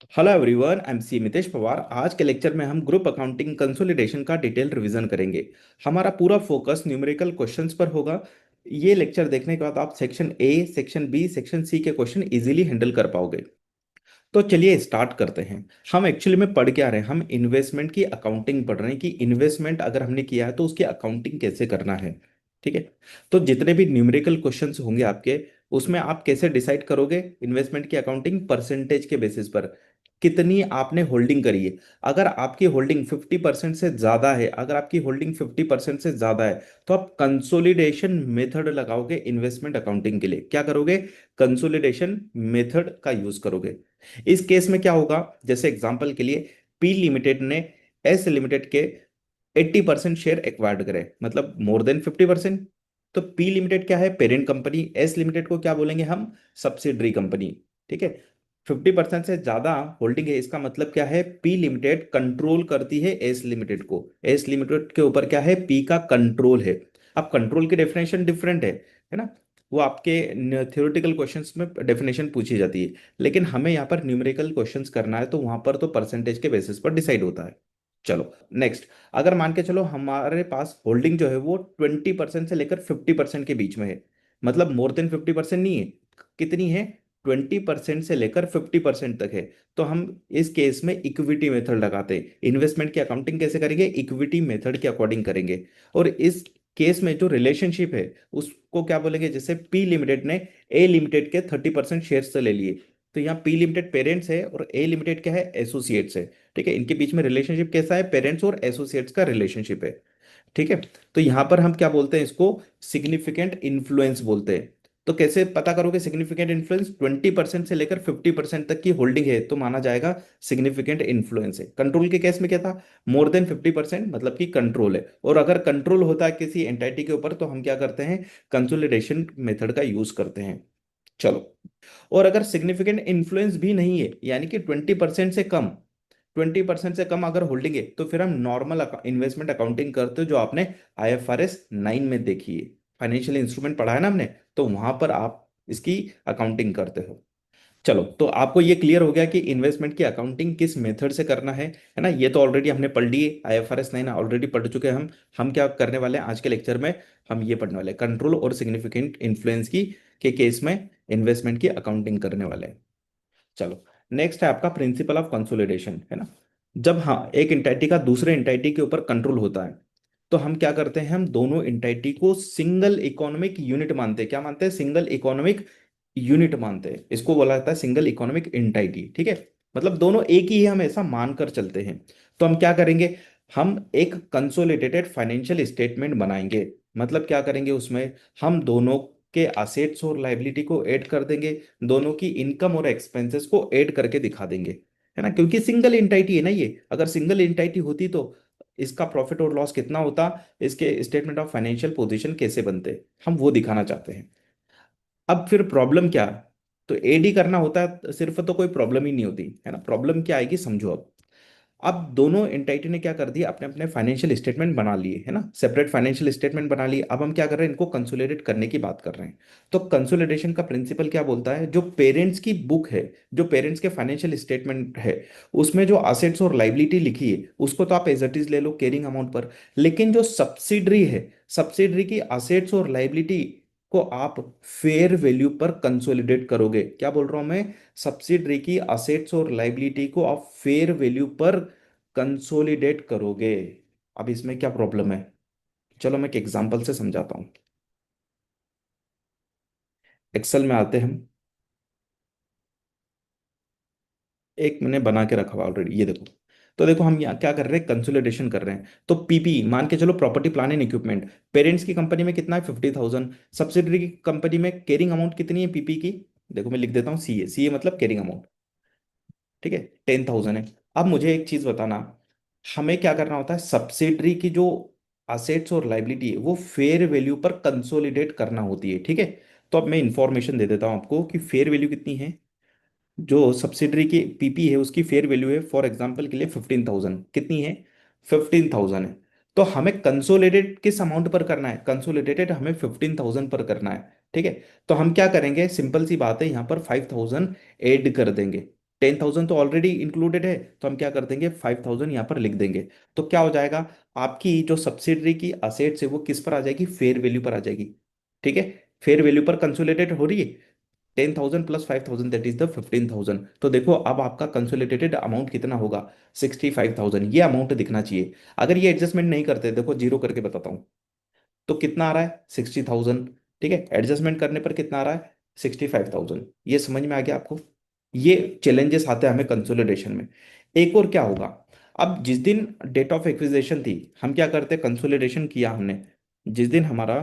Hello everyone, I am C Mitesh Pawar. आज के lecture में हम ग्रुप अकाउंटिंग कंसोलिडेशन का डिटेल रिवीजन करेंगे। हमारा पूरा फोकस न्यूमेरिकल क्वेश्चंस पर होगा। ये लेक्चर देखने के बाद आप section A, section B, section C के क्वेश्चन इजीली हैंडल कर पाओगे। तो चलिए स्टार्ट करते हैं। हम एक्चुअली में पढ़ क्या रहे हैं? हम इन्वेस्टमेंट की अकाउंटिंग पढ़ रहे हैं कि इन्वेस्टमेंट अगर हमने किया है तो उसकी अकाउंटिंग कैसे करना है। ठीक है। तो जितने भी न्यूमेरिकल क्वेश्चंस होंगे आपके, उसमें आप कैसे डिसाइड करोगे इन्वेस्टमेंट की अकाउंटिंग? परसेंटेज के बेसिस पर कितनी आपने होल्डिंग करी है। अगर आपकी होल्डिंग 50% से ज्यादा है, अगर आपकी होल्डिंग 50% से ज्यादा है, तो आप कंसोलिडेशन मेथड लगाओगे इन्वेस्टमेंट अकाउंटिंग के लिए। क्या करोगे? कंसोलिडेशन मेथड का यूज करोगे। इस केस में क्या होगा? जैसे एग्जांपल के लिए, पी लिमिटेड ने एस लिमिटेड के 80% शेयर एक्वायर्ड करे, मतलब मोर देन 50%। तो पी लिमिटेड क्या है? Parent company. एस लिमिटेड को क्या बोलेंगे हम? Subsidiary company. ठीक है। 50% से ज्यादा होल्डिंग है, इसका मतलब क्या है? पी लिमिटेड कंट्रोल करती है एस लिमिटेड को। एस लिमिटेड के ऊपर क्या है? पी का कंट्रोल है। अब कंट्रोल की डेफिनेशन डिफरेंट है ना? वो आपके थ्योरेटिकल क्वेश्चंस में डेफिनेशन पूछी जाती है, लेकिन हमें यहाँ पर न्यूमेरिकल क्वेश्चंस करना है तो वहां पर तो परसेंटेज के बेसिस पर डिसाइड होता है। चलो नेक्स्ट। अगर मान के चलो हमारे पास होल्डिंग जो है वो 20% से लेकर 50% के बीच में है, मतलब मोर देन 50% नहीं है। कितनी है? 20% से लेकर 50% तक है। तो हम इस केस में इक्विटी मेथड लगाते हैं। इन्वेस्टमेंट की अकाउंटिंग कैसे करेंगे? इक्विटी मेथड के अकॉर्डिंग करेंगे। और इस केस में जो रिलेशनशिप है उसको क्या बोलेंगे? जैसे पी लिमिटेड ने ए लिमिटेड के 30% शेयर से ले लिए, तो यहाँ पी लिमिटेड पेरेंट्स है और ए लिमिटेड क्या है? एसोसिएट्स है। ठीक है। इनके बीच में रिलेशनशिप कैसा है? पेरेंट्स और एसोसिएट्स का रिलेशनशिप है। ठीक है। तो यहां पर हम क्या बोलते हैं इसको? सिग्निफिकेंट इन्फ्लुएंस बोलते हैं। तो कैसे पता करोगे सिग्निफिकेंट इन्फ्लुएंस? 20% से लेकर 50% तक की होल्डिंग है तो माना जाएगा सिग्निफिकेंट इन्फ्लुएंस है। कंट्रोल के केस में क्या था? मोर देन 50% मतलब कि कंट्रोल है। और अगर कंट्रोल होता है किसी एंटाइटी के ऊपर तो हम क्या करते हैं? कंसोलिडेशन मेथड का यूज करते हैं। चलो। और अगर सिग्निफिकेंट इन्फ्लुएंस भी नहीं है, यानी कि 20% से कम, 20% से कम अगर होल्डिंग है, तो फिर हम नॉर्मल इन्वेस्टमेंट अकाउंटिंग करते हो जो आपने IFRS 9 में देखी है। फाइनेंशियल इंस्ट्रूमेंट पढ़ा है ना हमने, तो वहां पर आप इसकी अकाउंटिंग करते हो। चलो, तो आपको ये क्लियर हो गया कि इन्वेस्टमेंट की अकाउंटिंग किस मेथड से करना है ना? ये तो ऑलरेडी हमने पढ़ ली है, IFRS 9 ऑलरेडी पढ़ चुके हैं हम क्या करने वाले हैं आज के लेक्चर में? हम ये पढ़ने वाले हैं कंट्रोल और सिग्निफिकेंट इन्फ्लुएंस की के केस में इन्वेस्टमेंट की अकाउंटिंग करने वाले हैं। चलो, नेक्स्ट है आपका प्रिंसिपल ऑफ कंसोलिडेशन, है ना? जब हाँ एक इंटाइटी का दूसरे इंटाइटी के ऊपर कंट्रोल होता है, तो हम क्या करते हैं? हम दोनों इंटाइटी को सिंगल इकोनॉमिक यूनिट मानते हैं। क्या मानते हैं? सिंगल इकोनॉमिक यूनिट मानते हैं। इसको बोला जाता है सिंगल इकोनॉमिक इंटाइटी। ठीक है। मतलब दोनों एक ही है, हम ऐसा मानकर चलते हैं। तो हम क्या करेंगे? हम एक कंसोलिडेटेड फाइनेंशियल स्टेटमेंट बनाएंगे। मतलब क्या करेंगे उसमें? हम दोनों के असेट्स और लाइबिलिटी को ऐड कर देंगे, दोनों की इनकम और एक्सपेंसेस को ऐड करके दिखा देंगे, है ना? क्योंकि सिंगल इंटाइटी है ना ये। अगर सिंगल इंटाइटी होती तो इसका प्रॉफिट और लॉस कितना होता, इसके स्टेटमेंट ऑफ फाइनेंशियल पोजीशन कैसे बनते, हम वो दिखाना चाहते हैं। अब फिर प्रॉब्लम क्या है? तो एडी करना होता है सिर्फ, तो कोई प्रॉब्लम ही नहीं होती, है ना? प्रॉब्लम क्या आएगी समझो। अब दोनों एंटाइटी ने क्या कर दिया? अपने अपने फाइनेंशियल स्टेटमेंट बना लिए, है ना? सेपरेट फाइनेंशियल स्टेटमेंट बना लिए। अब हम क्या कर रहे हैं? इनको कंसोलिडेट करने की बात कर रहे हैं। तो कंसोलिडेशन का प्रिंसिपल क्या बोलता है? जो पेरेंट्स की बुक है, जो पेरेंट्स के फाइनेंशियल स्टेटमेंट है, उसमें जो असेट्स और लाइबिलिटी लिखी है उसको तो आप एज इट इज ले लो कैरिंग अमाउंट पर। लेकिन जो सब्सिडरी है, सब्सिडरी की असेट्स और लाइबिलिटी को आप फेयर वैल्यू पर कंसोलिडेट करोगे। क्या बोल रहा हूं मैं? सब्सिडरी की असेट्स और लाइबिलिटी को आप फेयर वैल्यू पर कंसोलिडेट करोगे। अब इसमें क्या प्रॉब्लम है? चलो मैं एक एग्जांपल से समझाता हूं। एक्सेल में आते हैं हम। एक मैंने बना के रखा हुआ ऑलरेडी, ये देखो। तो देखो हम यहाँ क्या कर रहे हैं? कंसोलिडेशन कर रहे हैं। तो पीपी मान के चलो, property plan and equipment. Parents की कंपनी में कितना है? 50,000। सब्सिडरी की कंपनी में कैरिंग अमाउंट कितनी है पीपी की? देखो मैं लिख देता हूँ, CA। CA मतलब कैरिंग अमाउंट। ठीक है। 10,000 है। अब मुझे एक चीज बताना, हमें क्या करना होता है? सब्सिडरी की जो असेट्स और लाइबिलिटी है वो फेयर वैल्यू पर कंसोलिडेट करना होती है। ठीक है। तो अब मैं इंफॉर्मेशन दे देता हूं आपको कि फेयर वैल्यू कितनी है। जो सब्सिडरी की पीपी है उसकी फेयर वैल्यू है, फॉर एग्जांपल के लिए 15,000। कितनी है? 15,000 है। तो हमें कंसोलिडेट किस अमाउंट पर करना है? कंसोलिडेटेड हमें 15,000 पर करना है। ठीक है। तो हम क्या करेंगे? सिंपल सी बात है, यहाँ पर 5,000 ऐड कर देंगे। 10,000 तो ऑलरेडी इंक्लूडेड है, तो हम क्या कर देंगे, 5,000 यहाँ पर लिख देंगे। तो क्या हो जाएगा, आपकी जो सब्सिडरी की असेट्स है वो किस पर आ जाएगी, फेयर वैल्यू पर आ जाएगी। ठीक है, फेयर वैल्यू पर कंसोलिडेटेड हो रही है। 10,000 प्लस 5,000 दैट इज द 15,000। तो देखो अब आपका कंसोलिडेटेड अमाउंट कितना होगा, 65,000। ये अमाउंट दिखना चाहिए। अगर ये एडजस्टमेंट नहीं करते, देखो जीरो करके बताता हूँ, तो कितना आ रहा है, 60,000। ठीक है, एडजस्टमेंट करने पर कितना आ रहा है, 65,000। ये समझ में आ गया आपको। ये चैलेंजेस आते हैं हमें कंसोलिडेशन में। एक और क्या होगा, अब जिस दिन डेट ऑफ एक्विजिशन थी, हम क्या करते, कंसोलिडेशन किया हमने, जिस दिन हमारा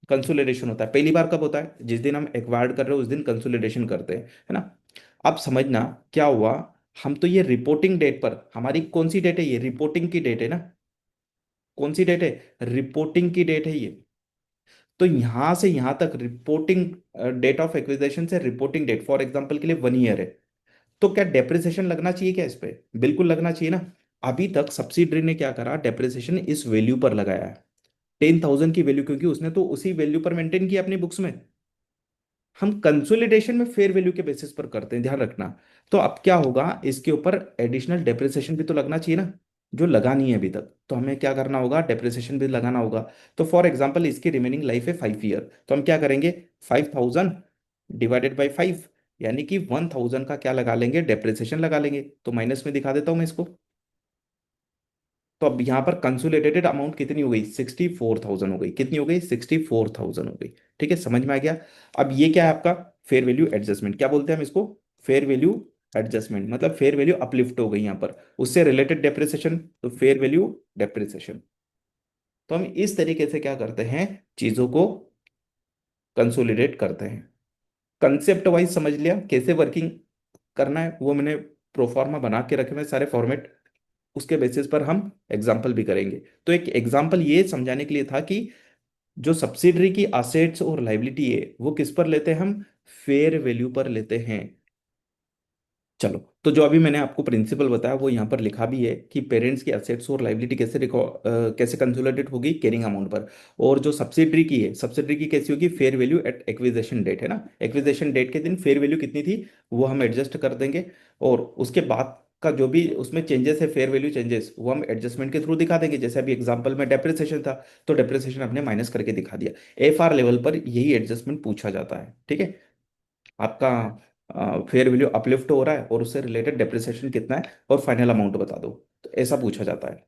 कंसोलिडेशन होता है, पहली बार कब होता है, जिस दिन हम एक्वायर्ड कर रहे हो उस दिन कंसोलिडेशन करते हैं, है ना। अब समझना क्या हुआ, हम तो ये रिपोर्टिंग डेट पर, हमारी कौन सी डेट है, ये रिपोर्टिंग की डेट है ना, कौन सी डेट है, रिपोर्टिंग की डेट है ये। तो यहां से यहां तक रिपोर्टिंग डेट ऑफ एक्विजिशन से रिपोर्टिंग डेट, फॉर एग्जांपल के लिए 1 ईयर है, तो क्या डेप्रिसिएशन लगना चाहिए क्या इस पे, बिल्कुल लगना चाहिए ना। अभी तक सब्सिडरी ने क्या करा, डेप्रिसिएशन इस वैल्यू पर लगाया है, 10,000 की वैल्यू, क्योंकि उसने तो उसी वैल्यू पर मेंटेन किया अपनी बुक्स में। हम कंसोलिडेशन में फेयर वैल्यू के बेसिस पर करते हैं, ध्यान रखना। तो अब क्या होगा, इसके ऊपर एडिशनल डेप्रिसिएशन भी तो लगना चाहिए ना, जो लगा नहीं है अभी तक, तो हमें क्या करना होगा, डेप्रिसिएशन भी लगाना होगा। तो फॉर एग्जांपल इसकी रिमेनिंग लाइफ है 5 ईयर, तो हम क्या करेंगे, 5,000 डिवाइडेड बाई 5, यानी कि 1,000 का क्या लगा लेंगे, डेप्रिसिएशन लगा लेंगे। तो माइनस में दिखा देता हूं मैं इसको। तो अब यहां पर कंसोलिडेटेड अमाउंट कितनी हो गई, 64,000 हो गई, कितनी हो गई, 64,000 हो गई। ठीक है, समझ में आ गया। अब ये क्या है आपका, फेयर वैल्यू एडजस्टमेंट, क्या बोलते हैं हम इसको, फेयर वैल्यू एडजस्टमेंट, मतलब फेयर वैल्यू अपलिफ्ट हो गई यहाँ पर, उससे रिलेटेड डेप्रिसिएशन, तो फेयर वैल्यू डेप्रिसिएशन। तो हम इस तरीके से क्या करते हैं, चीजों को कंसोलिडेट करते हैं। कंसेप्ट वाइज समझ लिया कैसे वर्किंग करना है, वो मैंने प्रोफार्मा बना के रखे हुए सारे फॉर्मेट, उसके बेसिस पर हम एग्जाम्पल भी करेंगे। तो एक एग्जाम्पल ये समझाने के लिए था कि जो सब्सिडरी की असेट्स और लाइबिलिटी है वो किस पर लेते हैं हम, फेयर वैल्यू पर लेते हैं। चलो, तो जो अभी मैंने आपको प्रिंसिपल बताया वो यहाँ पर लिखा भी है कि पेरेंट्स की असेट्स और लाइबिलिटी कैसे कैसे कंसोलिडेट होगी, कैरिंग अमाउंट पर। और जो सब्सिडरी की है, सब्सिडरी की कैसी होगी, fair value at acquisition date, है ना। एक्विजिशन डेट के दिन फेयर वैल्यू कितनी थी वो हम एडजस्ट कर देंगे, और उसके बाद का जो भी उसमें चेंजेस है, फेयर वैल्यू चेंजेस, वो हम एडजस्टमेंट के थ्रू दिखा देंगे। जैसे अभी एग्जांपल में डेप्रिसिएशन था, तो डेप्रिसिएशन हमने माइनस करके दिखा दिया। एफआर लेवल पर यही एडजस्टमेंट पूछा जाता है। ठीक है, आपका फेयर वैल्यू अपलिफ्ट हो रहा है और उससे रिलेटेड डेप्रिसिएशन कितना है और फाइनल अमाउंट बता दो, तो ऐसा पूछा जाता है।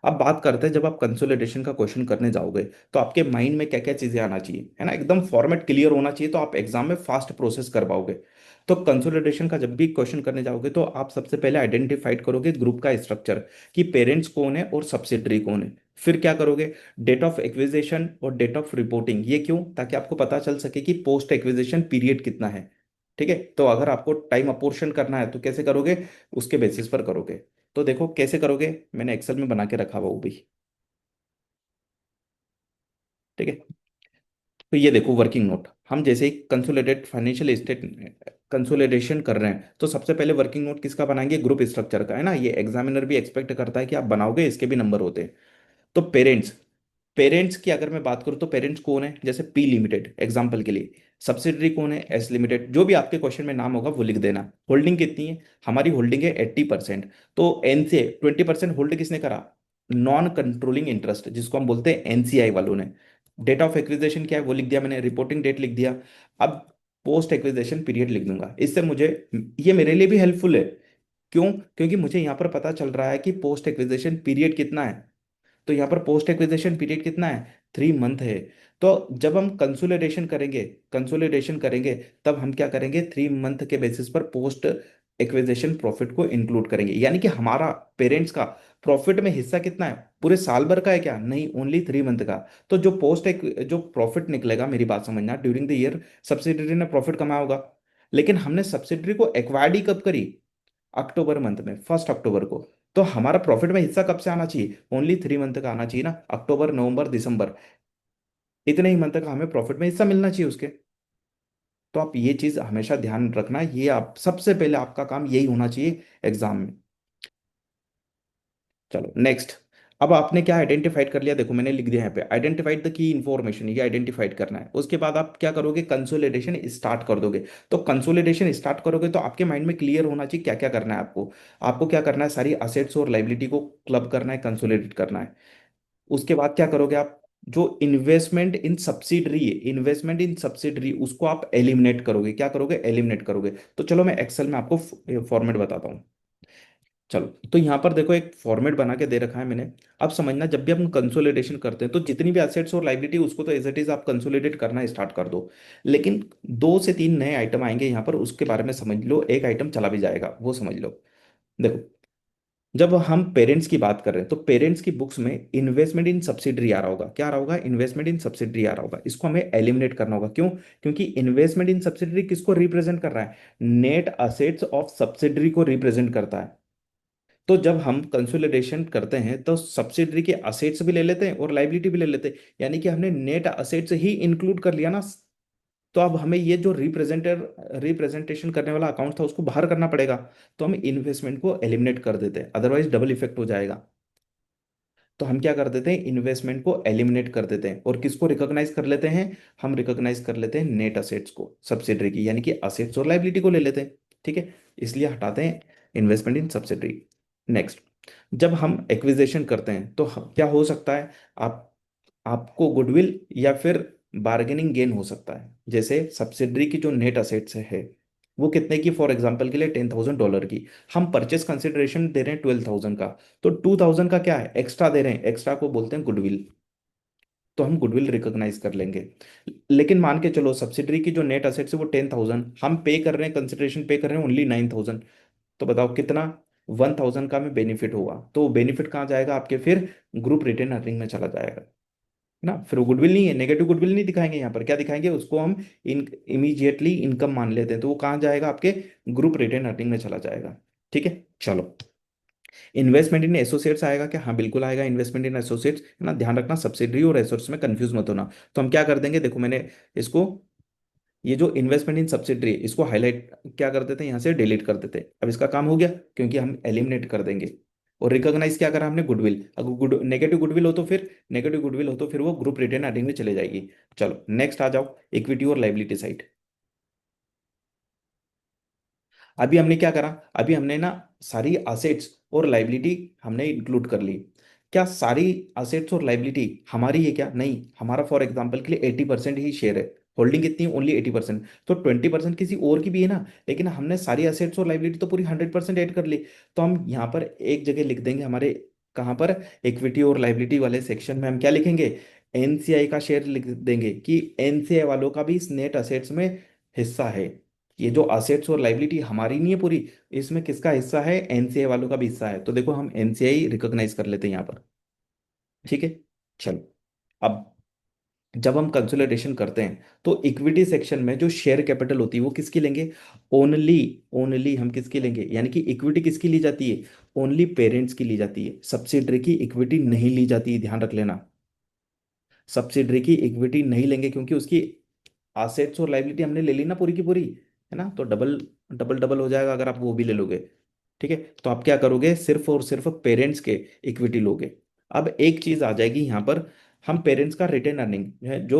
अब बात करते हैं, जब आप कंसोलिडेशन का क्वेश्चन करने जाओगे तो आपके माइंड में क्या क्या चीजें आना चाहिए, है ना, एकदम फॉर्मेट क्लियर होना चाहिए, तो आप एग्जाम में फास्ट प्रोसेस कर पाओगे। तो कंसोलिडेशन का जब भी क्वेश्चन करने जाओगे तो आप सबसे पहले आइडेंटिफाइड करोगे ग्रुप का स्ट्रक्चर, कि पेरेंट्स कौन है और सब्सिडरी कौन है। फिर क्या करोगे, डेट ऑफ एक्विजिशन और डेट ऑफ रिपोर्टिंग, ये क्यों, ताकि आपको पता चल सके कि पोस्ट एक्विजिशन पीरियड कितना है। ठीक है, तो अगर आपको टाइम अपोर्शन करना है तो कैसे करोगे, उसके बेसिस पर करोगे। तो देखो कैसे करोगे, मैंने एक्सेल में बना के रखा हुआ वो भी। ठीक है, तो ये देखो वर्किंग नोट, हम जैसे ही कंसोलिडेट फाइनेंशियल स्टेट कंसोलिडेशन कर रहे हैं तो सबसे पहले वर्किंग नोट किसका बनाएंगे, ग्रुप स्ट्रक्चर का, है ना। ये एग्जामिनर भी एक्सपेक्ट करता है कि आप बनाओगे, इसके भी नंबर होते हैं। तो पेरेंट्स, पेरेंट्स की अगर मैं बात करूं तो पेरेंट्स कौन है, जैसे पी लिमिटेड एग्जांपल के लिए। सब्सिडरी कौन है, एस लिमिटेड, जो भी आपके क्वेश्चन में नाम होगा वो लिख देना। होल्डिंग कितनी है, हमारी होल्डिंग है 80%। तो एन से 20% होल्ड किसने करा, नॉन कंट्रोलिंग इंटरेस्ट, जिसको हम बोलते हैं एनसीआई वालों ने। डेट ऑफ एक्विजिशन क्या है वो लिख दिया मैंने, रिपोर्टिंग डेट लिख दिया। अब पोस्ट एक्विजिशन पीरियड लिख दूंगा, इससे मुझे, ये मेरे लिए भी हेल्पफुल है। क्यों, क्योंकि मुझे यहाँ पर पता चल रहा है कि पोस्ट एक्विजिशन पीरियड कितना है। तो यहाँ पर पोस्ट एक्विजिशन पीरियड कितना है, 3 मंथ है। तो जब हम कंसोलिडेशन करेंगे तब हम क्या करेंगे, 3 मंथ के बेसिस पर पोस्ट एक्विजिशन प्रॉफिट को इंक्लूड करेंगे, यानी कि हमारा पेरेंट्स का प्रॉफिट में हिस्सा कितना है, पूरे साल भर का है क्या, नहीं, ओनली 3 मंथ का। तो जो प्रॉफिट निकलेगा, मेरी बात समझना, ड्यूरिंग द ईयर सब्सिडरी ने प्रॉफिट कमाया होगा। लेकिन हमने सब्सिडरी को एक्वायर्ड ही कब करी, अक्टूबर मंथ में, 1 अक्टूबर को। तो हमारा प्रॉफिट में हिस्सा कब से आना चाहिए, ओनली 3 मंथ का आना चाहिए ना, अक्टूबर नवंबर दिसंबर, इतने ही मंथ का हमें प्रॉफिट में हिस्सा मिलना चाहिए उसके। तो आप ये चीज हमेशा ध्यान रखना, ये आप सबसे पहले आपका काम यही होना चाहिए एग्जाम में। चलो नेक्स्ट, अब आपने क्या आइडेंटिफाइड कर लिया, देखो मैंने लिख दिया यहाँ पे आइडेंटिफाइड द की इंफॉर्मेशन, ये आइडेंटिफाइड करना है। उसके बाद आप क्या करोगे, कंसोलिडेशन स्टार्ट कर दोगे। तो कंसोलिडेशन स्टार्ट करोगे तो आपके माइंड में क्लियर होना चाहिए क्या क्या करना है आपको। आपको क्या करना है, सारी असेट्स और लाइबिलिटी को क्लब करना है, कंसोलिडेट करना है। उसके बाद क्या करोगे आप, जो इन्वेस्टमेंट इन सब्सिडरी उसको आप एलिमिनेट करोगे। क्या करोगे, एलिमिनेट करोगे। तो चलो मैं एक्सेल में आपको फॉर्मेट बताता हूँ। चलो, तो यहाँ पर देखो एक फॉर्मेट बना के दे रखा है मैंने। अब समझना, जब भी हम कंसोलिडेशन करते हैं तो जितनी भी एसेट्स और लाइबिलिटी उसको तो एज इट इज आप कंसोलिडेट करना स्टार्ट कर दो। लेकिन 2 से 3 नए आइटम आएंगे यहाँ पर, उसके बारे में समझ लो। एक आइटम चला भी जाएगा, वो समझ लो। देखो, जब हम पेरेंट्स की बात कर रहे हैं तो पेरेंट्स की बुक्स में इन्वेस्टमेंट इन सब्सिडरी आ रहा होगा। क्या आ रहा होगा, इन्वेस्टमेंट इन सब्सिडरी आ रहा होगा। इसको हमें एलिमिनेट करना होगा। क्यों, क्योंकि इन्वेस्टमेंट इन सब्सिडरी किसको रिप्रेजेंट कर रहा है, नेट असेट्स ऑफ सब्सिडरी को रिप्रेजेंट करता है। तो जब हम कंसोलिडेशन करते हैं तो सब्सिडरी के असेट्स भी ले लेते हैं और लाइबिलिटी भी ले लेते हैं, यानी कि हमने नेट असेट्स ही इंक्लूड कर लिया ना। तो अब हमें ये जो रिप्रेजेंटेशन करने वाला अकाउंट था उसको बाहर करना पड़ेगा। तो हम इन्वेस्टमेंट को एलिमिनेट कर देते हैं, अदरवाइज डबल इफेक्ट हो जाएगा। तो हम क्या कर देते हैं, इन्वेस्टमेंट को एलिमिनेट कर देते हैं और किसको रिकॉग्नाइज कर लेते हैं, हम रिकॉग्नाइज कर लेते हैं नेट असेट्स को सब्सिडरी की, यानी कि असेट्स और लाइबिलिटी को ले लेते हैं। ठीक है, इसलिए हटाते हैं इन्वेस्टमेंट इन सब्सिडरी। नेक्स्ट, जब हम एक्विजिशन करते हैं तो क्या हो सकता है, आप आपको गुडविल या फिर बार्गेनिंग गेन हो सकता है। जैसे सब्सिडरी की जो नेट असेट्स है वो कितने की, फॉर एग्जांपल के लिए $10,000 की, हम परचेस कंसिडरेशन दे रहे हैं 12,000 का, तो 2,000 का क्या है, एक्स्ट्रा दे रहे हैं, एक्स्ट्रा को बोलते हैं गुडविल। तो हम गुडविल रिकॉग्नाइज कर लेंगे। लेकिन मान के चलो सब्सिडरी की जो नेट असेट्स है वो 10,000, हम पे कर रहे हैं, कंसिडरेशन पे कर रहे हैं ओनली 9,000। तो बताओ कितना, 1,000 का में बेनिफिट होगा। तो बेनिफिट कहाँ जाएगा आपके, फिर ग्रुप रिटेन अर्निंग में चला जाएगा ना। फिर वो गुडविल नहीं है, नेगेटिव गुडविल नहीं दिखाएंगे यहाँ पर, क्या दिखाएंगे उसको हम इन इमीडिएटली इनकम मान लेते हैं। तो वो कहाँ जाएगा, आपके ग्रुप रिटेन अर्निंग में चला जाएगा। ठीक है, चलो। इन्वेस्टमेंट इन एसोसिएट्स आएगा क्या, हाँ बिल्कुल आएगा, इन्वेस्टमेंट इन एसोसिएट्स है ना। ध्यान रखना सब्सिडरी और एसोसिएट्स में कंफ्यूज मत होना। तो हम क्या कर देंगे, देखो मैंने इसको, ये जो इन्वेस्टमेंट इन सब्सिडरी इसको हाईलाइट क्या कर देते हैं, यहाँ से डिलीट कर देते हैं। अब इसका काम हो गया, क्योंकि हम एलिमिनेट कर देंगे। और रिकॉग्नाइज क्या करा हमने, गुडविल। अगर नेगेटिव गुडविल हो तो फिर, वो ग्रुप रिटेन अर्निंग में चले जाएगी। चलो नेक्स्ट आ जाओ, इक्विटी और लाइबिलिटी साइड। अभी हमने क्या करा, अभी हमने ना सारी असेट्स और लाइबिलिटी हमने इंक्लूड कर ली। क्या सारी असेट्स और लाइबिलिटी हमारी है क्या, नहीं। हमारा फॉर एग्जांपल के लिए 80% ही शेयर है, होल्डिंग कितनी, ओनली 80%। तो 20% किसी और की भी है ना, लेकिन हमने सारी असेट्स और लाइबिलिटी तो पूरी 100% ऐड कर ली। तो हम यहाँ पर एक जगह लिख देंगे हमारे, कहाँ पर, इक्विटी और लाइबिलिटी वाले सेक्शन में हम क्या लिखेंगे, एनसीआई का शेयर लिख देंगे कि एनसीआई वालों का भी इस नेट असेट्स में हिस्सा है। ये जो असेट्स और लाइबिलिटी हमारी नहीं है पूरी, इसमें किसका हिस्सा है, एनसीए वालों का भी हिस्सा है। तो देखो हम एनसीए रिकॉग्नाइज कर लेते हैं यहाँ पर। ठीक है, चलो। अब जब हम कंसोलिडेशन करते हैं तो इक्विटी सेक्शन में जो शेयर कैपिटल होती है वो किसकी लेंगे, ओनली, ओनली हम किसकी लेंगे, यानी कि इक्विटी किसकी ली जाती है, ओनली पेरेंट्स की ली जाती है। सब्सिडरी की इक्विटी नहीं ली जाती है, ध्यान रख लेना। सब्सिडरी की इक्विटी नहीं लेंगे, क्योंकि उसकी असेट्स और लाइबिलिटी हमने ले ली ना पूरी की पूरी, है ना। तो डबल डबल डबल हो जाएगा अगर आप वो भी ले लोगे। ठीक है, तो आप क्या करोगे, सिर्फ और सिर्फ पेरेंट्स के इक्विटी लोगे। अब एक चीज आ जाएगी यहाँ पर, हम पेरेंट्स का रिटेन अर्निंग है जो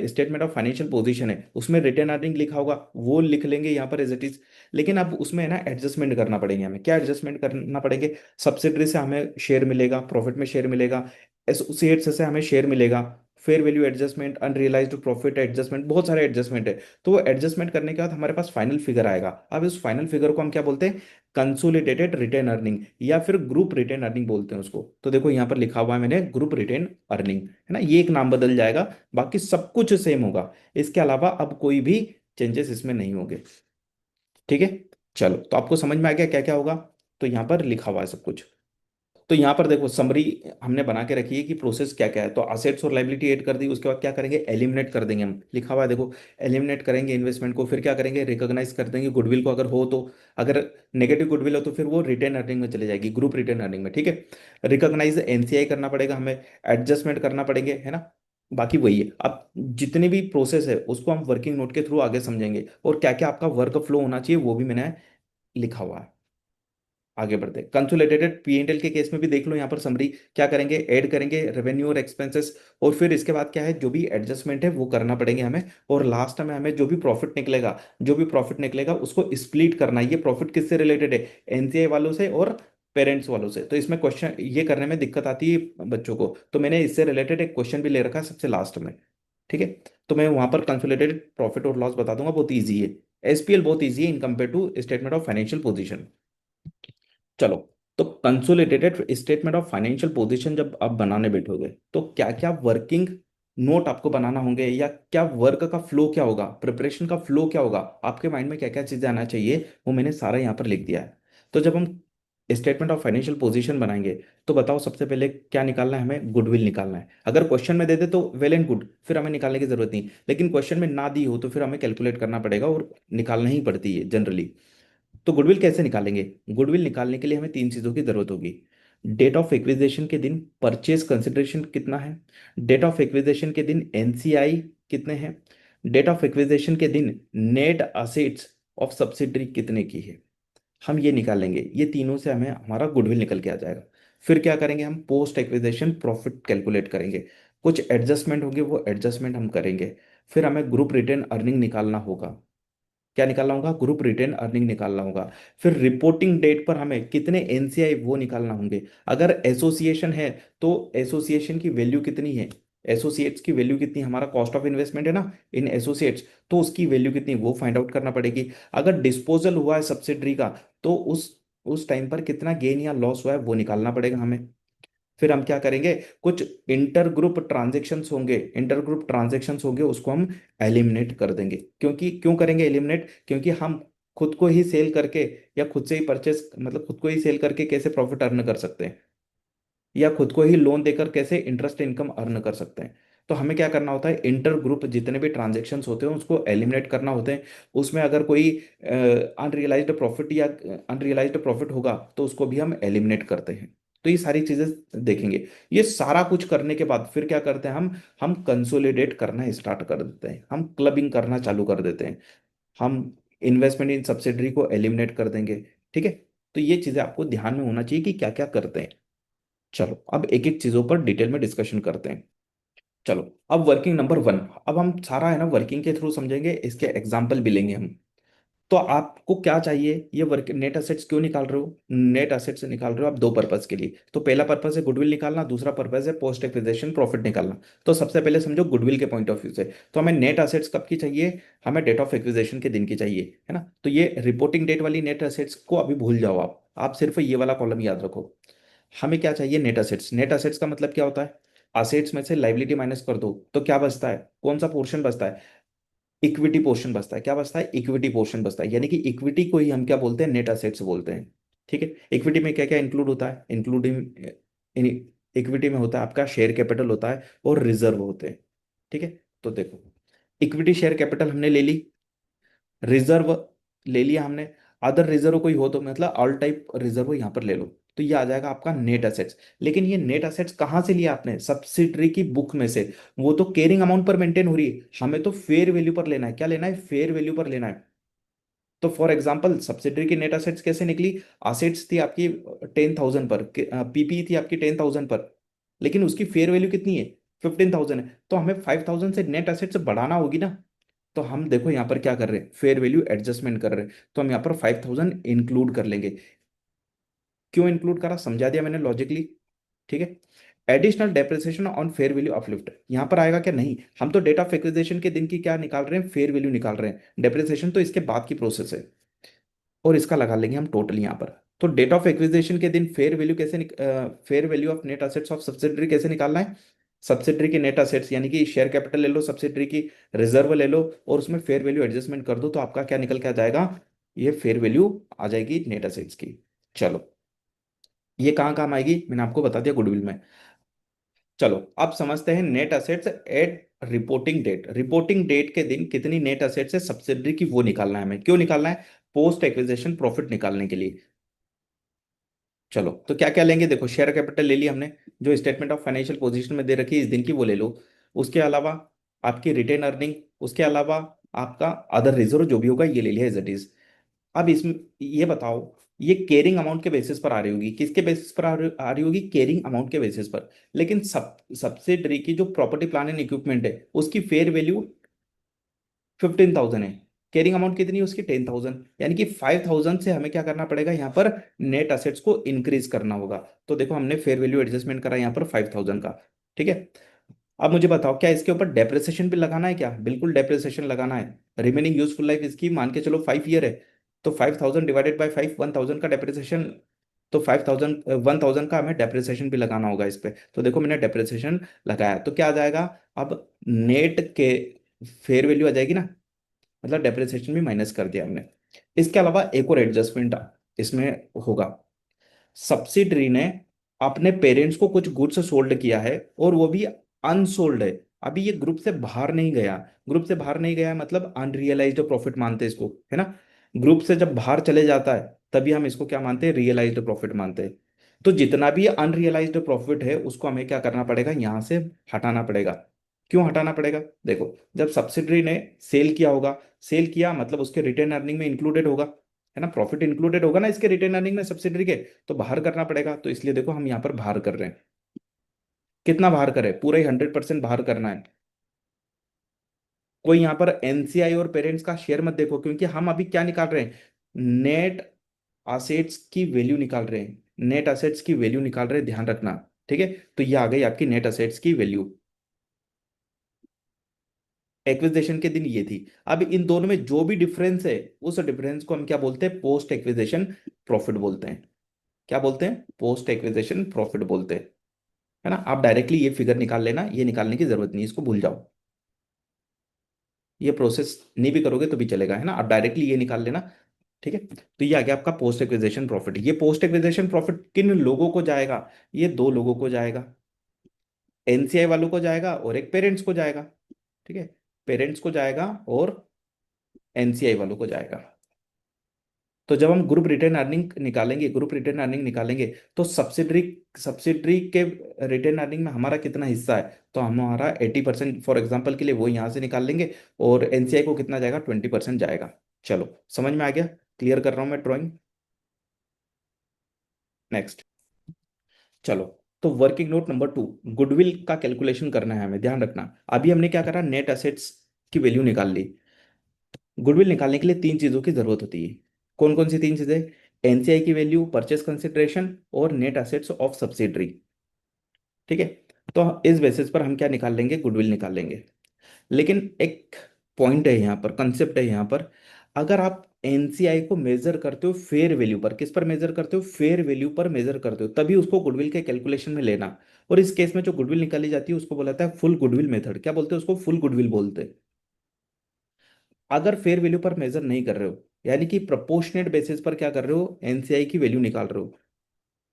स्टेटमेंट ऑफ फाइनेंशियल पोजीशन है उसमें रिटेन अर्निंग लिखा होगा, वो लिख लेंगे यहाँ पर एज इट इज। लेकिन अब उसमें है ना एडजस्टमेंट करना पड़ेंगे हमें। क्या एडजस्टमेंट करना पड़ेंगे, सब्सिडरी से हमें शेयर मिलेगा, प्रॉफिट में शेयर मिलेगा, एसोसिएट्स से हमें शेयर मिलेगा, fair value adjustment, unrealised profit adjustment, बहुत सारे एडजस्टमेंट है। तो वो एडजस्टमेंट करने के बाद हमारे पास फाइनल फिगर आएगा। अब इस फाइनल फिगर को हम क्या बोलते हैं, कंसोलिडेटेड रिटेन अर्निंग या फिर ग्रुप रिटेन अर्निंग बोलते हैं उसको। तो देखो यहाँ पर लिखा हुआ है मैंने ग्रुप रिटेन अर्निंग, है ना। ये एक नाम बदल जाएगा, बाकी सब कुछ सेम होगा। इसके अलावा अब कोई भी चेंजेस इसमें नहीं होंगे। ठीक है, चलो। तो आपको समझ में आ गया क्या क्या होगा। तो यहाँ पर लिखा हुआ है सब कुछ। तो यहाँ पर देखो समरी हमने बना के रखी है कि प्रोसेस क्या क्या है। तो असेट्स और लाइबिलिटी ऐड कर दी, उसके बाद क्या करेंगे, एलिमिनेट कर देंगे हम, लिखा हुआ है देखो। एलिमिनेट करेंगे इन्वेस्टमेंट को, फिर क्या करेंगे, रिकॉग्नाइज कर देंगे गुडविल को अगर हो तो। अगर नेगेटिव गुडविल हो तो फिर वो रिटेन अर्निंग में चले जाएगी, ग्रुप रिटेन अर्निंग में। ठीक है, रिकॉग्नाइज एनसीआई करना पड़ेगा हमें, एडजस्टमेंट करना पड़ेंगे, है ना। बाकी वही है। अब जितनी भी प्रोसेस है उसको हम वर्किंग नोट के थ्रू आगे समझेंगे, और क्या क्या आपका वर्क फ्लो होना चाहिए वो भी मैंने लिखा हुआ है। आगे बढ़ते हैं। कंसोलिडेटेड पी एंड एल के केस में भी देख लो, यहाँ पर समरी क्या करेंगे, ऐड करेंगे रेवेन्यू और एक्सपेंसेस, और फिर इसके बाद क्या है, जो भी एडजस्टमेंट है वो करना पड़ेंगे हमें, और लास्ट में हमें जो भी प्रॉफिट निकलेगा उसको स्प्लिट करना है। ये प्रॉफिट किससे रिलेटेड है, एनसीआई वालों से और पेरेंट्स वालों से। तो इसमें क्वेश्चन ये करने में दिक्कत आती है बच्चों को, तो मैंने इससे रिलेटेड एक क्वेश्चन भी ले रखा है सबसे लास्ट में। ठीक है, तो मैं वहां पर कंसोलिडेटेड प्रॉफिट और लॉस बता दूंगा, बहुत ईजी है। एसपीएल बहुत ईजी है in compare to statement of financial position. चलो, तो consolidated statement of financial position जब आप बनाने बैठोगे तो क्या क्या वर्किंग नोट आपको बनाना होंगे, या क्या वर्क का फ्लो क्या होगा, प्रिपरेशन का फ्लो क्या होगा, आपके माइंड में क्या क्या चीजें आना चाहिए, वो मैंने सारा यहाँ पर लिख दिया है। तो जब हम स्टेटमेंट ऑफ फाइनेंशियल पोजीशन बनाएंगे तो बताओ सबसे पहले क्या निकालना है, हमें गुडविल निकालना है। अगर क्वेश्चन में दे दे तो वेल एंड गुड, फिर हमें निकालने की जरूरत नहीं, लेकिन क्वेश्चन में ना दी हो तो फिर हमें कैलकुलेट करना पड़ेगा और निकालना ही पड़ती है जनरली। तो गुडविल कैसे निकालेंगे, गुडविल निकालने के लिए हमें तीन चीजों की जरूरत होगी। डेट ऑफ एक्विजिशन के दिन परचेज कंसिडरेशन कितना है, डेट ऑफ एक्विजिशन के दिन एनसीआई कितने हैं, डेट ऑफ एक्विजिशन के दिन नेट असेट्स ऑफ सब्सिडरी कितने की है। हम ये निकालेंगे, ये तीनों से हमें हमारा गुडविल निकल के आ जाएगा। फिर क्या करेंगे, हम पोस्ट एक्विजिशन प्रॉफिट कैलकुलेट करेंगे, कुछ एडजस्टमेंट होंगे वो एडजस्टमेंट हम करेंगे। फिर हमें ग्रुप रिटेन अर्निंग निकालना होगा। क्या निकालना होगा, ग्रुप रिटेन अर्निंग निकालना होगा। फिर रिपोर्टिंग डेट पर हमें कितने एनसीआई वो निकालना होंगे। अगर एसोसिएशन है तो एसोसिएशन की वैल्यू कितनी है, एसोसिएट्स की वैल्यू कितनी है, हमारा कॉस्ट ऑफ इन्वेस्टमेंट है ना इन एसोसिएट्स, तो उसकी वैल्यू कितनी है, वो फाइंड आउट करना पड़ेगी। अगर डिस्पोजल हुआ है सब्सिडरी का तो उस टाइम पर कितना गेन या लॉस हुआ है वो निकालना पड़ेगा हमें। फिर हम क्या करेंगे, कुछ इंटर ग्रुप ट्रांजेक्शन्स होंगे उसको हम एलिमिनेट कर देंगे। क्योंकि क्यों करेंगे एलिमिनेट, क्योंकि हम खुद को ही सेल करके या खुद से ही परचेस, मतलब खुद को ही सेल करके कैसे प्रॉफिट अर्न कर सकते हैं, या खुद को ही लोन देकर कैसे इंटरेस्ट इनकम अर्न कर सकते हैं। तो हमें क्या करना होता है, इंटर ग्रुप जितने भी ट्रांजेक्शन्स होते हैं उसको एलिमिनेट करना होते हैं। उसमें अगर कोई अनरियलाइज्ड प्रॉफिट या अनरियलाइज्ड प्रॉफिट होगा तो उसको भी हम एलिमिनेट करते हैं। तो ये सारी चीजें देखेंगे। ये सारा कुछ करने के बाद फिर क्या करते हैं, हम कंसोलिडेट करना स्टार्ट कर देते हैं, हम क्लबिंग करना चालू कर देते हैं, हम इन्वेस्टमेंट इन सब्सिडरी को एलिमिनेट कर देंगे। ठीक है, तो ये चीजें आपको ध्यान में होना चाहिए कि क्या क्या करते हैं। चलो अब एक एक चीजों पर डिटेल में डिस्कशन करते हैं। चलो, अब वर्किंग नंबर वन, अब हम सारा है ना वर्किंग के थ्रू समझेंगे, इसके एग्जाम्पल भी लेंगे हम। तो आपको क्या चाहिए, ये वर्क नेट असेट्स क्यों निकाल रहे हो, नेट असेट्स निकाल रहे हो आप दो पर्पज के लिए। तो पहला पर्पज है गुडविल निकालना, दूसरा पर्पज है पोस्ट एक्विजिशन प्रॉफिट निकालना। तो सबसे पहले समझो गुडविल के पॉइंट ऑफ व्यू से, तो हमें नेट असेट्स कब की चाहिए, हमें डेट ऑफ एक्विजिशन के दिन की चाहिए, है ना। तो ये रिपोर्टिंग डेट वाली नेट असेट्स को अभी भूल जाओ, आप सिर्फ ये वाला कॉलम याद रखो। हमें क्या चाहिए, नेट असेट्स। नेट असेट्स का मतलब क्या होता है, असेट्स में से लाइबिलिटी माइनस कर दो तो क्या बचता है, कौन सा पोर्शन बचता है, इक्विटी पोर्शन बचता है। क्या बचता है, इक्विटी पोर्शन बचता है, यानी कि इक्विटी को ही हम क्या बोलते हैं, नेट असेट्स बोलते हैं। ठीक है, इक्विटी में क्या क्या इंक्लूड होता है, इंक्लूडिंग इक्विटी में होता है आपका शेयर कैपिटल होता है और रिजर्व होते हैं। ठीक है, तो देखो इक्विटी शेयर कैपिटल हमने ले ली, रिजर्व ले लिया हमने, अदर रिजर्व कोई हो तो मतलब ऑल टाइप रिजर्व यहाँ पर ले लो, तो ये आ जाएगा आपका नेट असेट्स। लेकिन ये नेट असेट्स कहाँ से लिया आपने, सब्सिडरी की बुक में से। वो तो कैरिंग अमाउंट पर मेंटेन हो रही है, हमें तो फेयर वैल्यू पर लेना है। क्या लेना है, फेयर वैल्यू पर लेना है। तो फॉर एग्जांपल सब्सिडरी की नेट असेट्स कैसे निकली, असेट्स थी आपकी 10,000 पर, पीपी थी आपकी 10,000 पर, लेकिन उसकी फेयर वैल्यू कितनी है, 15,000 है। तो हमें 5,000 से नेट असेट्स बढ़ाना होगी ना। तो हम देखो यहाँ पर क्या कर रहे हैं, फेयर वैल्यू एडजस्टमेंट कर रहे हैं, तो हम यहाँ पर 5,000 इंक्लूड कर लेंगे। क्यों इंक्लूड करा, समझा दिया मैंने लॉजिकली। ठीक है, additional depreciation on fair value uplift यहाँ पर आएगा क्या, नहीं, हम तो डेट ऑफ एक्विजिशन के दिन की क्या निकाल रहे हैं, फेयर वैल्यू निकाल रहे हैं, डेप्रिसिएशन तो इसके बाद की प्रोसेस है। और इसका लगा लेंगे हम टोटल यहाँ पर। तो डेट ऑफ एक्विजिशन के दिन fair value fair value of net assets of subsidiary कैसे निकालना है, सब्सिडरी की नेट असेट्स यानी कि शेयर कैपिटल ले लो, सब्सिडरी की रिजर्व ले लो, और उसमें फेयर वैल्यू एडजस्टमेंट कर दो, तो आपका क्या निकल के आ जाएगा, ये फेयर वैल्यू आ जाएगी नेट असेट्स की। चलो, ये कहाँ काम आएगी, मैंने आपको बता दिया गुडविल में। चलो अब समझते हैं net assets at reporting date. Reporting date के दिन कितनी नेट असेट्स है सब्सिडरी की, वो निकालना है हमें। क्यों निकालना है, पोस्ट एक्विजिशन प्रॉफिट निकालने के लिए। चलो, तो क्या क्या लेंगे, देखो शेयर कैपिटल ले ली हमने, जो स्टेटमेंट ऑफ फाइनेंशियल पोजीशन में दे रखी है इस दिन की, वो ले लो। उसके अलावा आपकी रिटेन अर्निंग, उसके अलावा आपका अदर रिजर्व जो भी होगा ये ले लिया एज इट इज। अब इसमें ये बताओ, ये केयरिंग अमाउंट के बेसिस पर आ रही होगी। किसके बेसिस पर आ रही होगी? केयरिंग अमाउंट के बेसिस पर। लेकिन सब्सिडरी की जो प्रॉपर्टी प्लान एंड इक्विपमेंट है उसकी फेयर वैल्यू 15,000 है। कैरिंग अमाउंट कितनी है उसकी? 10,000। यानी कि 5,000 से हमें क्या करना पड़ेगा यहाँ पर? नेट असेट्स को इंक्रीज करना होगा। तो देखो हमने फेयर वैल्यू एडजस्टमेंट करा यहाँ पर 5,000 का। ठीक है। अब मुझे बताओ, क्या इसके ऊपर डेप्रिसिएशन भी लगाना है क्या? बिल्कुल डेप्रिसिएशन लगाना है। रिमेनिंग यूजफुल लाइफ इसकी मान के चलो 5 ईयर है। तो 5,000 डिवाइडेड बाई 5, 1,000 का डेप्रिसिएशन। तो 5,000 1,000 का हमें डेप्रिसिएशन भी लगाना होगा इस पे। तो देखो मैंने डेप्रिसिएशन लगाया तो क्या आ जाएगा? अब नेट के फेयर वैल्यू आ जाएगी ना, मतलब डेप्रिसिएशन भी माइनस कर दिया हमने। इसके अलावा एक और एडजस्टमेंट इसमें होगा। सब्सिडरी ने अपने पेरेंट्स को कुछ गुड्स सोल्ड किया है और वो भी अनसोल्ड है। अभी ये ग्रुप से बाहर नहीं गया। ग्रुप से बाहर नहीं गया मतलब अनरियलाइज्ड प्रॉफिट मानते हैं इसको, है ना। ग्रुप से जब बाहर चले जाता है तभी हम इसको क्या मानते हैं? रियलाइज्ड प्रॉफिट मानते हैं। तो जितना भी अनरियलाइज्ड प्रॉफिट है उसको हमें क्या करना पड़ेगा? यहां से हटाना पड़ेगा। क्यों हटाना पड़ेगा? देखो, जब सब्सिडरी ने सेल किया होगा, सेल किया मतलब उसके रिटेन अर्निंग में इंक्लूडेड होगा, है ना। प्रॉफिट इंक्लूडेड होगा ना इसके रिटेन अर्निंग में सब्सिडरी के। तो बाहर करना पड़ेगा। तो इसलिए देखो हम यहाँ पर बाहर कर रहे हैं। कितना बाहर करें? पूरा ही 100% बाहर करना है। कोई यहाँ पर एनसीआई और पेरेंट्स का शेयर मत देखो, क्योंकि हम अभी क्या निकाल रहे हैं? नेट असेट्स की वैल्यू निकाल रहे हैं। नेट असेट्स की वैल्यू निकाल रहे हैं, ध्यान रखना। ठीक है। तो ये आ गई आपकी नेट असेट्स की वैल्यू। एक्विजिशन के दिन ये थी। अब इन दोनों में जो भी डिफरेंस है उस डिफरेंस को हम क्या बोलते हैं? पोस्ट एक्विजिशन प्रॉफिट बोलते हैं। क्या बोलते हैं? पोस्ट एक्विजिशन प्रॉफिट बोलते हैं। है ना। आप डायरेक्टली ये फिगर निकाल लेना, ये निकालने की जरूरत नहीं, इसको भूल जाओ। ये प्रोसेस नहीं भी करोगे तो भी चलेगा, है ना। आप डायरेक्टली ये निकाल लेना। ठीक है। तो ये आ गया आपका पोस्ट एक्विजिशन प्रॉफिट। ये पोस्ट एक्विजिशन प्रॉफिट किन लोगों को जाएगा? ये दो लोगों को जाएगा। एनसीआई वालों को जाएगा और एक पेरेंट्स को जाएगा। ठीक है। पेरेंट्स को जाएगा और एनसीआई वालों को जाएगा। तो जब हम ग्रुप रिटेन अर्निंग निकालेंगे, ग्रुप रिटेन अर्निंग निकालेंगे, तो सब्सिडरी सब्सिडरी के रिटेन अर्निंग में हमारा कितना हिस्सा है? तो हमारा 80% फॉर एग्जांपल के लिए वो यहाँ से निकाल लेंगे। और एनसीआई को कितना जाएगा? 20% जाएगा। चलो, समझ में आ गया? क्लियर कर रहा हूँ मैं ड्राइंग। नेक्स्ट। चलो, तो वर्किंग नोट नंबर 2, गुडविल का कैलकुलेशन करना है हमें, ध्यान रखना। अभी हमने क्या करा? नेट असेट्स की वैल्यू निकाल ली। गुडविल निकालने के लिए तीन चीजों की जरूरत होती है। कौन कौन सी तीन चीजें? एनसीआई की वैल्यू, परचेस कंसिडरेशन और नेट असेट्स ऑफ सब्सिडरी। ठीक है। तो इस बेसिस पर हम क्या निकाल लेंगे? गुडविल निकाल लेंगे। लेकिन एक पॉइंट है यहाँ पर, कंसेप्ट है यहाँ पर। अगर आप एनसीआई को मेजर करते हो फेयर वैल्यू पर, किस पर मेजर करते हो? फेयर वैल्यू पर मेजर करते हो, तभी उसको गुडविल के कैलकुलेशन में लेना। और इस केस में जो गुडविल निकाली जाती है उसको बोला जाता है फुल गुडविल मेथड। क्या बोलते हैं उसको? फुल गुडविल बोलते हैं। अगर फेयर वैल्यू पर मेजर नहीं कर रहे हो, यानी कि प्रोपोर्शनेट बेसिस पर क्या कर रहे हो? एनसीआई की वैल्यू निकाल रहे हो,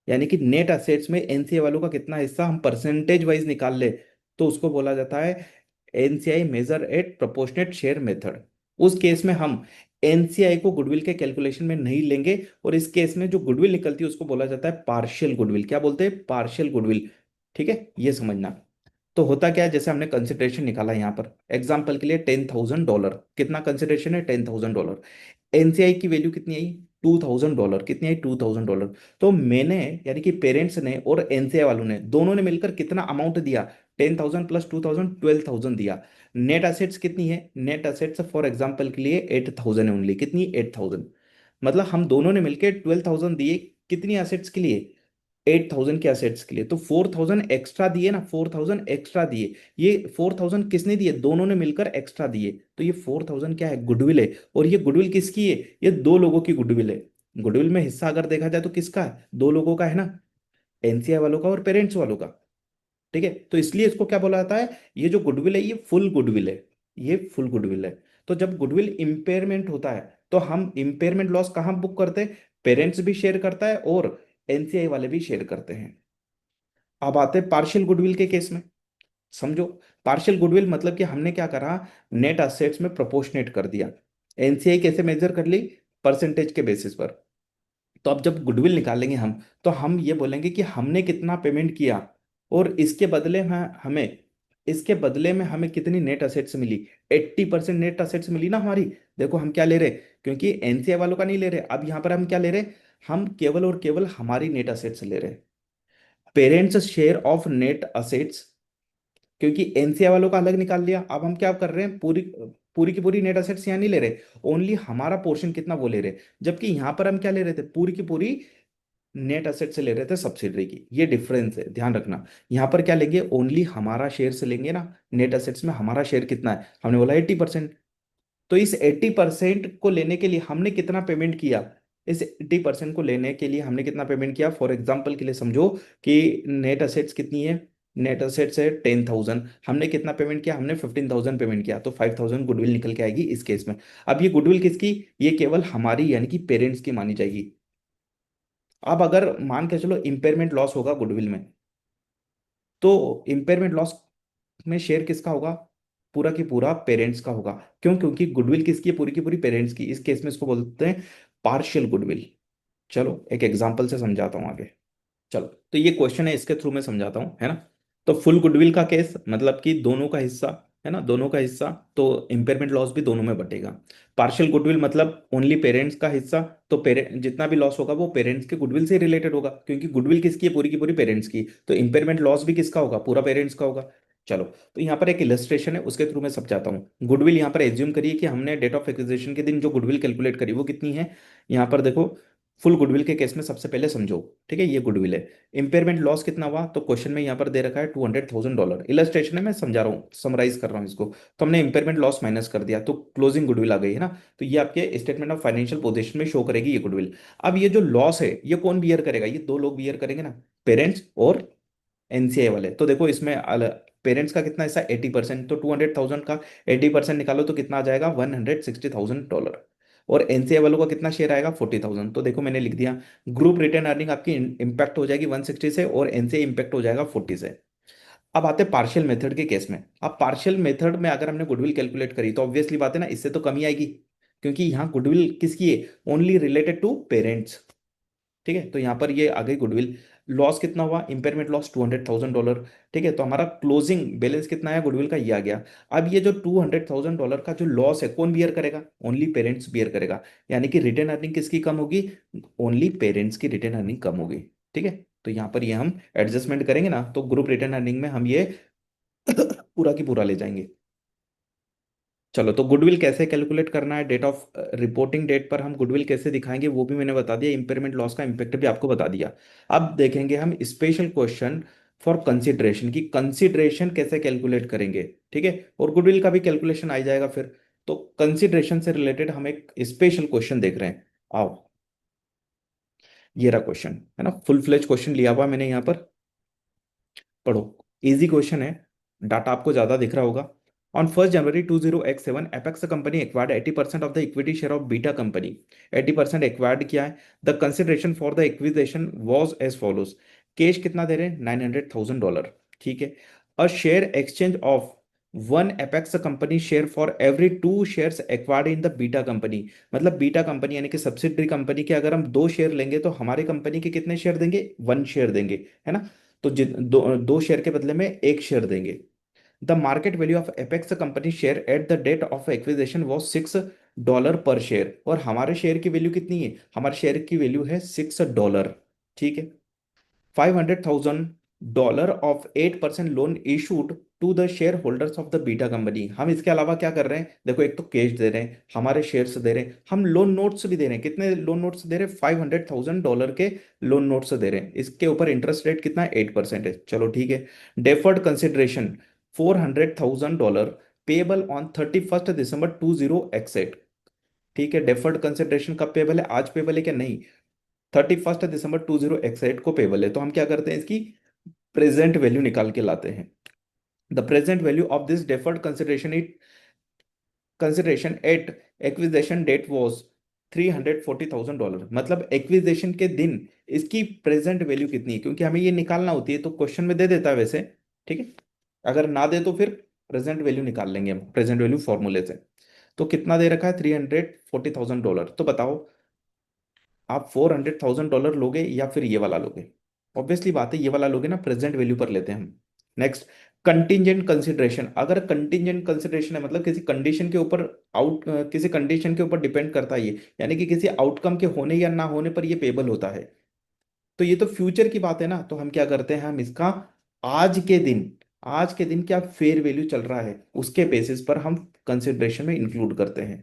यानी कि नेट असेट्स में एनसीआई वालों का कितना हिस्सा हम परसेंटेज वाइज निकाल ले, तो उसको बोला जाता है NCI measure at proportionate share method. उस केस में हम एनसीआई को गुडविल के कैलकुलेशन में नहीं लेंगे। और इस केस में जो गुडविल निकलती है उसको बोला जाता है पार्शियल गुडविल। क्या बोलते हैं? Partial goodwill. ठीक है, ये समझना। तो होता क्या है, जैसे हमने कंसिडरेशन निकाला यहाँ पर एग्जाम्पल के लिए $10,000। कितना कंसिडरेशन है? $10,000। एनसीआई की वैल्यू कितनी आई? $2,000। कितनी आई? $2,000। तो मैंने, यानी कि पेरेंट्स ने और एनसीआई वालों ने, दोनों ने मिलकर कितना अमाउंट दिया? 10,000 प्लस 2,000, 12,000 दिया। नेट असेट्स कितनी है? नेट असेट्स फॉर एग्जाम्पल के लिए 8,000 है ओनली। कितनी? 8,000। मतलब हम दोनों ने मिलकर 12,000 दिए। कितनी असेट्स के लिए? 8,000 के असेट्स के लिए। तो 4,000 एक्स्ट्रा दिए ना, 4,000 एक्स्ट्रा दिए। ये 4,000 किसने दिए? दोनों ने मिलकर एक्स्ट्रा दिए। तो ये 4,000 क्या है? गुडविल है। और ये गुडविल किसकी है? ये दो लोगों की गुडविल है। गुडविल में हिस्सा अगर देखा जाए तो किसका है? दो लोगों का है ना, एनसीआई वालों का और पेरेंट्स वालों का। ठीक है। तो इसलिए इसको क्या बोला जाता है? ये जो गुडविल है ये फुल गुडविल है। ये फुल गुडविल है। तो जब गुडविल इंपेयरमेंट होता है तो हम इंपेयरमेंट लॉस कहाँ बुक करते हैं? पेरेंट्स भी शेयर करता है और एनसीआई वाले भी शेयर करते हैं। अब आते हैं पार्शियल गुडविल के केस में। समझो, पार्शियल गुडविल मतलब कि हमने क्या करा? नेट असेट्स में प्रोपोर्शनेट कर दिया। एनसीआई कैसे मेजर कर ली? परसेंटेज के बेसिस पर। तो अब जब गुडविल निकालेंगे हम, तो हम ये बोलेंगे कि हमने कितना पेमेंट किया और इसके बदले में हमें कितनी नेट असेट्स मिली? 80% नेट असेट्स मिली ना हमारी। देखो हम क्या ले रहे, क्योंकि एनसीआई वालों का नहीं ले रहे, अब यहाँ पर हम क्या ले रहे? हम केवल और केवल हमारी नेट असेट्स ले रहे हैं, parents share of net assets, क्योंकि एनसीआई वालों का अलग निकाल लिया। अब हम क्या कर रहे हैं, पूरी पूरी की पूरी नेट असेट्स यहाँ नहीं ले रहे, ओनली हमारा पोर्शन कितना वो ले रहे, जबकि यहां पर हम क्या ले रहे थे, पूरी की पूरी नेट असेट से ले रहे थे सब्सिडरी की। ये डिफरेंस है, ध्यान रखना। यहां पर क्या लेंगे, ओनली हमारा शेयर से लेंगे ना, नेट असेट्स में हमारा शेयर कितना है, हमने बोला 80%। तो इस 80% को लेने के लिए हमने कितना पेमेंट किया, इस 80% को लेने के लिए हमने कितना पेमेंट किया, फॉर एग्जाम्पल के लिए समझो कि नेट असेट्स कितनी है, नेट असेट्स है 10,000, हमने कितना पेमेंट किया, हमने 15,000 पेमेंट किया, तो 5,000 गुडविल निकल के आएगी इस केस में। अब ये गुडविल किसकी, ये केवल हमारी यानी कि पेरेंट्स की मानी जाएगी। अब अगर मान के चलो इम्पेयरमेंट लॉस होगा गुडविल में, तो इम्पेयरमेंट लॉस में शेयर किसका होगा, पूरा की पूरा पेरेंट्स का होगा। क्यों, क्योंकि गुडविल किसकी है, पूरी की पूरी पेरेंट्स की। इस केस में इसको बोलते हैं पार्शियल गुडविल। चलो एक एग्जांपल से समझाता हूँ आगे। चलो, तो ये क्वेश्चन है, इसके थ्रू मैं समझाता हूँ, है ना। तो फुल गुडविल का केस मतलब कि दोनों का हिस्सा, है ना, दोनों का हिस्सा, तो इम्पेयरमेंट लॉस भी दोनों में बटेगा। पार्शियल गुडविल मतलब ओनली पेरेंट्स का हिस्सा, तो पेरेंट जितना भी लॉस होगा वो पेरेंट्स के गुडविल से रिलेटेड होगा, क्योंकि गुडविल किसकी है, पूरी की पूरी पेरेंट्स की, तो इम्पेयरमेंट लॉस भी किसका होगा, पूरा पेरेंट्स का होगा। चलो, तो यहाँ पर एक इलस्ट्रेशन है, उसके थ्रू मैं समझाता हूँ। गुडविल यहाँ पर एज्यूम करिए कि हमने डेट ऑफ एक्विजिशन के दिन जो गुडविल कैलकुलेट करी वो कितनी है। यहाँ पर देखो, फुल गुडविल के केस में सबसे पहले समझो, ठीक है, ये गुडविल है। इम्पेयरमेंट लॉस कितना हुआ, तो क्वेश्चन में यहाँ पर दे रखा है $200,000। इलस्ट्रेशन है, मैं समझा रहा हूँ, समराइज कर रहा हूँ इसको। तो हमने इम्पेयरमेंट लॉस माइनस कर दिया, तो क्लोजिंग गुडविल आ गई, है ना। तो ये आपके स्टेटमेंट ऑफ फाइनेंशियल पोजीशन में शो करेगी ये गुडविल। अब ये जो लॉस है ये कौन बियर करेगा, ये दो लोग बियर करेंगे ना, पेरेंट्स और एनसीआई वाले। तो देखो इसमें पेरेंट्स का कितना हिस्सा, 80%, तो 200,000 का 80% निकालो तो कितना आ जाएगा, $160,000। और एनसीआई वालों का कितना शेयर आएगा, 40,000। तो देखो मैंने लिख दिया, ग्रुप रिटर्न अर्निंग आपकी इम्पैक्ट हो जाएगी 160 से, और एनसीआई इम्पैक्ट हो जाएगा 40 से। अब आते हैं पार्शियल मेथड के केस में। अब पार्शियल मेथड में अगर हमने गुडविल कैलकुलेट करी तो ऑब्वियसली बात है ना, इससे तो कमी आएगी, क्योंकि यहाँ गुडविल किसकी है, ओनली रिलेटेड टू पेरेंट्स। ठीक है, तो यहाँ पर ये आ गई गुडविल। लॉस कितना हुआ, इंपेयरमेंट लॉस $200,000। ठीक है, तो हमारा क्लोजिंग बैलेंस कितना है गुडविल का, ये आ गया। अब ये जो $200,000 का जो लॉस है कौन बियर करेगा, ओनली पेरेंट्स बियर करेगा। यानी कि रिटेन अर्निंग किसकी कम होगी, ओनली पेरेंट्स की रिटेन अर्निंग कम होगी। ठीक है, तो यहाँ पर ये हम एडजस्टमेंट करेंगे ना, तो ग्रुप रिटेन अर्निंग में हम ये पूरा की पूरा ले जाएंगे। चलो, तो गुडविल कैसे कैलकुलेट करना है, डेट ऑफ रिपोर्टिंग डेट पर हम गुडविल कैसे दिखाएंगे वो भी मैंने बता दिया, इंपेयरमेंट लॉस का इम्पैक्ट भी आपको बता दिया। अब देखेंगे हम स्पेशल क्वेश्चन फॉर कंसिडरेशन की कंसिडरेशन कैसे कैलकुलेट करेंगे। ठीक है, और गुडविल का भी कैलकुलेशन आ जाएगा फिर। तो कंसिडरेशन से रिलेटेड हम एक स्पेशल क्वेश्चन देख रहे हैं। आओ, ये रहा क्वेश्चन, है ना, फुल फ्लेज क्वेश्चन लिया हुआ मैंने यहाँ पर, पढ़ो। इजी क्वेश्चन है, डाटा आपको ज्यादा दिख रहा होगा। On 1 January 20x7 Apex company acquired 80% of the equity share of Beta company. 80% acquired किया है। The consideration for the acquisition was as follows. Cash कितना दे रहे हैं, $900,000। ठीक है। A share exchange of one Apex company share for every two shares acquired in the Beta company. मतलब Beta company यानी कि सब्सिडरी कंपनी के अगर हम दो शेयर लेंगे तो हमारी कंपनी के कितने शेयर देंगे, वन शेयर देंगे, है ना। तो दो शेयर के बदले में एक शेयर देंगे। The market value of Apex company share at the date of acquisition was $6 per share. और हमारे शेयर की वैल्यू कितनी है, हमारे शेयर की वैल्यू है $6। ठीक है। $500,000 of 8% loan issued to the share holders of the Beta company. हम इसके अलावा क्या कर रहे हैं, देखो एक तो कैश दे रहे हैं, हमारे शेयर्स दे रहे हैं, हम लोन नोट्स भी दे रहे हैं। कितने लोन नोट्स दे रहे हैं, $500,000 के लोन नोट्स दे रहे हैं। इसके ऊपर इंटरेस्ट रेट कितना है, 8% है। चलो ठीक है। Deferred consideration $400,000 payable on 31 December 20x8। ठीक है, डेफर्ड कंसिडरेशन कब पेबल है, आज पेबल है क्या, नहीं, 31 दिसंबर 20x8 को पेबल है। तो हम क्या करते हैं, इसकी प्रेजेंट वैल्यू निकाल के लाते हैं। The present value of this deferred consideration at acquisition date was $340,000। मतलब एक्विजिशन के दिन इसकी प्रेजेंट वैल्यू कितनी है, क्योंकि हमें ये निकालना होती है, तो क्वेश्चन में दे देता है वैसे। ठीक है, अगर ना दे तो फिर प्रेजेंट वैल्यू निकाल लेंगे हम प्रेजेंट वैल्यू फॉर्मूले से। तो कितना दे रखा है, $340,000। तो बताओ आप $400,000 लोगे या फिर ये वाला लोगे। ऑब्वियसली बात है ये वाला लोगे ना, प्रेजेंट वैल्यू पर लेते हैं हम। नेक्स्ट, कंटिजेंट कंसिडरेशन, अगर कंटिजेंट कंसिडरेशन है मतलब किसी कंडीशन के ऊपर किसी कंडीशन के ऊपर डिपेंड करता है ये, यानी कि किसी आउटकम के होने या ना होने पर ये पेबल होता है। तो ये तो फ्यूचर की बात है ना, तो हम क्या करते हैं, हम इसका आज के दिन, आज के दिन क्या फेयर वैल्यू चल रहा है उसके बेसिस पर हम कंसिडरेशन में इंक्लूड करते हैं।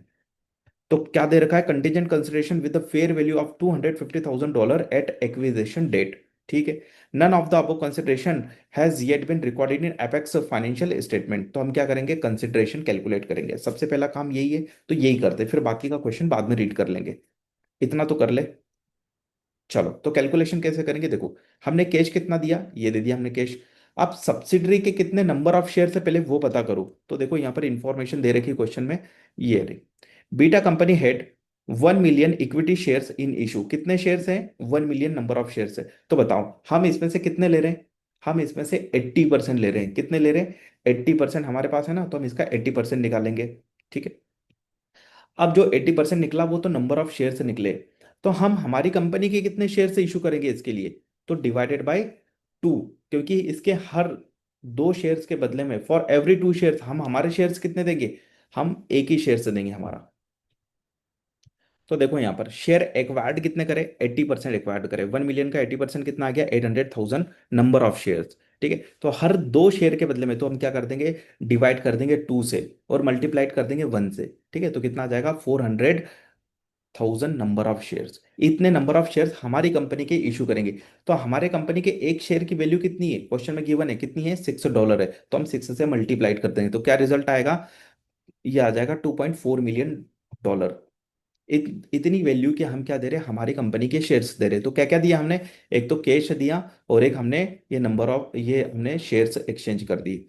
तो क्या दे रखा है, contingent consideration with the fair value of $250,000 at acquisition date. ठीक है। None of the above consideration has yet been recorded in Apex financial statement. तो हम क्या करेंगे, कंसिडरेशन कैलकुलेट करेंगे, सबसे पहला काम यही है, तो यही करते हैं, फिर बाकी का क्वेश्चन बाद में रीड कर लेंगे। इतना तो कर ले। चलो, तो कैलकुलेशन कैसे करेंगे, देखो हमने कैश कितना दिया, ये दे दिया हमने कैश। आप सब्सिडरी के कितने नंबर ऑफ शेयर से पहले वो पता करो। तो देखो यहाँ पर इंफॉर्मेशन दे रखी क्वेश्चन में, ये रही। Beta company head 1 million equity shares in issue, कितने शेयर्स हैं, 1 मिलियन नंबर ऑफ शेयर्स है। तो बताओ हम इसमें से कितने ले रहे हैं, हम इसमें से 80% ले रहे हैं। कितने ले रहे हैं, 80% हमारे पास है ना, तो हम इसका 80% निकालेंगे। ठीक है। अब जो 80% निकला वो तो नंबर ऑफ शेयर से निकले, तो हम हमारी कंपनी के कितने शेयर से इशू करेंगे इसके लिए, तो डिवाइडेड बाय 2, क्योंकि इसके हर 2 शेयर्स के बदले में फॉर एवरी 2 शेयर्स हम हमारे शेयर्स कितने देंगे, हम एक ही शेयर से देंगे हमारा। तो देखो यहाँ पर शेयर एक्वायर्ड कितने करे, 80% एक्वायर्ड करे, 1 मिलियन का 80% कितना आ गया, 800,000 नंबर ऑफ शेयर्स। ठीक है। तो हर 2 शेयर के बदले में तो हम क्या कर देंगे, डिवाइड कर देंगे 2 से और मल्टीप्लाइड कर देंगे 1 से। ठीक है। तो कितना आ जाएगा, 400,000 नंबर ऑफ शेयर्स। इतने नंबर ऑफ शेयर्स हमारी कंपनी के इशू करेंगे। तो हमारे कंपनी के एक शेयर की वैल्यू कितनी है, क्वेश्चन में गिवन है कितनी है, $6 है। तो हम 6 से मल्टीप्लाइड कर देंगे, तो क्या रिजल्ट आएगा, ये आ जाएगा $2.4 मिलियन। इतनी वैल्यू के हम क्या दे रहे हैं, हमारी कंपनी के शेयर्स दे रहे हैं। तो क्या क्या दिया हमने, एक तो कैश दिया, और एक हमने ये हमने शेयर्स एक्सचेंज कर दी।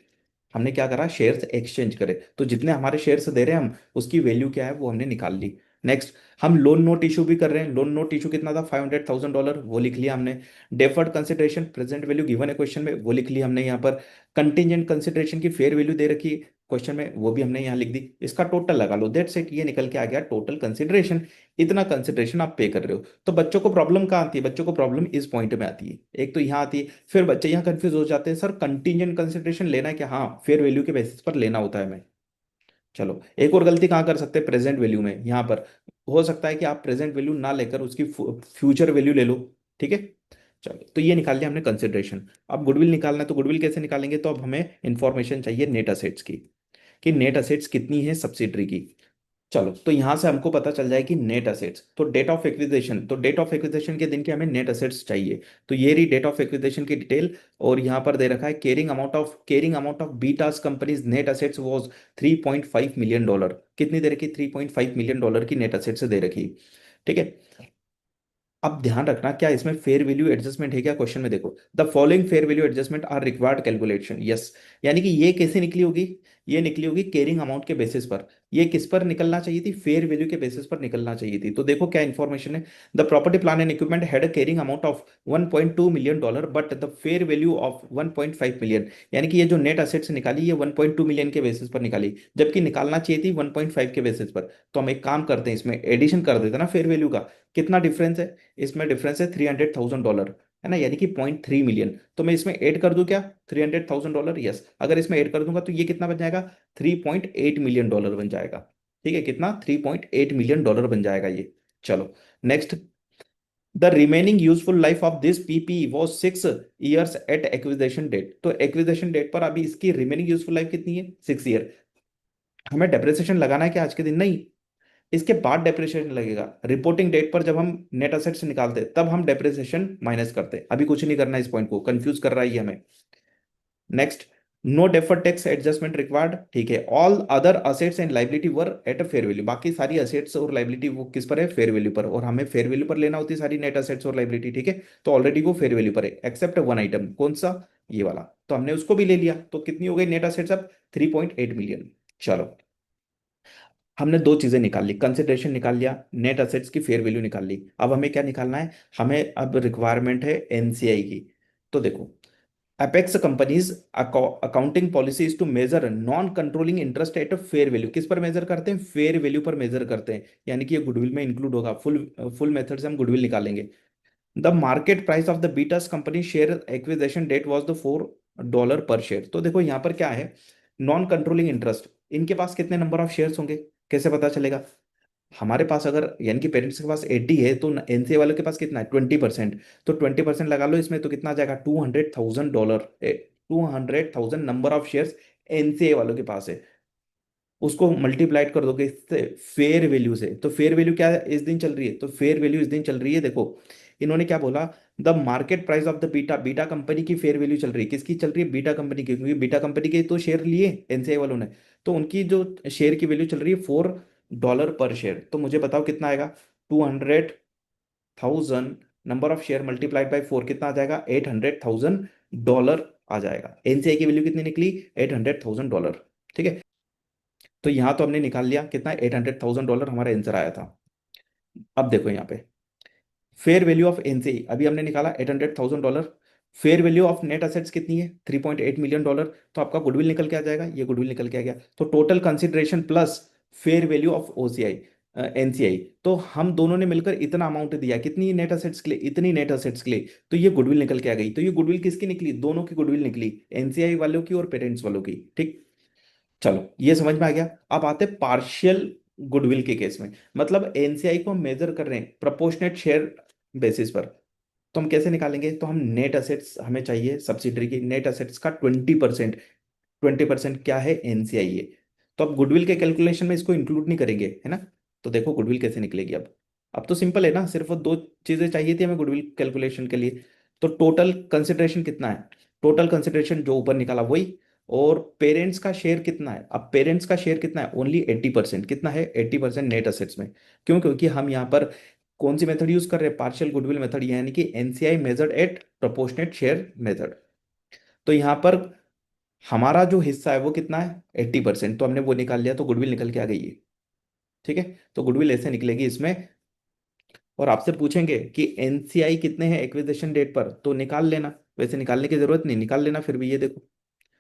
हमने क्या करा, शेयर्स एक्सचेंज करे, तो जितने हमारे शेयर्स दे रहे हैं हम, उसकी वैल्यू क्या है वो हमने निकाल ली। नेक्स्ट, हम लोन नोट इशू भी कर रहे हैं। लोन नोट इशू कितना था, $500,000, वो लिख लिया हमने। Deferred consideration present value given है क्वेश्चन में, वो लिख लिया हमने यहाँ पर। कंटिजेंट कंसिडरेशन की फेयर वैल्यू दे रखी है क्वेश्चन में, वो भी हमने यहाँ लिख दी। इसका टोटल लगा लो, दैट्स इट, ये निकल के आ गया टोटल कंसिडरेशन। इतना कंसिडरेशन आप पे कर रहे हो। तो बच्चों को प्रॉब्लम कहाँ आती है, बच्चों को प्रॉब्लम इस पॉइंट में आती है, एक तो यहाँ आती है, फिर बच्चे यहाँ कंफ्यूज हो जाते हैं, सर कंटीजेंट कंसिडरेशन लेना है क्या, हाँ फेयर वैल्यू के बेसिस पर लेना होता है हमें। चलो, एक और गलती कहाँ कर सकते हैं, प्रेजेंट वैल्यू में, यहाँ पर हो सकता है कि आप प्रेजेंट वैल्यू ना लेकर उसकी फ्यूचर वैल्यू ले लो। ठीक है। चलो, तो ये निकाल लिया हमने कंसिडरेशन। अब गुडविल निकालना है, तो गुडविल कैसे निकालेंगे, तो अब हमें इंफॉर्मेशन चाहिए नेट असेट्स की, कि नेट असेट्स कितनी है सब्सिडरी की। चलो, तो यहां से हमको पता चल जाए कि नेट असेट्स, तो डेट ऑफ एक्विजिशन, तो डेट ऑफ एक्विजिशन के दिन के हमें नेट असेट्स चाहिए। तो ये रही डेट ऑफ एक्विजिशन की डिटेल, और यहाँ पर दे रखा है caring amount of betas companies net assets was $3.5 million. कितनी दे रखी, $3.5 मिलियन की नेट असेट्स दे रखी। ठीक है। अब ध्यान रखना, क्या इसमें फेयर वैल्यू एडजस्टमेंट है क्या, क्वेश्चन में देखो, the following fair value adjustment are required calculation, yes. यानी कि ये कैसे निकली होगी, ये निकली होगी केयरिंग अमाउंट के बेसिस पर। ये किस पर निकलना चाहिए थी, फेयर वैल्यू के बेसिस पर निकलना चाहिए थी। तो देखो क्या इन्फॉर्मेशन है, the property plan and equipment had a caring amount of $1.2 million, but the fair value of 1.5 million. यानी कि ये जो नेट असेट्स निकाली, ये 1.2 मिलियन के बेसिस पर निकाली, जबकि निकालना चाहिए थी 1.5 के बेसिस पर। तो हम एक काम करते हैं, इसमें एडिशन कर देते हैं ना फेयर वैल्यू का। कितना डिफरेंस है, इसमें डिफरेंस है $300,000, है ना, यानी कि 0.3 मिलियन। तो मैं इसमें ऐड कर दूं क्या, $300,000, यस। अगर इसमें ऐड कर दूंगा तो ये कितना बन जाएगा, $3.8 मिलियन बन जाएगा। ठीक है, कितना, $3.8 मिलियन बन जाएगा ये। चलो, next, the remaining useful life of this PP was 6 years at acquisition date. तो एक्विजिशन डेट पर अभी इसकी रिमेनिंग यूजफुल लाइफ कितनी है, 6 ईयर। हमें डेप्रिसिएशन लगाना है क्या आज के दिन, नहीं, इसके बाद डेप्रिसिएशन लगेगा। रिपोर्टिंग डेट पर जब हम नेट असेट्स निकालते हैं तब हम डेप्रिसिएशन माइनस करते हैं, अभी कुछ नहीं करना है, इस पॉइंट को कंफ्यूज कर रहा है ये हमें। Next, no deferred tax adjustment required. ठीक है, all other assets and liability were at a fair value. बाकी सारी असेट्स और लाइबिलिटी वो किस पर है, फेयर वैल्यू पर, और हमें फेयर वैल्यू पर लेना होती है सारी नेट असेट्स और लाइबिलिटी। ठीक है। तो ऑलरेडी वो फेयर वैल्यू पर है, एक्सेप्ट वन आइटम, कौन सा, ये वाला। तो हमने उसको भी ले लिया, तो कितनी हो गई नेट असेट्स अब, 3.8 मिलियन। चलो, हमने दो चीजें निकाल ली, कंसिडरेशन निकाल लिया, नेट असेट्स की फेयर वैल्यू निकाल ली। अब हमें क्या निकालना है, हमें अब रिक्वायरमेंट है एनसीआई की। तो देखो, Apex company's accounting policy is to measure non controlling interest at fair value. किस पर मेजर करते हैं, फेयर वैल्यू पर मेजर करते हैं, यानी कि ये गुडविल में इंक्लूड होगा। फुल फुल मेथड से हम गुडविल निकालेंगे। The market price of the Beta's company share acquisition date was the 4 dollar per share. तो देखो यहाँ पर क्या है, नॉन कंट्रोलिंग इंटरेस्ट, इनके पास कितने नंबर ऑफ शेयर्स होंगे, कैसे पता चलेगा? हमारे पास अगर यानी कि पेरेंट्स के पास 80 है तो एनसीए वालों के पास कितना है, 20%। तो 20% लगा लो इसमें, तो कितना आ जाएगा, $200,000। 200,000 नंबर ऑफ शेयर्स एनसीए वालों के पास है। उसको मल्टीप्लाइड कर दोगे इससे फेयर वैल्यू से, तो फेयर वैल्यू क्या है, इस दिन चल रही है, तो फेयर वैल्यू इस दिन चल रही है। देखो इन्होंने क्या बोला, the market price of the beta, beta company की फेयर वैल्यू चल रही है, किसकी चल रही है, बीटा कंपनी की, क्योंकि बीटा कंपनी के तो शेयर लिए एनसीआई वालों ने, तो उनकी जो शेयर की वैल्यू चल रही है $4 पर शेयर। तो मुझे बताओ कितना आएगा, 200,000 number of share multiplied by 4 कितना आ जाएगा, $800,000 आ जाएगा। एनसीआई की वैल्यू कितनी निकली, $800,000। ठीक है, तो यहां तो हमने निकाल लिया कितना, $800,000 हमारा आंसर आया था। अब देखो यहाँ पे फेयर वैल्यू ऑफ एनसीई अभी हमने निकाला $800,000। Fair value of net assets कितनी है, $3.8 million। तो आपका गुडविल निकल के आ जाएगा, ये गुडविल निकल के आ गया। तो total consideration plus fair value of OCI NCI, तो हम दोनों ने मिलकर इतना अमाउंट दिया, कितनी नेट असेट्स के लिए, इतनी नेट असेट्स के लिए। तो ये गुडविल निकल के आ गई। तो ये गुडविल किसकी निकली, दोनों की गुडविल निकली, एनसीआई वालों की और पेरेंट्स वालों की। ठीक, चलो ये समझ में आ गया। अब आते हैं पार्शियल गुडविल के केस में, मतलब एनसीआई को हम मेजर कर रहे हैं प्रोपोर्शनेट शेयर बेसिस पर। तो हम कैसे निकालेंगे, तो हम नेट असेट्स हमें चाहिए सब्सिडरी की, नेट असेट्स का 20%। 20% क्या है, एनसीआई है। तो अब गुडविल के कैलकुलेशन में इसको इंक्लूड नहीं करेंगे, है ना। तो देखो गुडविल कैसे निकलेगी अब तो सिंपल है ना, सिर्फ वो दो चीजें चाहिए थी हमें गुडविल कैलकुलेशन के लिए। तो टोटल कंसिडरेशन कितना है, टोटल कंसिडरेशन जो ऊपर निकाला वही, और पेरेंट्स का शेयर कितना है, अब पेरेंट्स का शेयर कितना है, ओनली 80%। कितना है, 80% नेट असेट्स में। क्यों, क्योंकि हम यहाँ पर कौन सी मेथड यूज कर रहे हैं, पार्शियल गुडविल मेथड, यानी कि NCI measured eight proportionate share method. तो यहाँ पर हमारा जो हिस्सा है वो कितना है, 80%, तो हमने वो निकाल लिया, तो गुडविल निकल के आ गई है। ठीक है, तो गुडविल ऐसे निकलेगी इसमें। और आपसे पूछेंगे कि एनसीआई कितने हैं एक्विजिशन डेट पर, तो निकाल लेना, वैसे निकालने की जरूरत नहीं, निकाल लेना फिर भी। ये देखो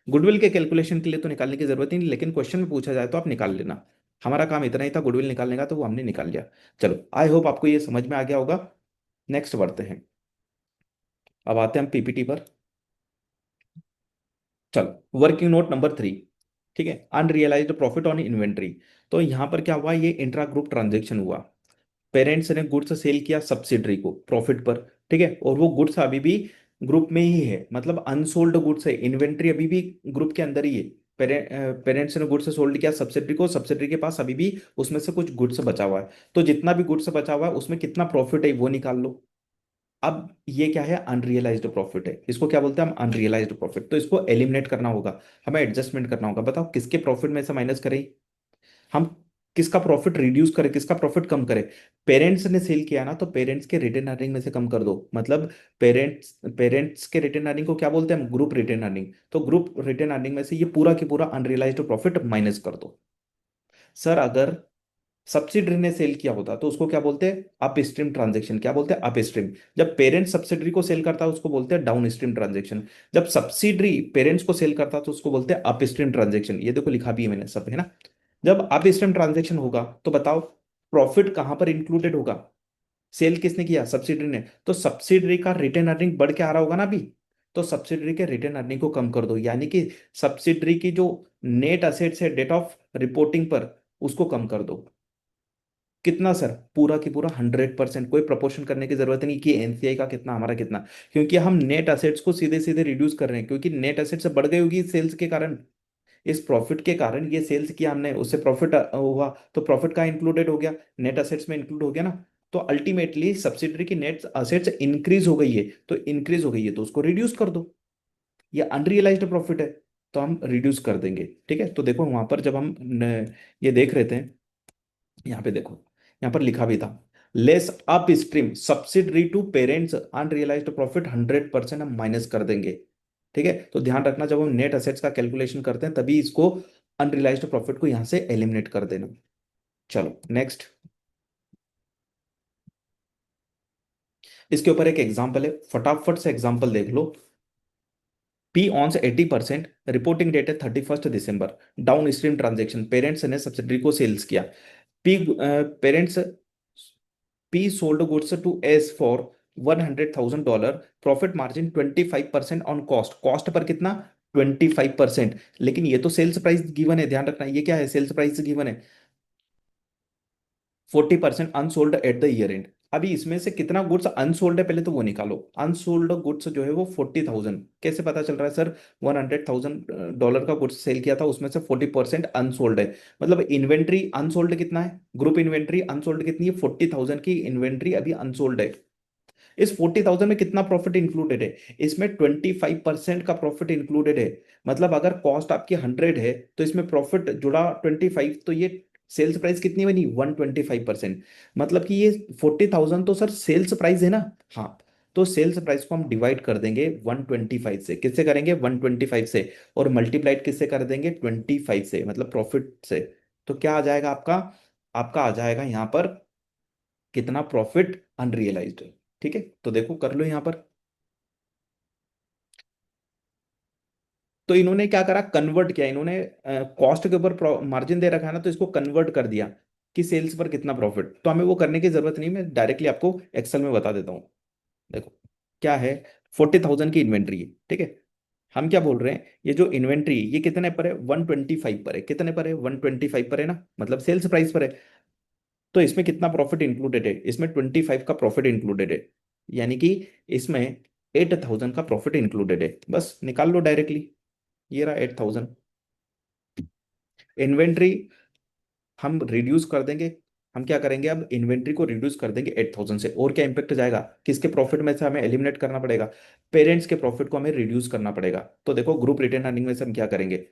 गुडविल के कैलकुलेशन के लिए तो निकालने की जरूरत ही नहीं, लेकिन क्वेश्चन में पूछा जाए तो आप निकाल लेना। हमारा काम इतना ही था गुडविल निकालने का, तो वो हमने निकाल लिया। चलो आई होप आपको ये समझ में आ गया होगा। नेक्स्ट बढ़ते हैं, अब आते हैं हम पीपीटी पर। चलो वर्किंग नोट नंबर 3। ठीक है, अनरियलाइज्ड प्रॉफिट ऑन इन्वेंट्री। तो यहां पर क्या हुआ, ये इंट्रा ग्रुप ट्रांजेक्शन हुआ। पेरेंट्स ने गुड्स सेल किया सब्सिडरी को प्रॉफिट पर। ठीक है, और वो गुड्स अभी भी ग्रुप में ही है, मतलब अनसोल्ड गुड्स है, इन्वेंट्री अभी भी ग्रुप के अंदर ही है। पेरेंट्स ने गुड्स सोल्ड किया सब्सिडरी को, सब्सिडरी के पास अभी भी उसमें से कुछ गुड्स बचा हुआ है। तो जितना भी गुड्स बचा हुआ है उसमें कितना प्रॉफिट है वो निकाल लो। अब ये क्या है, अनरियलाइज्ड प्रॉफिट है, इसको क्या बोलते हैं हम, अनरियलाइज्ड प्रॉफिट। तो इसको एलिमिनेट करना होगा, हमें एडजस्टमेंट करना होगा। बताओ किसके प्रॉफिट में से माइनस करें हम, किसका प्रॉफिट रिड्यूस करें, किसका प्रॉफिट कम करें। पेरेंट्स ने सेल किया ना, तो पेरेंट्स के रिटेन अर्निंग में से कम कर दो, मतलब पेरेंट्स पेरेंट्स के रिटेन अर्निंग को क्या बोलते हैं हम, ग्रुप रिटेन अर्निंग। तो ग्रुप रिटेन अर्निंग में से ये पूरा की पूरा अनरियलाइज्ड प्रॉफिट माइनस कर दो। सर अगर सब्सिडरी ने सेल किया होता तो उसको क्या बोलते हैं, अप स्ट्रीम ट्रांजेक्शन। क्या बोलते हैं, अप स्ट्रीम। जब पेरेंट सब्सिडरी को सेल करता है उसको बोलते हैं डाउन स्ट्रीम ट्रांजेक्शन। जब सब्सिडरी पेरेंट्स को सेल करता है तो उसको बोलते हैं अप स्ट्रीम ट्रांजेक्शन। ये देखो लिखा भी है मैंने सब, है ना। जब अप स्ट्रीम ट्रांजेक्शन होगा तो बताओ प्रॉफिट कहां पर इंक्लूडेड होगा, सेल किसने किया, सब्सिडरी ने, तो सब्सिडरी का रिटेन अर्निंग बढ़ के आ रहा होगा ना अभी। तो सब्सिडरी के रिटेन अर्निंग को कम कर दो, यानी कि सब्सिडरी की जो नेट असेट्स है डेट ऑफ रिपोर्टिंग पर, उसको कम कर दो। कितना सर, पूरा की पूरा 100%, कोई प्रपोर्शन करने की जरूरत नहीं कि एनसीआई का कितना हमारा कितना, क्योंकि हम नेट असेट्स को सीधे सीधे रिड्यूस कर रहे हैं, क्योंकि नेट असेट्स बढ़ गई होगी सेल्स के कारण। इस प्रॉफिट के कारण ये सेल्स किया हमने, उससे प्रॉफिट हुआ, तो प्रॉफिट का इंक्लूडेड हो गया, नेट असेट्स में इंक्लूड हो गया ना। तो अल्टीमेटली सब्सिडरी की नेट असेट्स इंक्रीज हो गई है, तो इंक्रीज हो गई है तो उसको रिड्यूस कर दो। ये अनरियलाइज्ड प्रॉफिट है, तो हम रिड्यूस कर देंगे। ठीक है, तो देखो वहां पर जब हम ये देख रहे थे, यहाँ पे देखो, यहाँ पर लिखा भी था, less upstream subsidiary to parents unrealised profit 100% हम माइनस कर देंगे। ठीक है, तो ध्यान रखना जब हम नेट असेट्स का कैलकुलेशन करते हैं तभी इसको अनरियलाइज्ड प्रॉफिट को यहां से एलिमिनेट कर देना। चलो नेक्स्ट, इसके ऊपर एक एग्जांपल है, फटाफट से एग्जांपल देख लो। पी ऑन 80%, रिपोर्टिंग डेट है 31 दिसंबर, डाउन स्ट्रीम ट्रांजेक्शन, पेरेंट्स ने सब्सिडरी को सेल्स किया। P parents P sold goods to S for $100,000, profit margin 25% on cost, cost पर कितना, 25%। लेकिन ये तो सेल्स प्राइस गिवन है, ध्यान रखना, ये क्या है, सेल्स प्राइस गिवन है। 40% unsold at the year and. अभी इसमें से कितना गुड्स अनसोल्ड है पहले तो वो निकालो। अनसोल्ड गुड्स जो है वो 40,000, कैसे पता चल रहा है सर, $100,000 का गुड्स सेल किया था, उसमें से 40% अनसोल्ड है। मतलब इन्वेंट्री अनसोल्ड कितना है, ग्रुप इन्वेंट्री अनसोल्ड कितनी है, 40,000 की इन्वेंट्री अभी अनसोल्ड है। इस 40,000 में कितना प्रॉफिट इंक्लूडेड है, इसमें 25% का प्रॉफिट इंक्लूडेड है। मतलब अगर कॉस्ट आपकी 100 है तो इसमें प्रॉफिट जुड़ा 25, तो ये सेल्स प्राइस कितनी बनी, 125%। मतलब कि ये 40,000 तो सर सेल्स प्राइस है ना। हाँ, तो सेल्स प्राइस को हम डिवाइड कर देंगे 125 से, किससे करेंगे, 125 से, और मल्टीप्लाइड किससे कर देंगे, 25 से, मतलब प्रॉफिट से। तो क्या आ जाएगा आपका, आपका आ जाएगा यहाँ पर कितना प्रॉफिट अनरियलाइज्ड। ठीक है, तो देखो कर लो यहाँ पर। तो इन्होंने क्या करा, कन्वर्ट किया इन्होंने, कॉस्ट के ऊपर मार्जिन दे रखा है ना, तो इसको कन्वर्ट कर दिया कि सेल्स पर कितना प्रॉफिट। तो हमें वो करने की जरूरत नहीं, मैं डायरेक्टली आपको एक्सेल में बता देता हूँ। देखो क्या है, 40,000 की इन्वेंट्री है, ठीक है। हम क्या बोल रहे हैं, ये जो इन्वेंट्री ये कितने पर है, 125 पर है, कितने पर है, 125 पर है ना, मतलब सेल्स प्राइस पर है। तो इसमें कितना प्रॉफिट इंक्लूडेड है, इसमें 25 का प्रॉफिट इंक्लूडेड है, यानी कि इसमें 8,000 का प्रॉफिट इंक्लूडेड है, बस निकाल लो डायरेक्टली। ये रहा 8,000। इन्वेंट्री हम रिड्यूस कर देंगे, हम क्या करेंगे, अब इन्वेंट्री को रिड्यूस कर देंगे 8,000 से, और क्या इंपैक्ट जाएगा, किसके प्रॉफिट में से हमें एलिमिनेट करना पड़ेगा, पेरेंट्स के प्रॉफिट को हमें रिड्यूस करना पड़ेगा। तो देखो ग्रुप रिटेन अर्निंग में से हम क्या करेंगे,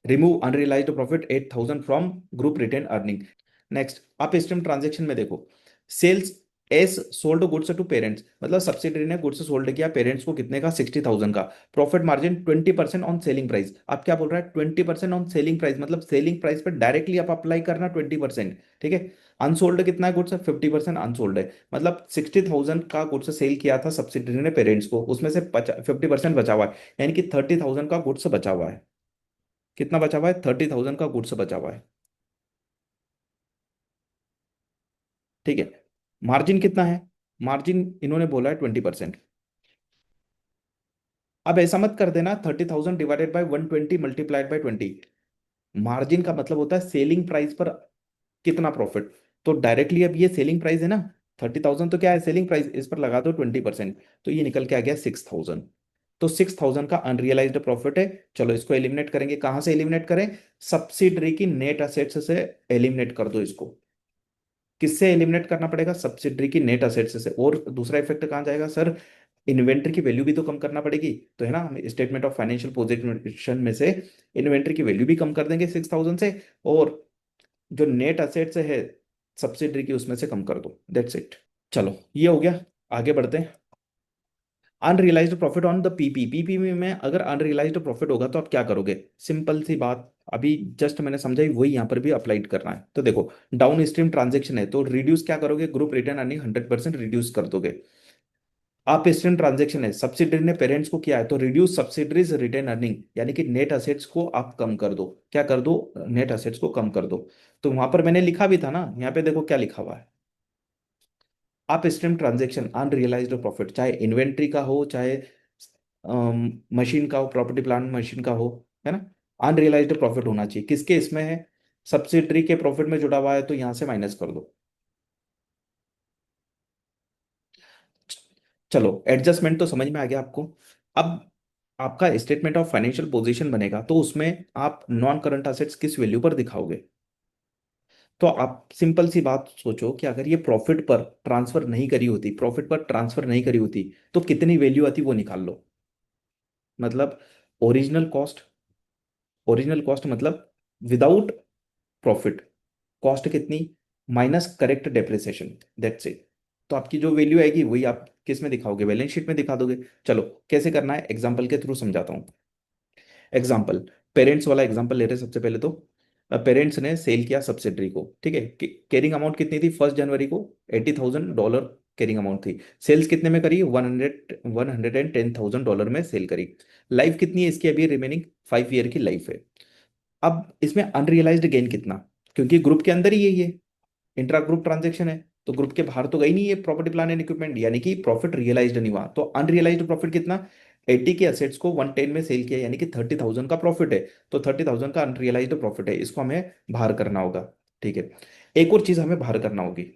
remove unrealised profit 8,000 from group retained earning. Next upstream transaction में देखो, sales S sold goods to parents, मतलब सब्सिडरी ने गुड्स सोल्ड किया पेरेंट्स को कितने का, 60,000 का। Profit margin 20% on selling price. आप क्या बोल रहा है, 20% ऑन सेलिंग प्राइस, मतलब सेलिंग प्राइस पर डायरेक्टली आप अप्लाई करना 20%। ठीक है। अनसोल्ड कितना है गुड्स, 50% अनसोल्ड है, मतलब 60,000 का गुड्स सेल किया था सब्सिडरी ने पेरेंट्स को, उसमें से 50% बचा हुआ है, यानी कि 30,000 का गुड्स बचा हुआ है। कितना बचा हुआ है, 30,000 का गुड्स बचा हुआ है। ठीक है। मार्जिन कितना है, मार्जिन इन्होंने बोला है 20%। अब ऐसा मत कर देना 30,000 divided by 120 multiplied by 20, margin का मतलब होता है सेलिंग प्राइस पर कितना प्रॉफिट। तो डायरेक्टली अब ये सेलिंग प्राइस है ना, 30,000 तो क्या है सेलिंग प्राइस, इस पर लगा दो 20%, तो ये निकल के आ गया 6,000। तो 6,000 का अनरियलाइज्ड प्रॉफिट है। चलो इसको एलिमिनेट करेंगे, कहां से एलिमिनेट करें, सब्सिडरी की नेट असेट्स से एलिमिनेट कर दो इसको। किससे एलिमिनेट करना पड़ेगा, सब्सिडरी की नेट असेट्स से। और दूसरा इफेक्ट कहाँ जाएगा सर, इन्वेंट्री की वैल्यू भी तो कम करना पड़ेगी, तो है ना, हम स्टेटमेंट ऑफ फाइनेंशियल पोजीशन में से इन्वेंट्री की वैल्यू भी कम कर देंगे 6,000 से, और जो नेट असेट्स है सब्सिडरी की उसमें से कम कर दो, दैट्स इट। चलो ये हो गया, आगे बढ़ते हैं। Unrealised profit on the PP, PP में अगर अनरियलाइज्ड प्रॉफिट होगा तो आप क्या करोगे, सिंपल सी बात, अभी जस्ट मैंने समझाई वही यहाँ पर भी अप्लाइड करना है। तो देखो डाउन स्ट्रीम ट्रांजेक्शन है तो रिड्यूस क्या करोगे, ग्रुप रिटर्न अर्निंग 100% रिड्यूस कर दोगे। आप स्ट्रीम ट्रांजेक्शन है, सब्सिडरी ने पेरेंट्स को किया है तो रिड्यूस सब्सिडरीज रिटेन अर्निंग, यानी कि नेट असेट्स को आप कम कर दो, क्या कर दो, नेट असेट्स को कम कर दो। तो वहां पर मैंने लिखा भी था ना, यहाँ पे देखो क्या लिखा हुआ है, आप स्ट्रीम ट्रांजेक्शन अनरियलाइज्ड प्रॉफिट, चाहे इन्वेंट्री का हो, चाहे मशीन का हो, प्रॉपर्टी प्लांट मशीन का हो, है ना, अनरियलाइज्ड प्रॉफिट होना चाहिए, किसके इसमें है, सब्सिडरी के प्रॉफिट में जुड़ा हुआ है, तो यहां से माइनस कर दो। चलो एडजस्टमेंट तो समझ में आ गया आपको। अब आपका स्टेटमेंट ऑफ फाइनेंशियल पोजीशन बनेगा तो उसमें आप नॉन करंट असेट्स किस वैल्यू पर दिखाओगे। तो आप सिंपल सी बात सोचो कि अगर ये प्रॉफिट पर ट्रांसफर नहीं करी होती, प्रॉफिट पर ट्रांसफर नहीं करी होती, तो कितनी वैल्यू आती वो निकाल लो। मतलब ओरिजिनल कॉस्ट, ओरिजिनल कॉस्ट मतलब विदाउट प्रॉफिट, कॉस्ट कितनी, minus correct depreciation, that's it. तो आपकी जो वैल्यू आएगी वही आप किस में दिखाओगे, बैलेंस शीट में दिखा दोगे। चलो कैसे करना है, एग्जांपल के थ्रू समझाता हूँ। एग्जाम्पल, पेरेंट्स वाला एग्जाम्पल ले रहे हैं सबसे पहले तो। पेरेंट्स ने सेल किया सब्सिडरी को, ठीक है, कैरिंग अमाउंट कितनी थी 1 जनवरी को, $80,000 कैरिंग अमाउंट थी। सेल्स कितने में करी, 110,000 में सेल करी। लाइफ कितनी है इसकी, अभी रिमेनिंग 5 ईयर की लाइफ है। अब इसमें अनरियलाइज्ड गेन कितना, क्योंकि ग्रुप के अंदर ही यही है, इंट्रा ग्रुप ट्रांजेक्शन है, तो ग्रुप के बाहर तो गई नहीं ये प्रॉपर्टी प्लांट एंड इक्विपमेंट, यानी कि प्रॉफिट रियलाइज्ड नहीं हुआ। तो अनरियलाइज्ड प्रॉफिट कितना, 80 के असेट्स को 110 में सेल किया, यानी कि 30,000 का प्रॉफिट है। तो 30,000 का अनरियलाइज्ड प्रॉफिट है, इसको हमें बाहर करना होगा। ठीक है, एक और चीज हमें बाहर करना होगी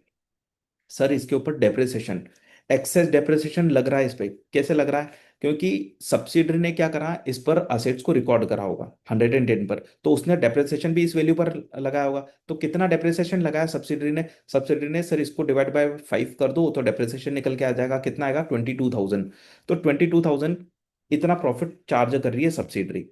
सर, इसके ऊपर डेप्रिसिएशन, एक्सेस डेप्रिसिएशन लग रहा है इस पे। कैसे लग रहा है, क्योंकि सब्सिडरी ने क्या करा, इस पर असेट्स को रिकॉर्ड करा होगा 110 पर, तो उसने डेप्रिसिएशन भी इस वैल्यू पर लगाया होगा। तो कितना डेप्रिसिएशन लगाया सब्सिडरी ने, सब्सिडरी ने सर इसको डिवाइड बाय 5 कर दो तो डेप्रिसिएशन निकल के आ जाएगा, कितना आएगा 22,000। तो 22,000 इतना प्रॉफिट चार्ज कर रही है सब्सिडरी।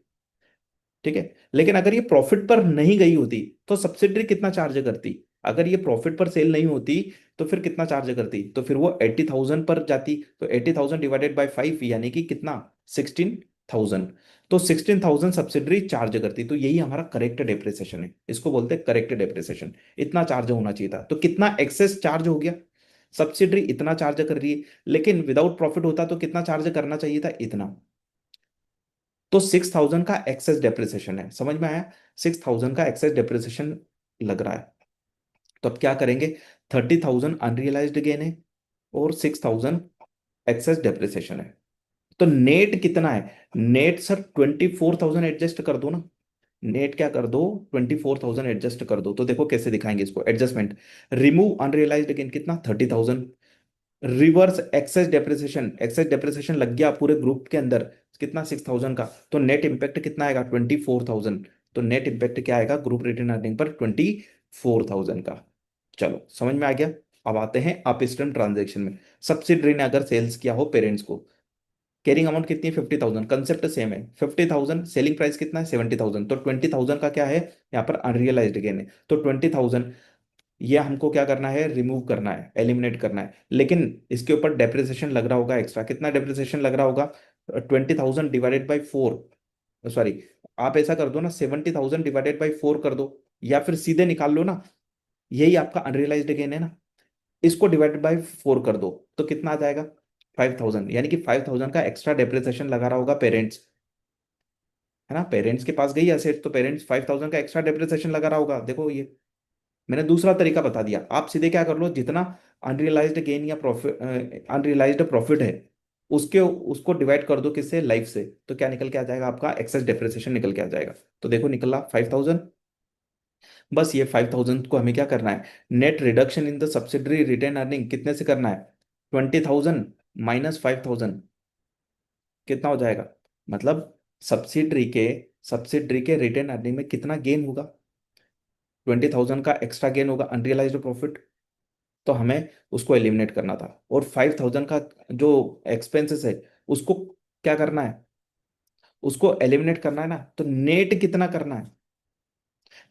ठीक है, लेकिन अगर ये प्रॉफिट पर नहीं गई होती तो सब्सिडरी कितना चार्ज करती, अगर ये प्रॉफिट पर सेल नहीं होती तो फिर कितना चार्ज करती, तो फिर वो 80,000 पर जाती। तो 80,000 डिवाइडेड बाय 5 यानी कि कितना, 16,000। तो 16,000 सब्सिडरी चार्ज करती, तो यही हमारा करेक्ट डेप्रिसिएशन है, इसको बोलते हैं करेक्ट डेप्रिसिएशन। इतना चार्ज होना चाहिए था, तो कितना एक्सेस चार्ज हो गया, सब्सिडरी इतना चार्ज कर रही है, लेकिन विदाउट प्रॉफिट होता तो कितना चार्ज करना चाहिए था, इतना। तो 6,000 का एक्सेस डेप्रिसिएशन है, समझ में आया, 6,000 का एक्सेस डेप्रिसिएशन लग रहा है। तो अब क्या करेंगे, 30,000 अनरियलाइज्ड गेन है और 6,000 एक्सेस डेप्रिसिएशन है। तो नेट कितना है, नेट सर 24,000 एडजस्ट कर दो ना, नेट क्या कर दो, 24,000 एडजस्ट कर दो। तो देखो कैसे दिखाएंगे इसको, एडजस्टमेंट, रिमूव अनरियलाइज्ड गेन कितना 30,000, reverse excess depreciation, excess depreciation लग गया पूरे ग्रुप के अंदर कितना 6,000 का, तो नेट इंपैक्ट कितना आएगा 24,000। तो नेट इंपैक्ट क्या आएगा ग्रुप रिटेन अर्निंग पर 24,000 का। चलो समझ में आ गया। अब आते हैं अपस्ट्रीम ट्रांजेक्शन में, सब्सिडरी ने अगर सेल्स किया हो पेरेंट्स को, कैरिंग अमाउंट कितनी है 50,000, कंसेप्ट सेम है 50,000, सेलिंग प्राइस कितना है 70,000, तो 20,000 का क्या है यहाँ पर अनरियलाइज्ड गेन है। तो 20,000 ये हमको क्या करना है, रिमूव करना है, एलिमिनेट करना है, लेकिन इसके ऊपर डेप्रिसिएशन लग रहा होगा एक्स्ट्रा, कितना डेप्रिसिएशन लग रहा होगा, 20,000 डिवाइडेड बाई 4, सॉरी आप ऐसा कर दो ना 70,000 डिवाइडेड बाई 4 कर दो, या फिर सीधे निकाल लो ना, यही आपका अनरियलाइज्ड गेन है ना, इसको डिवाइडेड बाई 4 कर दो तो कितना आ जाएगा 5,000, यानी कि 5,000 का एक्स्ट्रा डेप्रिसिएशन लगा रहा होगा पेरेंट्स, है ना, पेरेंट्स के पास गई असेट तो पेरेंट्स 5,000 का एक्स्ट्रा डेप्रिसिएशन लगा रहा होगा। देखो ये मैंने दूसरा तरीका बता दिया, आप सीधे क्या कर लो, जितना अनरियलाइज्ड गेन या प्रॉफिट, अनरियलाइज्ड प्रॉफिट है उसके उसको डिवाइड कर दो किससे, लाइफ से, तो क्या निकल के आ जाएगा आपका एक्सेस डेप्रिसिएशन निकल के आ जाएगा। तो देखो निकला 5,000। बस ये 5,000 को हमें क्या करना है, net reduction in the subsidiary retained earning कितने से करना है, 20,000 माइनस 5,000 कितना हो जाएगा, मतलब सब्सिडरी के सब्सिडरी के रिटेन अर्निंग में कितना गेन होगा, 20,000 का एक्स्ट्रा गेन होगा अनरियलाइज्ड प्रॉफिट, तो हमें उसको एलिमिनेट करना था। और 5,000 का जो एक्सपेंसेस है उसको क्या करना है, उसको एलिमिनेट करना है ना, तो नेट कितना करना है,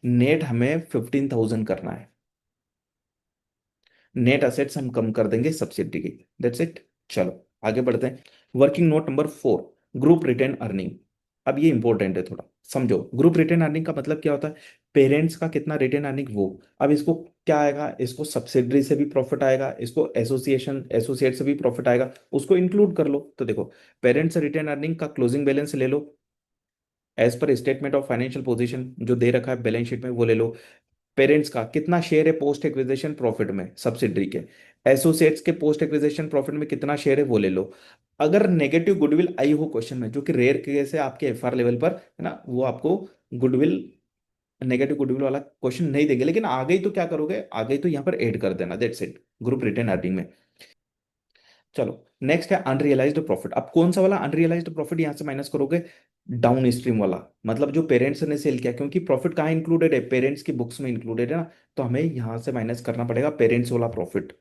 नेट हमें 15,000 करना है। नेट असेट्स हम कम कर देंगे सब्सिडी की, दैट्स इट। चलो आगे बढ़ते हैं, working note number 4, group retained earning. अब ये इंपॉर्टेंट है थोड़ा समझो, ग्रुप रिटेन अर्निंग का मतलब क्या होता है, पेरेंट्स का कितना रिटेन अर्निंग वो, अब इसको क्या आएगा, इसको सब्सिडरी से भी प्रॉफिट आएगा, इसको एसोसिएशन एसोसिएट से भी प्रॉफिट आएगा, उसको इंक्लूड कर लो। तो देखो पेरेंट्स रिटेन अर्निंग का क्लोजिंग बैलेंस ले लो, एज पर स्टेटमेंट ऑफ फाइनेंशियल पोजीशन जो दे रखा है बैलेंस शीट में वो ले लो, पेरेंट्स का कितना शेयर है पोस्ट एक्विजिशन प्रॉफिट में सब्सिडरी के, एसोसिएट्स के पोस्ट एक्विजिशन प्रॉफिट में कितना शेयर है वो ले लो। अगर नेगेटिव गुडविल आई हो क्वेश्चन में, जो कि रेयर केस है आपके एफआर लेवल पर, है ना, वो आपको गुडविल, नेगेटिव गुडविल वाला क्वेश्चन नहीं देंगे, लेकिन आ गई तो क्या करोगे, आ गई तो यहाँ पर ऐड कर देना, that's it, group retained earning में। चलो नेक्स्ट है अनरियलाइज्ड प्रॉफिट, अब कौन सा वाला अनरियलाइज्ड प्रॉफिट यहां से माइनस करोगे, डाउन स्ट्रीम वाला, मतलब जो पेरेंट्स ने सेल किया, क्योंकि प्रॉफिट कहाँ इंक्लूडेड है, पेरेंट्स की बुक्स में इंक्लूडेड है ना, तो हमें यहां से माइनस करना पड़ेगा पेरेंट्स वाला प्रॉफिट।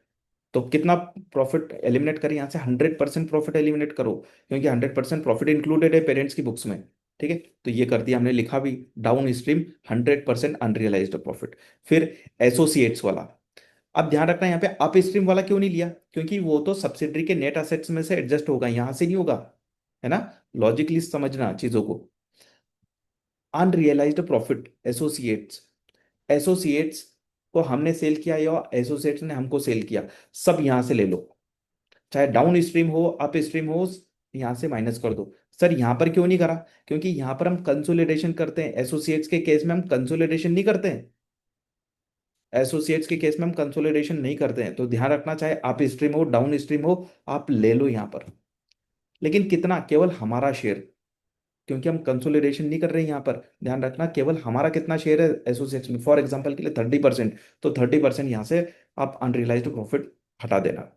तो कितना प्रॉफिट एलिमिनेट करें यहाँ से, 100% प्रॉफिट एलिमिनेट करो, क्योंकि 100% प्रॉफिट इंक्लूडेड है पेरेंट्स की बुक्स में। ठीक है, तो ये कर दिया हमने, लिखा भी डाउन स्ट्रीम 100% अनरियलाइज्ड प्रॉफिट। फिर एसोसिएट्स वाला, अब ध्यान रखना यहाँ पे अप स्ट्रीम वाला क्यों नहीं लिया, क्योंकि वो तो सब्सिडरी के नेट असेट्स में से एडजस्ट होगा, यहां से नहीं होगा, है ना, लॉजिकली समझना चीजों को। अनरियलाइज्ड प्रॉफिट एसोसिएट्स, एसोसिएट्स को हमने सेल किया या एसोसिएट्स ने हमको सेल किया, सब यहां से ले लो, चाहे डाउन स्ट्रीम हो अप स्ट्रीम हो, यहां से माइनस कर दो। सर यहां पर क्यों नहीं करा, क्योंकि यहां पर हम कंसोलिडेशन करते हैं, एसोसिएट्स के केस में हम कंसोलिडेशन नहीं करते हैं, एसोसिएट्स के केस में हम कंसोलिडेशन नहीं करते हैं, तो ध्यान रखना, चाहे आप स्ट्रीम हो डाउन स्ट्रीम हो, आप ले लो यहाँ पर, लेकिन कितना, केवल हमारा शेयर, क्योंकि हम कंसोलिडेशन नहीं कर रहे हैं यहाँ पर। ध्यान रखना, केवल हमारा कितना शेयर है एसोसिएट्स में, फॉर एग्जांपल के लिए 30%, तो 30% यहाँ से आप अनरियलाइज्ड प्रॉफिट हटा देना।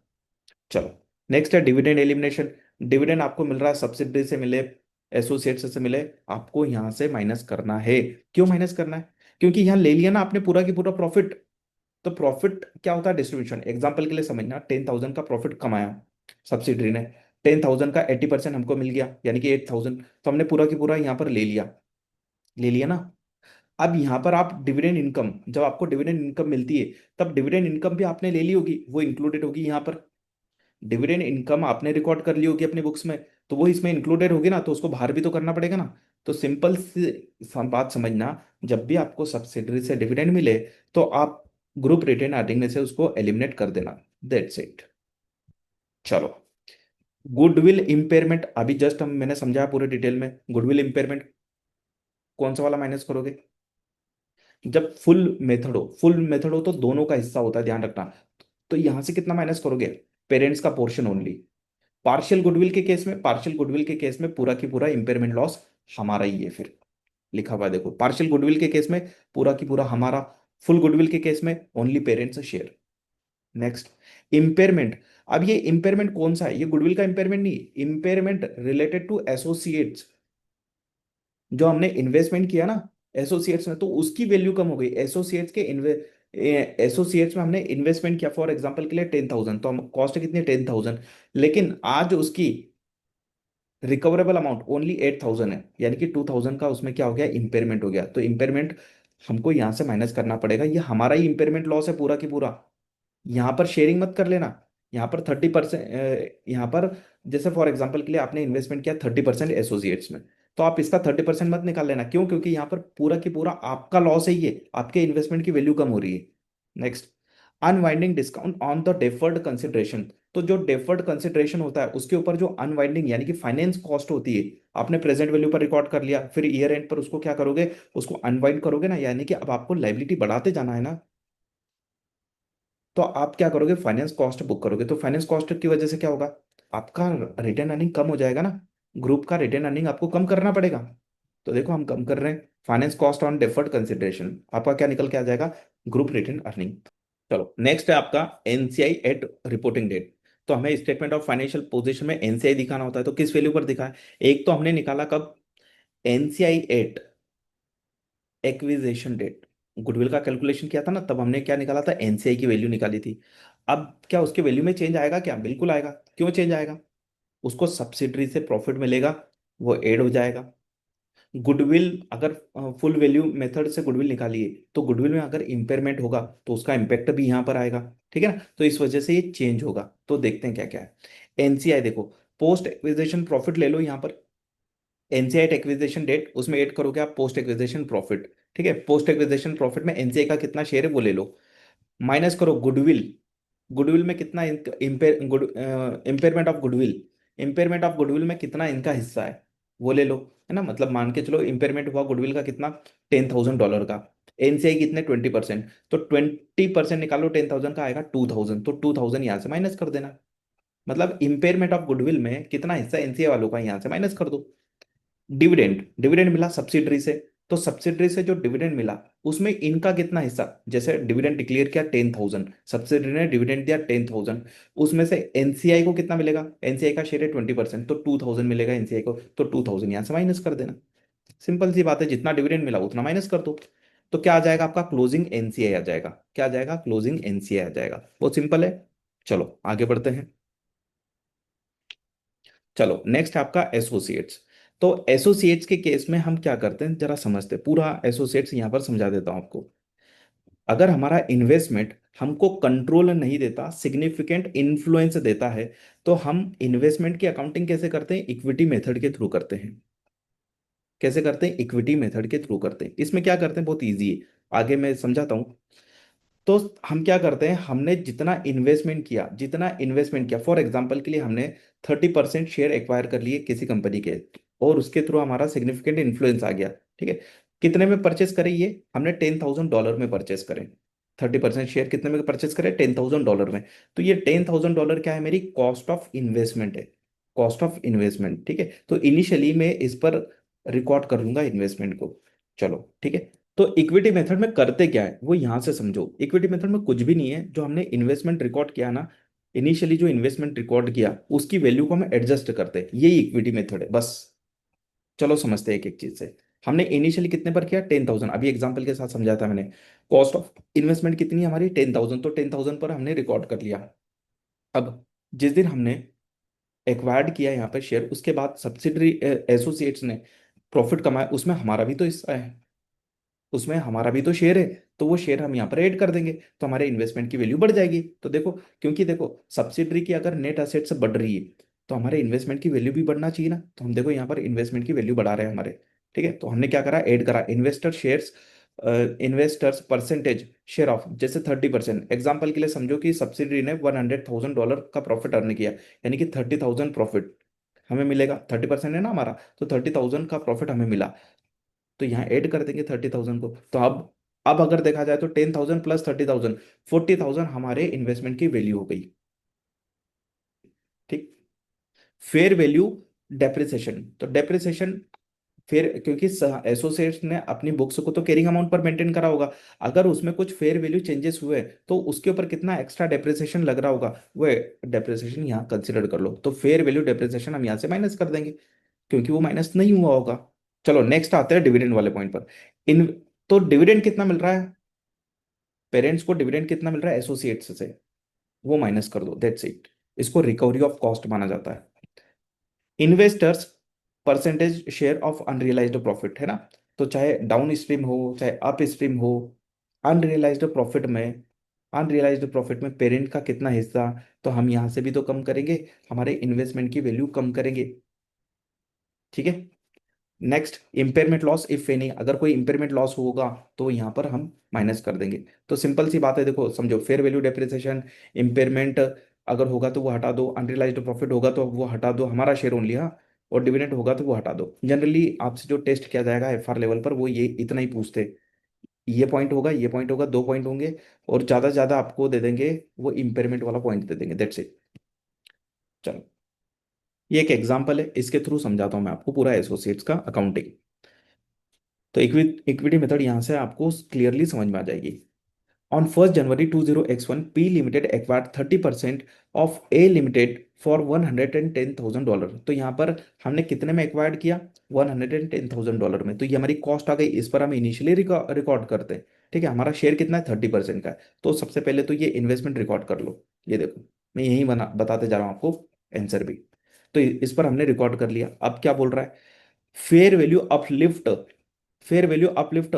चलो, नेक्स्ट है डिविडेंड एलिमिनेशन। डिविडेंड आपको मिल रहा है, सब्सिडरी से मिले, एसोसिएट से मिले, आपको यहाँ से माइनस करना है। क्यों माइनस करना है? क्योंकि यहाँ ले लिया ना आपने पूरा की पूरा प्रॉफिट। तो प्रॉफिट क्या होता है? डिस्ट्रीब्यूशन। एग्जाम्पल के लिए समझना, 10,000 का प्रॉफिट कमाया सब्सिडरी ने, 10,000 का 80% हमको मिल गया, यानी कि 8,000, तो हमने पूरा की पूरा यहाँ पर ले लिया, ले लिया ना। अब यहाँ पर आप डिविडेंड इनकम, जब आपको डिविडेंड इनकम मिलती है, तब डिविडेंड इनकम भी आपने ले ली होगी, वो इंक्लूडेड होगी यहाँ पर। डिविडेंड इनकम आपने रिकॉर्ड कर ली होगी अपनी बुक्स में, तो वो इसमें इंक्लूडेड होगी ना, तो उसको बाहर भी तो करना पड़ेगा ना। तो सिंपल सी बात समझना, जब भी आपको सब्सिडरी से डिविडेंड मिले, तो आप ग्रुप रिटेन अर्निंग में से उसको एलिमिनेट कर देना। That's it. चलो, गुडविल इंपेयरमेंट, अभी जस्ट हम मैंने समझाया पूरे डिटेल में। गुडविल इंपेयरमेंट कौन सा वाला माइनस करोगे? जब फुल मेथड हो तो दोनों का हिस्सा होता है, ध्यान रखना। तो यहां से कितना माइनस करोगे? पेरेंट्स का पोर्शन ओनली। पार्शियल गुडविल के केस में पूरा की पूरा इंपेयरमेंट लॉस हमारा ही है, फिर लिखा हुआ है देखो, पार्शियल गुडविल के केस में पूरा की पूरा हमारा, फुल गुडविल के केस में only parents share. Next, impairment. अब ये इंपेयरमेंट कौन सा है? ये गुडविल का इंपेयरमेंट नहीं, इंपेयरमेंट रिलेटेड टू एसोसिएट्स। जो हमने इन्वेस्टमेंट किया ना एसोसिएट्स में, तो उसकी वैल्यू कम हो गई। एसोसिएट्स में हमने इन्वेस्टमेंट किया फॉर एग्जांपल के लिए 10,000, तो हम कॉस्ट कितनी है 10,000, लेकिन आज उसकी रिकवरेबल अमाउंट ओनली 8,000 है, यानी कि 2,000 का उसमें क्या हो गया? इंपेयरमेंट हो गया। तो इंपेयरमेंट हमको यहाँ से माइनस करना पड़ेगा, ये हमारा ही इंपेयरमेंट लॉस है पूरा की पूरा। यहाँ पर शेयरिंग मत कर लेना। यहाँ पर 30%, यहाँ पर जैसे फॉर एग्जांपल के लिए आपने इन्वेस्टमेंट किया 30% एसोसिएट्स में, तो आप इसका 30% मत निकाल लेना। क्यों? क्योंकि यहाँ पर पूरा की पूरा आपका लॉस है, ये आपके इन्वेस्टमेंट की वैल्यू कम हो रही है। Next, unwinding discount on the deferred consideration. तो जो डेफर्ड कंसिडरेशन होता है उसके ऊपर जो अनवाइंडिंग यानी कि फाइनेंस कॉस्ट होती है, आपने प्रेजेंट वैल्यू पर रिकॉर्ड कर लिया, फिर ईयर एंड पर उसको क्या करोगे? उसको अनवाइंड करोगे ना, यानी कि अब आपको लाइबिलिटी बढ़ाते जाना है ना। तो आप क्या करोगे? फाइनेंस कॉस्ट बुक करोगे। तो फाइनेंस कॉस्ट की वजह से क्या होगा? आपका रिटर्न अर्निंग कम हो जाएगा ना, ग्रुप का रिटर्न अर्निंग आपको कम करना पड़ेगा। तो देखो हम कम कर रहे हैं, finance cost on deferred consideration, आपका क्या निकल के आ जाएगा? Group return earning. चलो, नेक्स्ट है आपका एनसीआई एट रिपोर्टिंग डेट। तो हमें स्टेटमेंट ऑफ फाइनेंशियल पोजीशन में एनसीआई दिखाना होता है, तो किस वैल्यू पर दिखा है? एक तो हमने निकाला कब? NCI at acquisition date. Goodwill का कैलकुलेशन किया था ना, तब हमने क्या निकाला था? एनसीआई की वैल्यू निकाली थी। अब क्या उसके वैल्यू में चेंज आएगा? क्या बिल्कुल आएगा। क्यों चेंज आएगा? उसको सब्सिडरी से प्रॉफिट मिलेगा, वो ऐड हो जाएगा। गुडविल अगर फुल वैल्यू मेथड से गुडविल निकालिए, तो गुडविल में अगर इंपेयरमेंट होगा तो उसका इम्पैक्ट भी यहाँ पर आएगा। ठीक है ना, तो इस वजह से ये चेंज होगा। तो देखते हैं क्या क्या है। एनसीआई देखो, पोस्ट एक्विजिशन प्रॉफिट ले लो यहाँ पर। एनसीआई एक्विजिशन डेट, उसमें ऐड करोगे आप पोस्ट एक्विजिशन प्रॉफिट। ठीक है, पोस्ट एक्विजिशन प्रॉफिट में एनसीआई का कितना शेयर है वो ले लो, माइनस करो गुडविल। गुडविल में कितना impairment of goodwill, impairment of goodwill में कितना इनका हिस्सा है वो ले लो, है ना। मतलब मान के चलो इम्पेयरमेंट हुआ गुडविल का कितना? $10,000 का। एनसीआई कितने? 20%, तो 20% निकालो 10,000 का आएगा 2,000, तो 2,000 यहाँ से माइनस कर देना। मतलब इम्पेयरमेंट ऑफ गुडविल में कितना हिस्सा एनसीआई वालों का, यहाँ से माइनस कर दो। डिविडेंड, डिविडेंड मिला सब्सिडरी से, तो सब्सिडरी से जो डिविडेंड मिला उसमें इनका कितना हिस्सा, जैसे डिविडेंड डिक्लेयर किया 10,000, सब्सिडरी ने डिविडेंड दिया 10,000, उसमें से एनसीआई को कितना मिलेगा? एनसीआई का शेयर है 20%, तो 2,000 मिलेगा एनसीआई को, तो 2,000 यहाँ से माइनस कर देना। सिंपल सी बात है, जितना डिविडेंड मिला उतना माइनस कर दो। तो क्या आ जाएगा आपका? क्लोजिंग एनसीआई आ जाएगा। क्या आ जाएगा? क्लोजिंग एनसीआई आ जाएगा। बहुत सिंपल है। चलो आगे बढ़ते हैं। चलो, नेक्स्ट आपका एसोसिएट्स। तो एसोसिएट्स के केस में हम क्या करते हैं जरा समझते हैं, पूरा एसोसिएट्स यहां पर समझा देता हूं आपको। अगर हमारा इन्वेस्टमेंट हमको कंट्रोल नहीं देता, सिग्निफिकेंट इन्फ्लुएंस देता है, तो हम इन्वेस्टमेंट की अकाउंटिंग कैसे करते हैं? इक्विटी मेथड के थ्रू करते हैं। कैसे करते हैं? इक्विटी मेथड के थ्रू करते हैं। इसमें क्या करते हैं? बहुत ईजी है, आगे मैं समझाता हूँ। तो हम क्या करते हैं, हमने जितना इन्वेस्टमेंट किया फॉर एग्जांपल के लिए हमने 30% शेयर एक्वायर कर लिए किसी कंपनी के, और उसके थ्रू हमारा सिग्निफिकेंट इन्फ्लुएंस आ गया। ठीक है, कितने में परचेस करें? ये हमने $10,000 में परचेस करें। 30% शेयर कितने में परचेस करे, $10,000 में। तो ये $10,000 क्या है, मेरी कॉस्ट ऑफ इन्वेस्टमेंट है, कॉस्ट ऑफ इन्वेस्टमेंट। ठीक है, तो इनिशियली मैं इस पर रिकॉर्ड कर लूंगा इन्वेस्टमेंट को। चलो ठीक है। तो इक्विटी मेथड में करते क्या है वो यहां से समझो। इक्विटी मेथड में कुछ भी नहीं है, जो हमने इन्वेस्टमेंट रिकॉर्ड किया ना, इनिशियली जो इन्वेस्टमेंट रिकॉर्ड किया उसकी वैल्यू को हम एडजस्ट करते हैं, यही इक्विटी मेथड है बस। चलो समझते हैं एक एक चीज से। हमने इनिशियली कितने पर किया, 10,000, अभी एग्जांपल के साथ समझाया था मैंने। कॉस्ट ऑफ इन्वेस्टमेंट कितनी है हमारी, 10,000, तो 10,000 पर हमने रिकॉर्ड कर लिया। अब जिस दिन हमने एक्वायर्ड किया यहाँ पर शेयर, उसके बाद सब्सिडरी एसोसिएट्स ने प्रॉफिट कमाया, उसमें हमारा भी तो हिस्सा है, उसमें हमारा भी तो शेयर है। तो वो शेयर हम यहाँ पर ऐड कर देंगे, तो हमारे इन्वेस्टमेंट की वैल्यू बढ़ जाएगी। तो देखो, क्योंकि देखो सब्सिडरी की अगर नेट असेट्स बढ़ रही है, तो हमारे इन्वेस्टमेंट की वैल्यू भी बढ़ना चाहिए ना। तो हम देखो यहाँ पर इन्वेस्टमेंट की वैल्यू बढ़ा रहे हैं हमारे। ठीक है, तो हमने क्या करा, ऐड करा investor shares, investors percentage share of, जैसे 30%। एग्जाम्पल के लिए समझो कि सब्सिडरी ने $100,000 का प्रॉफिट अर्न किया, यानी कि 30,000 प्रॉफिट हमें मिलेगा। 30% है ना हमारा, तो 30,000 का प्रॉफिट हमें मिला। तो यहाँ ऐड कर देंगे 30,000 को। तो अब अगर देखा जाए तो 10,000 प्लस 30,000, 40,000 हमारे इन्वेस्टमेंट की वैल्यू हो गई। ठीक। फेयर वैल्यू डेप्रिसिएशन, तो डेप्रिसिएशन फिर, क्योंकि एसोसिएट्स ने अपनी बुक्स को तो कैरिंग अमाउंट पर मेंटेन करा होगा, अगर उसमें कुछ फेयर वैल्यू चेंजेस हुए तो उसके ऊपर कितना एक्स्ट्रा डेप्रिसिएशन लग रहा होगा, वो डेप्रिसिएशन यहाँ कंसिडर कर लो। तो फेयर वैल्यू डेप्रिसिएशन हम यहाँ से माइनस कर देंगे, क्योंकि वो माइनस नहीं हुआ होगा। चलो नेक्स्ट आते हैं डिविडेंड वाले पॉइंट पर। इन तो डिविडेंड कितना मिल रहा है, पेरेंट्स को डिविडेंड कितना मिल रहा है एसोसिएट्स से, वो माइनस कर दो, दैट्स इट। इसको रिकवरी ऑफ कॉस्ट माना जाता है। Investors percentage share of unrealised profit, है ना। तो चाहे डाउन स्ट्रीम हो चाहे अप स्ट्रीम हो, अनरियलाइज्ड प्रॉफिट में, अनरियलाइज्ड प्रॉफिट में पेरेंट का कितना हिस्सा, तो हम यहां से भी तो कम करेंगे, हमारे इन्वेस्टमेंट की वैल्यू कम करेंगे। ठीक है। Next, impairment loss if any, अगर कोई इंपेयरमेंट लॉस होगा तो यहाँ पर हम माइनस कर देंगे। तो सिंपल सी बात है, देखो समझो, फेयर वैल्यू डेप्रिसिएशन, इंपेयरमेंट अगर होगा तो वो हटा दो, अनरियलाइज्ड प्रॉफिट होगा तो वो हटा दो, हमारा शेयर ओनली, हाँ, और डिविडेंड होगा तो वो हटा दो। जनरली आपसे जो टेस्ट किया जाएगा एफआर लेवल पर वो ये इतना ही पूछते हैं, ये पॉइंट होगा, ये पॉइंट होगा, 2 पॉइंट होंगे, और ज़्यादा से ज़्यादा आपको दे देंगे वो इंपेयरमेंट वाला पॉइंट दे देंगे, दैट्स इट। चलो, ये एक एग्जांपल है, इसके थ्रू समझाता हूँ मैं आपको पूरा एसोसिएट्स का अकाउंटिंग। तो इक्विटी मेथड यहाँ से आपको क्लियरली समझ में आ जाएगी। On 1 January 20X1, P limited acquired 30% of A limited for $110,000। तो यहाँ पर हमने कितने में एक्वायर्ड किया, $110,000 में। तो ये हमारी कॉस्ट आ गई, इस पर हम इनिशियली रिकॉर्ड करते हैं। ठीक है, हमारा शेयर कितना है, 30% का है। तो सबसे पहले तो ये इन्वेस्टमेंट रिकॉर्ड कर लो, ये देखो मैं यही बताते जा रहा हूँ आपको आंसर भी। तो इस पर हमने रिकॉर्ड कर लिया। अब क्या बोल रहा है, fair value uplift, fair value uplift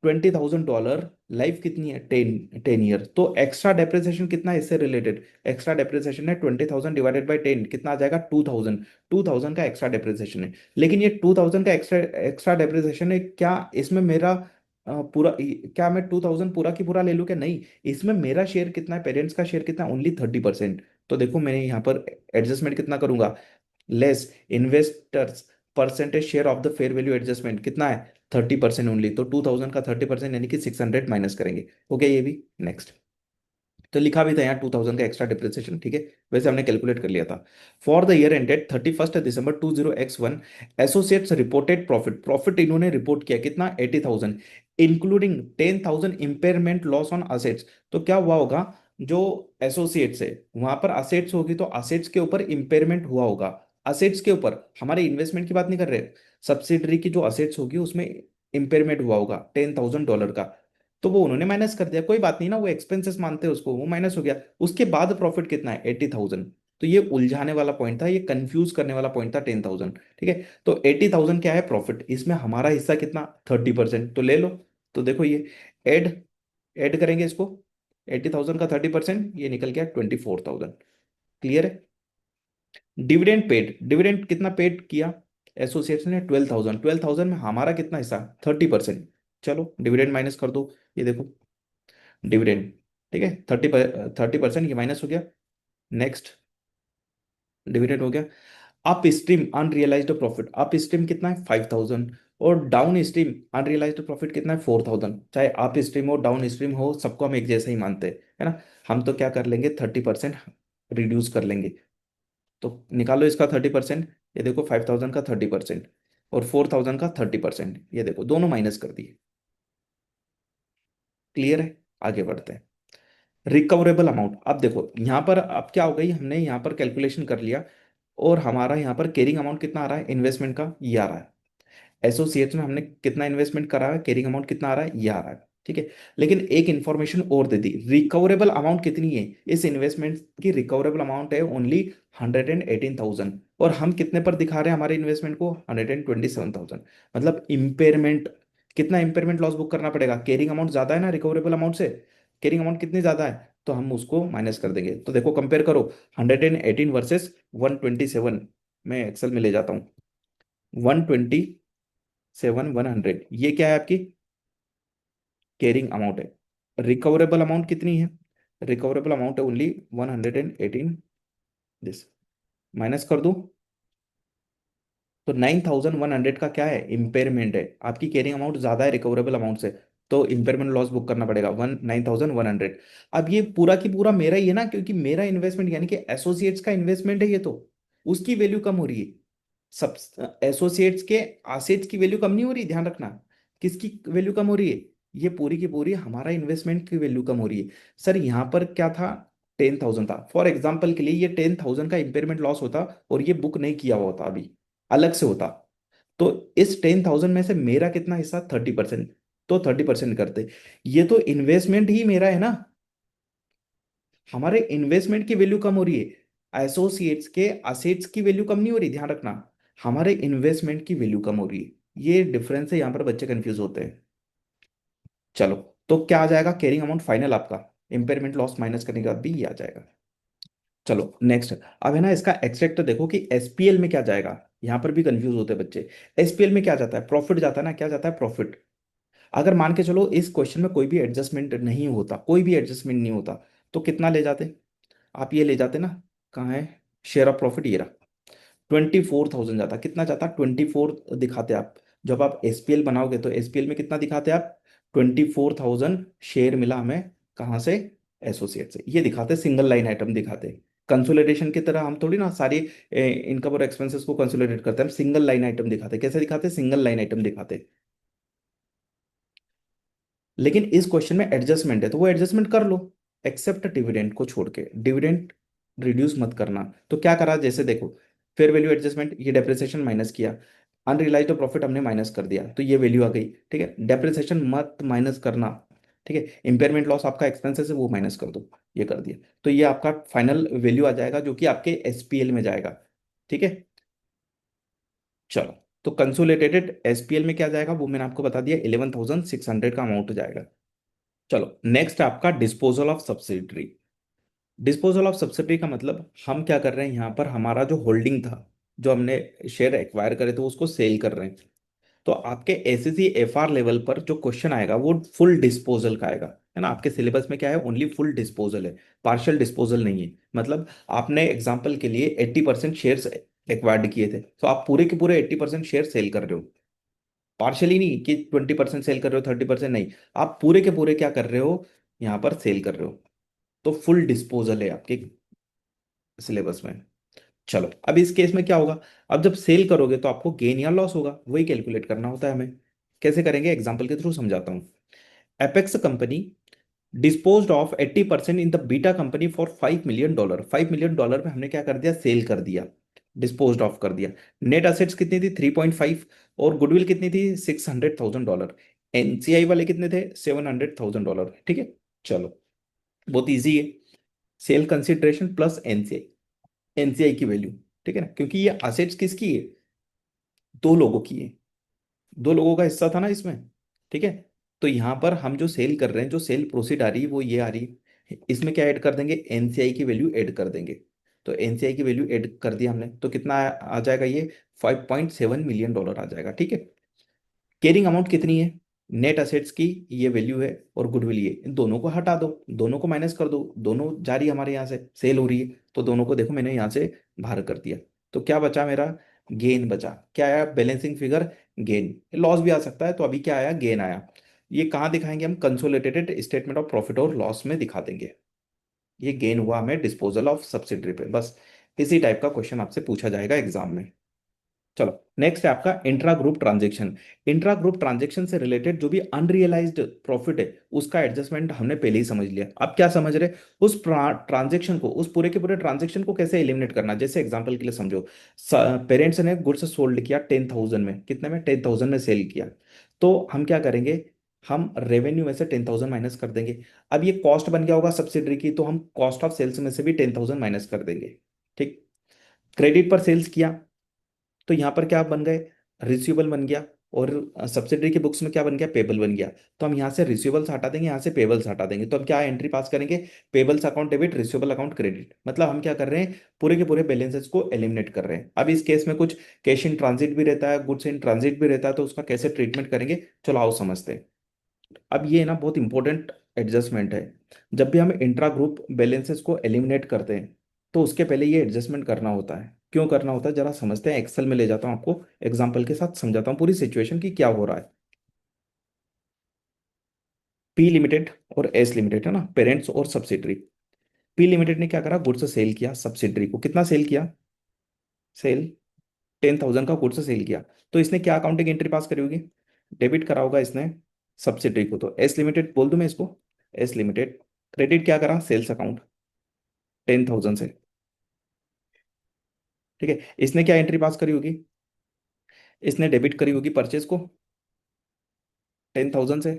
$20,000, life कितनी है, 10 ईयर। तो एक्स्ट्रा डेप्रिसिएशन कितना है इससे रिलेटेड, एक्स्ट्रा डेप्रिसिएशन है 20,000 डिवाइडेड बाई 10, कितना आ जाएगा, 2,000। 2,000 का एक्स्ट्रा डेप्रिसिएशन है। लेकिन ये 2,000 का एक्स्ट्रा एक्स्ट्रा डेप्रिसिएशन है, क्या इसमें मेरा क्या मैं 2,000 पूरा की पूरा ले लूँ क्या, नहीं। इसमें मेरा शेयर कितना है, पेरेंट्स का शेयर कितना है, ओनली 30%। तो देखो मैंने यहाँ पर एडजस्टमेंट कितना करूंगा, less investors percentage share of the fair value adjustment कितना है, 30% ओनली। तो 2,000 का 30% यानी कि 600 माइनस करेंगे। हो गया ये भी। नेक्स्ट, तो लिखा भी था यहाँ 2,000 का एक्स्ट्रा डिप्रिसिएशन, ठीक है, वैसे हमने कैलकुलेट कर लिया था। For the year ended 31 December 20X1, associates reported profit, profit इन्होंने रिपोर्ट किया कितना, 80,000, including 10,000 impairment loss on assets. तो क्या हुआ होगा, जो एसोसिएट्स है वहां पर असेट्स होगी, तो असेट्स के ऊपर इंपेयरमेंट हुआ होगा, असेट्स के ऊपर, हमारे इन्वेस्टमेंट की बात नहीं कर रहे। सब्सिडरी की जो असेट्स होगी उसमें इंपेयरमेंट हुआ होगा $10,000 का, तो वो उन्होंने माइनस कर दिया, कोई बात नहीं ना, वो एक्सपेंसेस मानते हैं उसको, वो माइनस हो गया। उसके बाद प्रॉफिट कितना है, 80,000। तो ये उलझाने वाला पॉइंट था, ये कंफ्यूज करने वाला पॉइंट था 10,000। ठीक है, तो 80,000 क्या है प्रॉफिट, इसमें हमारा हिस्सा कितना, 30%, तो ले लो। तो देखो ये ऐड ऐड करेंगे इसको, 80,000 का 30%, ये निकल गया 24,000। क्लियर है। डिविडेंड पेड, डिविडेंड कितना पेड किया एसोसिएशन ने, 12,000। 12,000 में हमारा कितना हिस्सा, 30%। चलो डिविडेंड माइनस कर दो, ये देखो डिविडेंड, ठीक है, 30% ये माइनस हो गया। नेक्स्ट, डिविडेंड हो गया। Up stream unrealised profit, up stream कितना है, 5,000, और डाउन स्ट्रीम अनरियलाइज्ड प्रॉफिट कितना है 4000। चाहे अप स्ट्रीम हो डाउन स्ट्रीम हो, सबको हम एक जैसा ही मानते हैं, है ना। हम तो क्या कर लेंगे, 30% रिड्यूस कर लेंगे। तो निकालो इसका 30%। ये देखो 5000 का 30% और 4000 का 30%, ये देखो दोनों माइनस कर दिए। क्लियर है। आगे बढ़ते हैं। रिकवरेबल अमाउंट, अब देखो यहाँ पर अब क्या हो गई, हमने यहाँ पर कैलकुलेशन कर लिया और हमारा यहाँ पर कैरिंग अमाउंट कितना आ रहा है इन्वेस्टमेंट का, ये आ रहा है। एसोसिएट्स में हमने कितना इन्वेस्टमेंट करा है, कैरिंग अमाउंट कितना आ रहा है, ये आ रहा है। ठीक है। लेकिन एक इंफॉर्मेशन और दे दी, रिकवरेबल अमाउंट कितनी है, इस इन्वेस्टमेंट की रिकवरेबल अमाउंट है ओनली 118,000, और हम कितने पर दिखा रहे हैं हमारे इन्वेस्टमेंट को, 127,000। मतलब इम्पेयरमेंट, कितना इम्पेयरमेंट लॉस बुक करना पड़ेगा, कैरिंग अमाउंट ज्यादा है ना रिकवरेबल अमाउंट से, कैरिंग अमाउंट कितनी ज्यादा है, तो हम उसको माइनस कर देंगे। तो देखो कंपेयर करो, 118 वर्सेस 127, मैं एक्सेल में ले जाता हूँ। 127 100, ये क्या है आपकी कैरिंग अमाउंट है। रिकवरेबल अमाउंट कितनी है, रिकवरेबल अमाउंट है ओनली 118, दिस माइनस कर दूं तो 9100 का क्या है इम्पेयरमेंट है। आपकी कैरिंग अमाउंट ज्यादा है रिकवरेबल अमाउंट से, तो इम्पेयरमेंट लॉस बुक करना पड़ेगा 9100। अब ये पूरा की पूरा मेरा ही है ना, क्योंकि मेरा इन्वेस्टमेंट यानी कि एसोसिएट्स का इन्वेस्टमेंट है ये, तो उसकी वैल्यू कम हो रही है। सब एसोसिएट्स के एसेट्स की वैल्यू कम नहीं हो रही, ध्यान रखना। किसकी वैल्यू कम हो रही है, ये पूरी की पूरी हमारा इन्वेस्टमेंट की वैल्यू कम हो रही है। सर यहाँ पर क्या था, 10,000 था फॉर एग्जाम्पल के लिए, ये 10,000 का इम्पेयरमेंट लॉस होता और ये बुक नहीं किया हुआ होता अभी, अलग से होता। तो इस 10,000 में से मेरा कितना हिस्सा, 30%। तो 30% करते, ये तो इन्वेस्टमेंट ही मेरा है ना, हमारे इन्वेस्टमेंट की वैल्यू कम हो रही है, एसोसिएट्स के असेट्स की वैल्यू कम नहीं हो रही, ध्यान रखना, हमारे इन्वेस्टमेंट की वैल्यू कम हो रही है। ये डिफरेंस है, यहां पर बच्चे कंफ्यूज होते हैं। चलो, तो क्या आ जाएगा कैरिंग अमाउंट फाइनल आपका, इंपेयरमेंट लॉस माइनस करने के बाद भी ये आ जाएगा। चलो नेक्स्ट, अब है ना इसका एक्सट्रैक्ट देखो कि एसपीएल में क्या जाएगा, यहां पर भी कंफ्यूज होते हैं बच्चे। एसपीएल में क्या जाता है, प्रॉफिट जाता है ना, क्या जाता है प्रॉफिट। अगर मान के चलो इस क्वेश्चन में कोई भी एडजस्टमेंट नहीं होता, कोई भी एडजस्टमेंट नहीं होता, तो कितना ले जाते आप, ये ले जाते ना, कहाँ है शेयर ऑफ प्रॉफिट, ये रहा, 24,000 जाता, कितना जाता 24 दिखाते आप। जब आप एसपीएल बनाओगे तो एसपीएल में कितना दिखाते आप, 24,000 शेयर मिला हमें, कहाँ से, एसोसिएट से, ये दिखाते, सिंगल लाइन आइटम दिखाते। कंसोलिडेशन की तरह हम थोड़ी ना सारी इनकम और एक्सपेंसेस को कंसोलिडेट करते हैं, हम सिंगल लाइन आइटम दिखाते, कैसे दिखाते, सिंगल लाइन आइटम दिखाते। लेकिन इस क्वेश्चन में एडजस्टमेंट है तो वो एडजस्टमेंट कर लो, एक्सेप्ट डिविडेंड को छोड़ के, डिविडेंड रिड्यूस मत करना। तो क्या करा, जैसे देखो, फेयर वैल्यू एडजस्टमेंट, ये डेप्रिसिएशन माइनस किया, अनरियलाइज्ड प्रॉफिट हमने माइनस कर दिया, तो ये वैल्यू आ गई। ठीक है, डेप्रिसिएशन मत माइनस करना। ठीक है, इंपेयरमेंट लॉस आपका एक्सपेंसेस है वो माइनस कर दो, ये कर दिया, तो ये आपका फाइनल वैल्यू आ जाएगा जो कि आपके एसपीएल में जाएगा। ठीक है। चलो, तो कंसोलिडेटेड एसपीएल में क्या जाएगा वो मैंने आपको बता दिया, 11,600 का अमाउंट जाएगा। चलो नेक्स्ट आपका disposal of subsidiary. Disposal of subsidiary का मतलब हम क्या कर रहे हैं, यहाँ पर हमारा जो होल्डिंग था, जो हमने शेयर एक्वायर करे थे उसको सेल कर रहे हैं। तो आपके एसएससी एफआर लेवल पर जो क्वेश्चन आएगा वो फुल डिस्पोजल का आएगा, है ना। आपके सिलेबस में क्या है, ओनली फुल डिस्पोजल है, पार्शियल डिस्पोजल नहीं है। मतलब आपने एग्जाम्पल के लिए 80% शेयर्स एक्वायर्ड किए थे, तो आप पूरे के पूरे 80% शेयर सेल कर रहे हो, पार्शली नहीं कि 20% सेल कर रहे हो 30% नहीं, आप पूरे के पूरे क्या कर रहे हो, यहाँ पर सेल कर रहे हो। तो फुल डिस्पोजल है आपके सिलेबस में। चलो, अब इस केस में क्या होगा, अब जब सेल करोगे तो आपको गेन या लॉस होगा, वही कैलकुलेट करना होता है हमें। कैसे करेंगे, एग्जांपल के थ्रू समझाता हूँ। Apex company disposed of 80% in the Beta company for $5 million, $5 million में हमने क्या कर दिया, सेल कर दिया, डिस्पोज्ड ऑफ कर दिया। नेट असेट्स कितनी थी, 3.5, और गुडविल कितनी थी, $600,000। एनसीआई वाले कितने थे, $700,000। ठीक है। चलो, बहुत इजी है, sale consideration plus NCI, NCI की वैल्यू। ठीक है ना, क्योंकि ये असेट्स किसकी है, दो लोगों की है, दो लोगों का हिस्सा था ना इसमें। ठीक है, तो यहाँ पर हम जो सेल कर रहे हैं, जो सेल प्रोसीड आ रही है वो ये आ रही है, इसमें क्या ऐड कर देंगे, एनसीआई की वैल्यू ऐड कर देंगे। तो एनसीआई की वैल्यू ऐड कर दिया हमने, तो कितना आ जाएगा ये, $5.7 million आ जाएगा। ठीक है। कैरिंग अमाउंट कितनी है, नेट असेट्स की ये वैल्यू है और गुडविल ये, इन दोनों को हटा दो, दोनों को माइनस कर दो, दोनों जा रही है हमारे यहाँ से, सेल हो रही है, तो दोनों को देखो मैंने यहाँ से बाहर कर दिया। तो क्या बचा मेरा, गेन बचा, क्या आया बैलेंसिंग फिगर, गेन। लॉस भी आ सकता है, तो अभी क्या आया, गेन आया। ये कहाँ दिखाएंगे हम, कंसोलिडेटेड स्टेटमेंट ऑफ प्रॉफिट और लॉस में दिखा देंगे। ये गेन हुआ हमें डिस्पोजल ऑफ सब्सिडरी पे, बस इसी टाइप का क्वेश्चन आपसे पूछा जाएगा एग्जाम में। चलो, नेक्स्ट है आपका intra group transaction. Intra group transaction से रिलेटेड जो भी अनरियलाइज्ड प्रॉफिट है उसका एडजस्टमेंट हमने पहले ही समझ लिया। अब क्या समझ रहे, उस ट्रांजेक्शन को, उस पूरे के पूरे ट्रांजेक्शन को कैसे एलिमिनेट करना। जैसे एग्जांपल के लिए समझो, पेरेंट्स ने गुड्स सोल्ड किया 10,000 में, कितने में, 10,000 में सेल किया। तो हम क्या करेंगे, हम रेवेन्यू में से 10,000 माइनस कर देंगे। अब ये कॉस्ट बन गया होगा सब्सिडरी की, तो हम कॉस्ट ऑफ सेल्स में से भी 10,000 माइनस कर देंगे। ठीक। क्रेडिट पर सेल्स किया, तो यहाँ पर क्या बन गए, रिसीवेबल बन गया। और सब्सिडरी की बुक्स में क्या बन गया, पेबल बन गया। तो हम यहाँ से रिसीवेबल्स हटा देंगे, यहाँ से पेबल्स हटा देंगे, तो हम क्या एंट्री पास करेंगे, payables account debit, receivable account credit. मतलब हम क्या कर रहे हैं, पूरे के पूरे बैलेंसेस को एलिमिनेट कर रहे हैं। अब इस केस में कुछ कैश इन ट्रांजिट भी रहता है, गुड्स इन ट्रांजिट भी रहता है, तो उसका कैसे ट्रीटमेंट करेंगे, चलो आओ समझते हैं। अब ये ना बहुत इंपॉर्टेंट एडजस्टमेंट है। जब भी हम इंट्रा ग्रुप बैलेंसेस को एलिमिनेट करते हैं, तो उसके पहले ये एडजस्टमेंट करना होता है। क्यों करना होता है, जरा समझते हैं। एक्सेल में ले जाता हूँ आपको, एग्जांपल के साथ समझाता हूँ पूरी सिचुएशन की क्या हो रहा है। पी लिमिटेड और एस लिमिटेड है ना, पेरेंट्स और सब्सिडरी। पी लिमिटेड ने क्या करा, गुड्स सेल किया सब्सिडरी को, कितना सेल किया, सेल 10,000 का गुड्स सेल किया। तो इसने क्या अकाउंटिंग एंट्री पास करी होगी, डेबिट करा होगा इसने सब्सिडरी को, तो एस लिमिटेड बोल दूं मैं इसको, एस लिमिटेड। क्रेडिट क्या करा, सेल्स अकाउंट 10,000 से। ठीक है, इसने क्या एंट्री पास करी होगी, इसने डेबिट करी होगी परचेज को 10,000 से।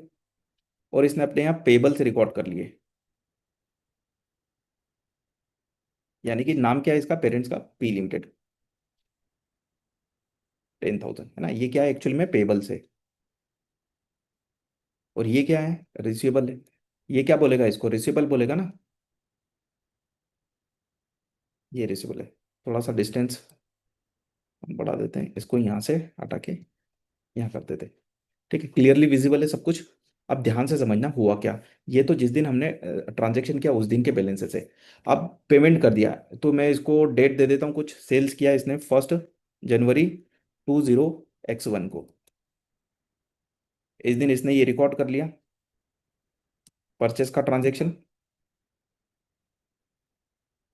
और इसने अपने यहाँ पेबल से रिकॉर्ड कर लिए, यानी कि नाम क्या है इसका, पेरेंट्स का पी लिमिटेड, 10,000 है ना। ये क्या है, एक्चुअली में पेबल से। और ये क्या है, रिसीवेबल है। ये क्या बोलेगा, इसको रिसीवेबल बोलेगा ना। ये रिसीवेबल है। थोड़ा सा डिस्टेंस बढ़ा देते हैं, इसको यहाँ से हटा के यहाँ कर देते हैं। ठीक है, क्लियरली विजिबल है सब कुछ। अब ध्यान से समझना हुआ क्या। ये तो जिस दिन हमने ट्रांजेक्शन किया उस दिन के बैलेंसेस है। अब पेमेंट कर दिया, तो मैं इसको डेट दे देता हूँ, कुछ सेल्स किया इसने 1 जनवरी 20X1 को। इस दिन इसने ये रिकॉर्ड कर लिया, परचेस का ट्रांजेक्शन,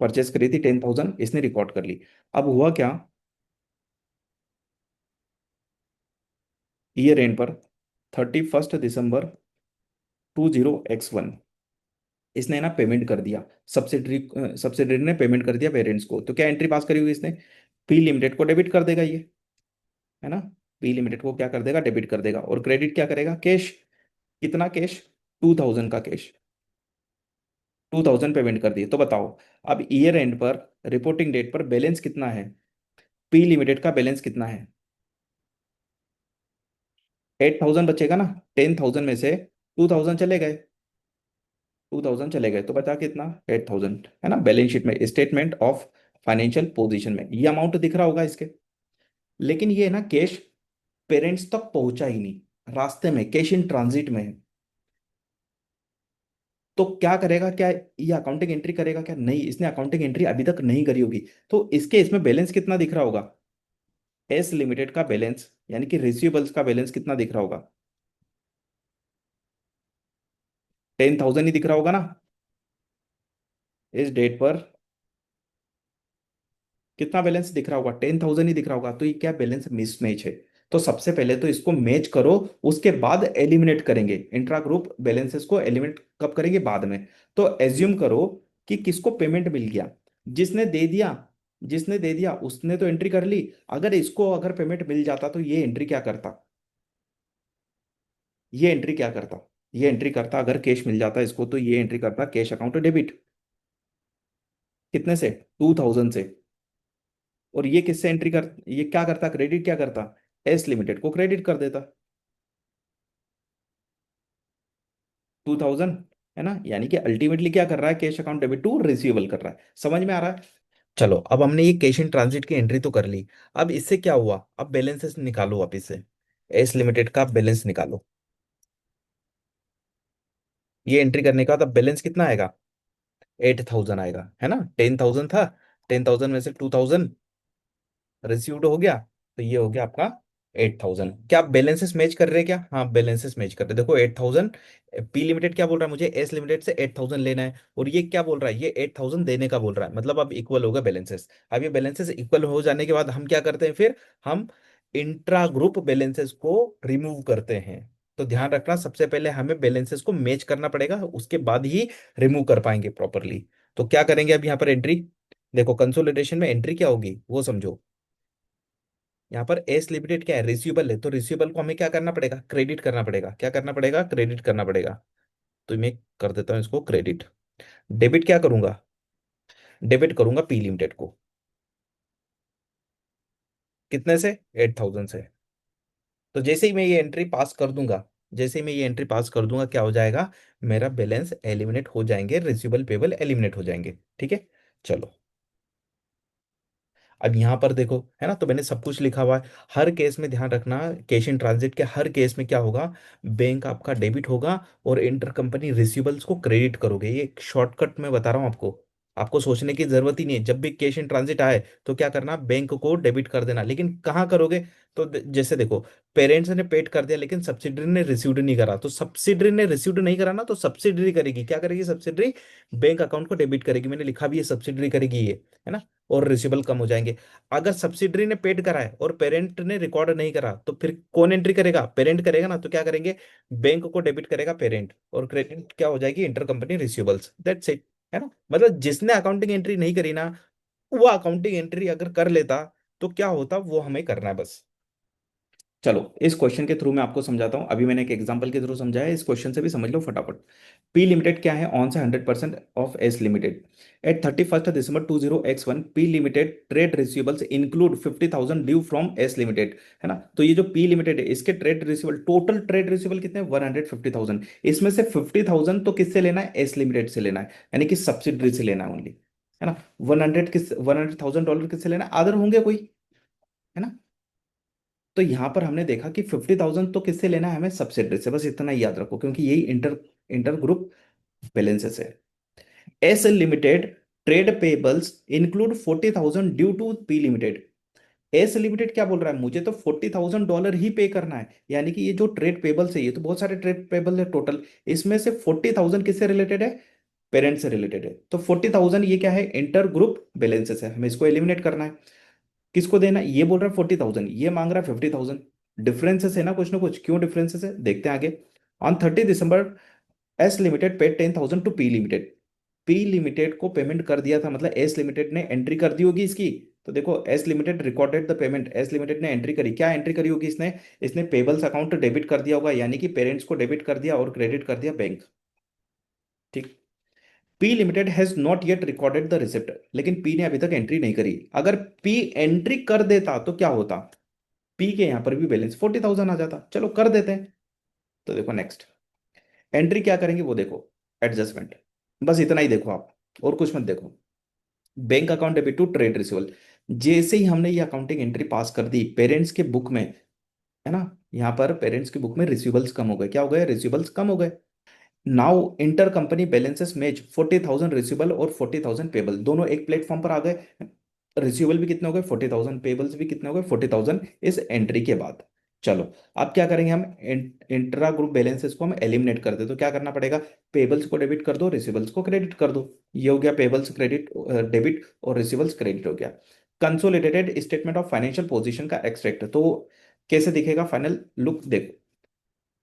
परचेस करी थी 10,000, इसने रिकॉर्ड कर ली। अब हुआ क्या, ईयर एंड पर 31 दिसंबर 20X1 इसने ना पेमेंट कर दिया, सब्सिडरी सब्सिडरी ने पेमेंट कर दिया पेरेंट्स को। तो क्या एंट्री पास करी हुई इसने, पी लिमिटेड को डेबिट कर देगा ये, है ना। पी लिमिटेड को क्या कर देगा, डेबिट कर देगा। और क्रेडिट क्या करेगा, कैश। कितना कैश, 2,000 का कैश, 2,000 पेमेंट कर दिए। तो बताओ, अब ईयर एंड पर, रिपोर्टिंग डेट पर बैलेंस कितना है, पी लिमिटेड का बैलेंस कितना है, 8,000 बचेगा ना। 10,000 में से 2,000 चले गए, 2,000 चले गए, तो बचा कितना, 8,000, है ना। बैलेंस शीट में, स्टेटमेंट ऑफ फाइनेंशियल पोजीशन में ये अमाउंट दिख रहा होगा इसके। लेकिन ये ना कैश पेरेंट्स तक पहुंचा ही नहीं, रास्ते में कैश इन ट्रांजिट में है। तो क्या करेगा, क्या ये अकाउंटिंग एंट्री करेगा, क्या नहीं, इसने अकाउंटिंग एंट्री अभी तक नहीं करी होगी। तो इसके इसमें बैलेंस कितना दिख रहा होगा, एस लिमिटेड का बैलेंस, यानी कि रिसीवेबल्स का बैलेंस कितना दिख रहा होगा, 10,000 ही दिख रहा होगा ना। इस डेट पर कितना बैलेंस दिख रहा होगा, 10,000 ही दिख रहा होगा। तो ये क्या, बैलेंस मिसमैच है। तो सबसे पहले तो इसको मैच करो, उसके बाद एलिमिनेट करेंगे। इंट्रा ग्रुप बैलेंसेस को एलिमिनेट कब करेंगे, बाद में। तो एज्यूम करो कि किसको पेमेंट मिल गया, जिसने दे दिया, जिसने दे दिया उसने तो एंट्री कर ली। अगर इसको अगर पेमेंट मिल जाता तो ये एंट्री क्या करता, ये एंट्री क्या करता, ये एंट्री करता, अगर कैश मिल जाता इसको तो ये एंट्री करता कैश अकाउंट डेबिट, कितने से, 2,000 से। और ये किससे एंट्री कर, ये क्या करता, क्रेडिट क्या करता, एस लिमिटेड को क्रेडिट कर देता 2,000, है ना। यानी कि अल्टीमेटली क्या कर रहा है, cash account debit to receivable कर रहा है। समझ में आ रहा है। चलो, अब हमने ये कैश इन ट्रांजिट की एंट्री तो कर ली। अब इससे क्या हुआ, अब बैलेंसेस निकालो वापिस से, एस लिमिटेड का बैलेंस निकालो। ये एंट्री करने का बाद अब बैलेंस कितना आएगा, 8,000 आएगा, है ना। 10,000 था, 10,000 में से 2,000 रिसीव्ड हो गया, तो ये हो गया आपका 8,000। क्या आप बैलेंसेस मैच कर रहे हैं क्या? हाँ, बैलेंसेस मैच कर रहे हैं। देखो 8,000, पी लिमिटेड क्या बोल रहा है मुझे, एस लिमिटेड से 8,000 लेना है, और ये क्या बोल रहा है, ये 8,000 देने का बोल रहा है, मतलब अब इक्वल होगा बैलेंसेस। अब ये बैलेंसेस इक्वल हो जाने के बाद हम क्या करते हैं फिर, हम इंट्रा ग्रुप बैलेंसेस को रिमूव करते हैं। तो ध्यान रखना, सबसे पहले हमें बैलेंसेस को मैच करना पड़ेगा, उसके बाद ही रिमूव कर पाएंगे प्रॉपरली। तो क्या करेंगे अब यहाँ पर एंट्री, देखो कंसोलिडेशन में एंट्री क्या होगी वो समझो। यहाँ पर एस लिमिटेड क्या है, रिसीवेबल है, तो रिसीवेबल को हमें क्या करना पड़ेगा, क्रेडिट करना पड़ेगा। क्या करना पड़ेगा, क्रेडिट करना पड़ेगा। तो मैं कर देता हूँ इसको क्रेडिट। डेबिट क्या करूंगा, डेबिट करूंगा पी लिमिटेड को। कितने से, 8,000 से। तो जैसे ही मैं ये एंट्री पास कर दूंगा, जैसे ही मैं ये एंट्री पास कर दूंगा, क्या हो जाएगा, मेरा बैलेंस एलिमिनेट हो जाएंगे, रिसीवेबल पेबल एलिमिनेट हो जाएंगे। ठीक है, चलो। अब यहां पर देखो, है ना, तो मैंने सब कुछ लिखा हुआ है। हर केस में ध्यान रखना, कैश इन ट्रांजिट के हर केस में क्या होगा, बैंक आपका डेबिट होगा और इंटर कंपनी रिसीवेबल्स को क्रेडिट करोगे। ये एक शॉर्टकट मैं बता रहा हूं आपको, आपको सोचने की जरूरत ही नहीं है। जब भी कैश इन ट्रांजिट आए तो क्या करना, बैंक को डेबिट कर देना। लेकिन कहाँ करोगे, तो जैसे देखो, पेरेंट्स ने पेड कर दिया लेकिन सब्सिडरी ने रिसीव्ड नहीं करा, तो सब्सिडरी ने रिसीव्ड नहीं करा ना, तो सब्सिडरी करेगी, क्या करेगी सब्सिडरी, बैंक अकाउंट को डेबिट करेगी। मैंने लिखा भी है सब्सिडरी करेगी ये, है ना, और रिसीवेबल कम हो जाएंगे। अगर सब्सिडरी ने पेड करा है और पेरेंट ने रिकॉर्ड नहीं करा, तो फिर कौन एंट्री करेगा, पेरेंट करेगा ना, तो क्या करेंगे, बैंक को डेबिट करेगा पेरेंट, और क्रेडिट क्या हो जाएगी, inter company receivables, that's it. है ना, मतलब जिसने अकाउंटिंग एंट्री नहीं करी ना, वो अकाउंटिंग एंट्री अगर कर लेता तो क्या होता, वो हमें करना है बस। चलो, इस क्वेश्चन के थ्रू मैं आपको समझाता हूं। अभी मैंने एक एग्जांपल के थ्रू समझाया, इस क्वेश्चन से भी समझ लो फटाफट। पी लिमिटेड क्या है, ऑन से 100% of S limited. At 31 December 20x1 P limited trade receivables include 50,000 due from S limited. है ना, तो ये जो पी लिमिटेड है, इसके trade receivable, total trade receivable कितने, 150,000। इसमें से 50,000 तो किससे लेना है, एस लिमिटेड से लेना है, यानी कि सब्सिडरी से लेना है ओनली। है ना, 100,000 किससे लेना है, अदर होंगे कोई, है ना। तो यहां पर हमने देखा कि 50,000 तो किससे लेना है, हमें सब्सिडरी से, बस इतना ही याद रखो, क्योंकि यही इंटर इंटर ग्रुप बैलेंसेस है। S limited trade payables include 40,000 due to P limited. S limited क्या बोल रहा है, मुझे तो $40,000 ही पे करना है, यानी कि ये जो ट्रेड पेबल्स है, ये तो बहुत सारे ट्रेड पेबल है टोटल, इसमें से 40,000 किससे रिलेटेड है, पेरेंट से रिलेटेड है। तो 40,000 ये क्या है, इंटर ग्रुप बैलेंसेस है, हमें इसको एलिमिनेट करना है। किसको देना, ये बोल रहा है 40,000, ये मांग रहा है 50,000। डिफरेंसेस है ना कुछ क्यों डिफरेंसेस है, देखते हैं आगे। On 30 December S limited paid 10,000 to P limited. P limited को पेमेंट कर दिया था, मतलब एस लिमिटेड ने एंट्री कर दी होगी इसकी। तो देखो, S limited recorded the payment, S limited ने एंट्री करी, क्या एंट्री करी होगी इसने, इसने पेबल्स अकाउंट डेबिट कर दिया होगा, यानी कि पेरेंट्स को डेबिट कर दिया और क्रेडिट कर दिया बैंक। ठीक। P limited has not yet recorded the receipt, लेकिन पी ने अभी तक एंट्री नहीं करी। अगर पी एंट्री कर देता तो क्या होता, पी के यहां पर भी बैलेंस 40,000 आ जाता। चलो कर देते हैं। तो देखो नेक्स्ट एंट्री क्या करेंगे वो देखो, एडजस्टमेंट, बस इतना ही देखो आप, और कुछ मत देखो। Bank account debit to trade receivable, जैसे ही हमने ये अकाउंटिंग एंट्री पास कर दी पेरेंट्स के बुक में, है ना, यहाँ पर पेरेंट्स की बुक में रिसीवेबल्स कम हो गए, क्या हो गए, रिसीवेबल्स कम हो गए। Now inter company balances match, 40,000 receivable और 40,000 पेबल दोनों एक प्लेटफॉर्म पर आ गए। रिसीवेबल भी कितने हो गए, 40,000, पेबल्स भी कितने हो गए, 40,000 इस एंट्री के बाद। चलो, अब क्या करेंगे हम, इंट्रा ग्रुप बैलेंसेस को हम एलिमिनेट कर दे, तो क्या करना पड़ेगा, पेबल्स को डेबिट कर दो, रिसीवेबल्स को क्रेडिट कर दो। ये हो गया पेबल्स क्रेडिट, डेबिट, और रिसीवेबल्स क्रेडिट हो गया। Consolidated statement of financial position का एक्सट्रैक्ट, तो कैसे दिखेगा फाइनल लुक देखो।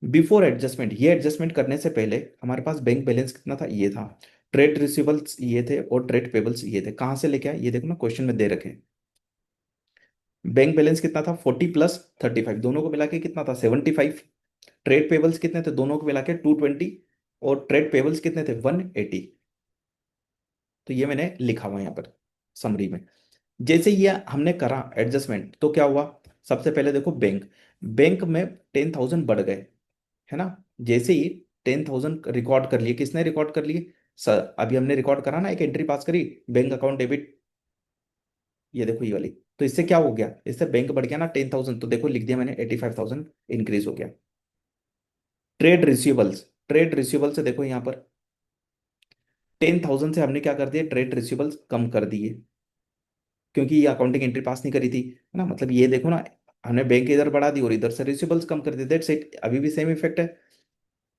बिफोर एडजस्टमेंट, ये एडजस्टमेंट करने से पहले हमारे पास बैंक बैलेंस कितना था, ये था। ट्रेड रिसीवेबल्स ये थे और ट्रेड पेबल्स ये थे, कहाँ से लेके आए, ये देखो ना क्वेश्चन में दे रखे हैं। बैंक बैलेंस कितना था, 40 प्लस 35, दोनों को मिला के कितना था, 75। ट्रेड पेबल्स कितने थे, दोनों को मिला के 220, और ट्रेड पेबल्स कितने थे, 180। तो ये मैंने लिखा हुआ है यहाँ पर समरी में। जैसे ये हमने करा एडजस्टमेंट, तो क्या हुआ, सबसे पहले देखो बैंक, बैंक में 10,000 बढ़ गए, है ना। जैसे ही 10,000 रिकॉर्ड कर लिए, किसने रिकॉर्ड कर लिए, सर अभी हमने रिकॉर्ड करा ना, एक एंट्री पास करी, बैंक अकाउंट डेबिट, ये देखो ये वाली। तो इससे क्या हो गया, इससे बैंक बढ़ गया ना 10,000, तो देखो लिख दिया मैंने 85,000 इंक्रीज हो गया। ट्रेड रिसीवेबल्स, ट्रेड रिसीवेबल से देखो यहाँ पर 10,000 से हमने क्या कर दिया, ट्रेड रिसीवेबल्स कम कर दिए। क्योंकि ये अकाउंटिंग एंट्री पास नहीं करी थी, है ना। मतलब ये देखो ना, हमने बैंक इधर बढ़ा दी और इधर से रिसीवेबल्स कम कर दिए, दैट्स इट, अभी भी सेम इफेक्ट है।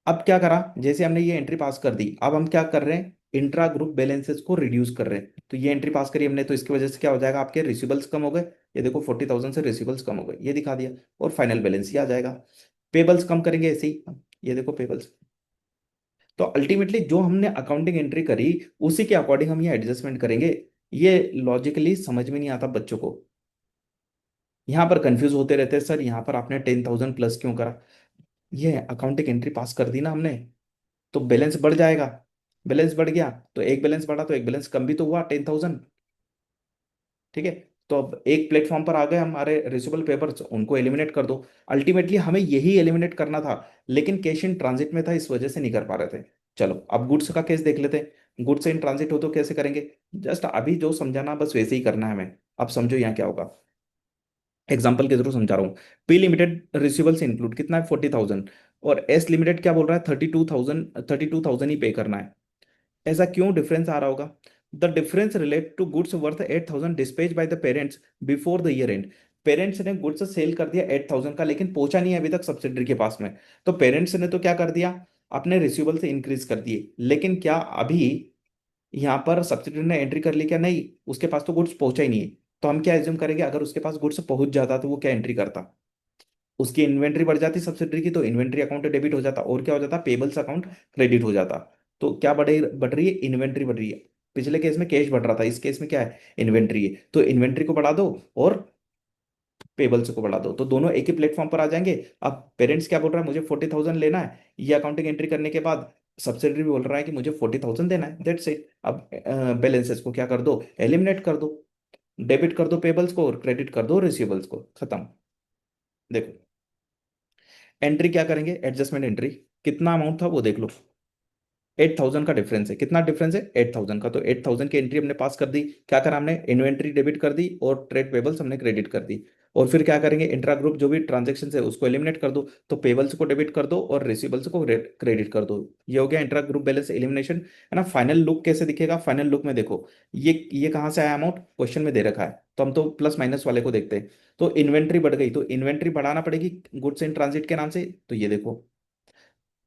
अब क्या करा, जैसे हमने ये एंट्री पास कर दी, अब हम क्या कर रहे हैं, इंट्रा ग्रुप बैलेंसेस को रिड्यूस कर रहे हैं। तो ये एंट्री पास करी हमने, तो इसकी वजह से क्या हो जाएगा, आपके रिसीवेबल्स कम हो गए। ये देखो 40,000 से रिसीवेबल्स कम हो गए, ये दिखा दिया। और फाइनल बैलेंस ये आ जाएगा। पेबल्स कम करेंगे ऐसे ही, ये देखो पेबल्स। तो अल्टीमेटली जो हमने अकाउंटिंग एंट्री करी, उसी के अकॉर्डिंग हम ये एडजस्टमेंट करेंगे। ये लॉजिकली समझ में नहीं आता बच्चों को, यहाँ पर कंफ्यूज होते रहते हैं, सर यहाँ पर आपने 10,000 प्लस क्यों करा। ये अकाउंटिंग एंट्री पास कर दी ना हमने, तो बैलेंस बढ़ जाएगा। बैलेंस बढ़ गया तो एक बैलेंस बढ़ा, तो एक बैलेंस कम भी तो हुआ 10,000। ठीक है। तो अब एक प्लेटफॉर्म पर आ गए हमारे रिसीवेबल पेपर्स, उनको एलिमिनेट कर दो। अल्टीमेटली हमें यही एलिमिनेट करना था, लेकिन कैश इन ट्रांजिट में था, इस वजह से नहीं कर पा रहे थे। चलो अब गुड्स का केस देख लेते हैं, गुड्स इन ट्रांजिट हो तो कैसे करेंगे। जस्ट अभी जो समझाना बस वैसे ही करना है हमें। अब समझो यहाँ क्या होगा, एग्जाम्पल के थ्रू समझा रहा हूँ। पी लिमिटेड रिसीवेबल्स इंक्लूड कितना है, 40,000। और एस लिमिटेड क्या बोल रहा है, 32,000 ही पे करना है। ऐसा क्यों डिफरेंस आ रहा होगा। The difference relate to goods worth 8,000 dispatch by the parents before the year end. Parents ने गुड्स सेल कर दिया 8,000 का, लेकिन पहुंचा नहीं है अभी तक सब्सिडरी के पास में। तो पेरेंट्स ने तो क्या कर दिया, अपने रिसीवेबल से इंक्रीज कर दिए, लेकिन क्या अभी यहाँ पर सब्सिडरी ने एंट्री कर ली, क्या नहीं, उसके पास तो गुड्स पहुंचा ही नहीं है। तो हम क्या एज्यूम करेंगे, अगर उसके पास गुड्स पहुंच जाता तो वो क्या एंट्री करता, उसकी इन्वेंट्री बढ़ जाती सब्सिडरी की, तो इन्वेंट्री अकाउंट डेबिट हो जाता, और क्या हो जाता, पेबल्स अकाउंट क्रेडिट हो जाता। तो क्या बढ़ रही है, इन्वेंट्री बढ़ रही है। पिछले केस में कैश बढ़ रहा था, इस केस में क्या है, इन्वेंट्री है। तो इन्वेंट्री को बढ़ा दो और पेबल्स को बढ़ा दो, तो दोनों एक ही प्लेटफॉर्म पर आ जाएंगे। अब पेरेंट्स क्या बोल रहा है, मुझे 40,000 लेना है, ये अकाउंटिंग एंट्री करने के बाद सब्सिडरी भी बोल रहा है कि मुझे 40,000 देना है, दैट्स इट। अब बैलेंसेस को क्या कर दो, एलिमिनेट कर दो। डेबिट कर दो पेबल्स को और क्रेडिट कर दो रिसीवेबल्स को, खत्म। देखो एंट्री क्या करेंगे, एडजस्टमेंट एंट्री, कितना अमाउंट था वो देख लो। 8,000 का डिफरेंस है, कितना डिफरेंस है, 8,000 का। तो 8,000 की एंट्री हमने पास कर दी, क्या करा हमने, इन्वेंट्री डेबिट कर दी और ट्रेड पेबल्स हमने क्रेडिट कर दी। और फिर क्या करेंगे, इंट्रा ग्रुप जो भी ट्रांजेक्शन है उसको एलिमिनेट कर दो। तो पेबल्स को डेबिट कर दो और रिसीवेबल्स को क्रेडिट कर दो। ये हो गया इंट्रा ग्रुप बैलेंस एलिमिनेशन, है ना। फाइनल लुक कैसे दिखेगा, फाइनल लुक में देखो, ये कहाँ से आया अमाउंट, क्वेश्चन में दे रखा है, तो हम तो प्लस माइनस वाले को देखते हैं। तो इन्वेंट्री बढ़ गई, तो इन्वेंट्री बढ़ाना पड़ेगी गुड्स इन ट्रांजिट के नाम से। तो ये देखो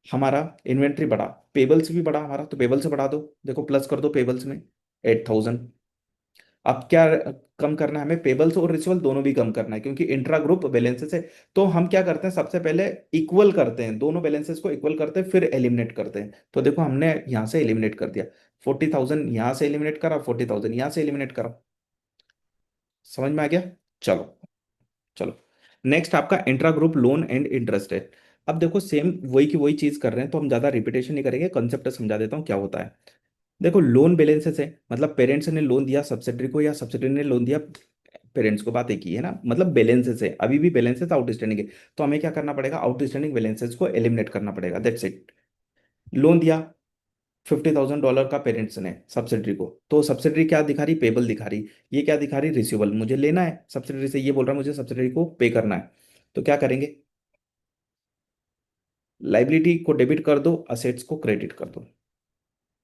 हमारा इन्वेंट्री बढ़ा, पेबल्स भी बढ़ा हमारा, तो पेबल से बढ़ा दो, देखो प्लस कर दो पेबल्स में 8,000। अब क्या कम करना है हमें, पेबल्स और रिसीवेबल दोनों भी कम करना है, क्योंकि इंट्रा ग्रुप बैलेंसेस है। तो हम क्या करते हैं, सबसे पहले इक्वल करते हैं, दोनों बैलेंसेस को इक्वल करते हैं, फिर एलिमिनेट करते हैं। तो देखो हमने यहाँ से एलिमिनेट कर दिया, 40,000 यहाँ से एलिमिनेट करा, 40,000 यहाँ से एलिमिनेट करा। समझ में आ गया। चलो चलो, नेक्स्ट आपका intra group loan and interest है। अब देखो सेम वही की वही चीज कर रहे हैं, तो हम ज्यादा रिपीटेशन नहीं करेंगे, कंसेप्ट समझा देता हूँ क्या होता है। देखो लोन बैलेंसेस है, मतलब पेरेंट्स ने लोन दिया सब्सिडरी को या सब्सिडरी ने लोन दिया पेरेंट्स को, बात एक ही है ना। मतलब बैलेंसेस है, अभी भी बैलेंसेस आउटस्टैंडिंग है। तो हमें क्या करना पड़ेगा, आउटस्टैंडिंग बैलेंसेस को एलिमिनेट करना पड़ेगा, दैट्स इट। लोन दिया $50,000 का पेरेंट्स ने सब्सिडरी को, तो सब्सिडरी क्या दिखा रही, पेबल दिखा रही। ये क्या दिखा रही, रिसीवेबल, मुझे लेना है सब्सिडरी से, ये बोल रहा है मुझे सब्सिडरी को पे करना है। तो क्या करेंगे, लाइबिलिटी को डेबिट कर दो, असेट्स को क्रेडिट कर दो।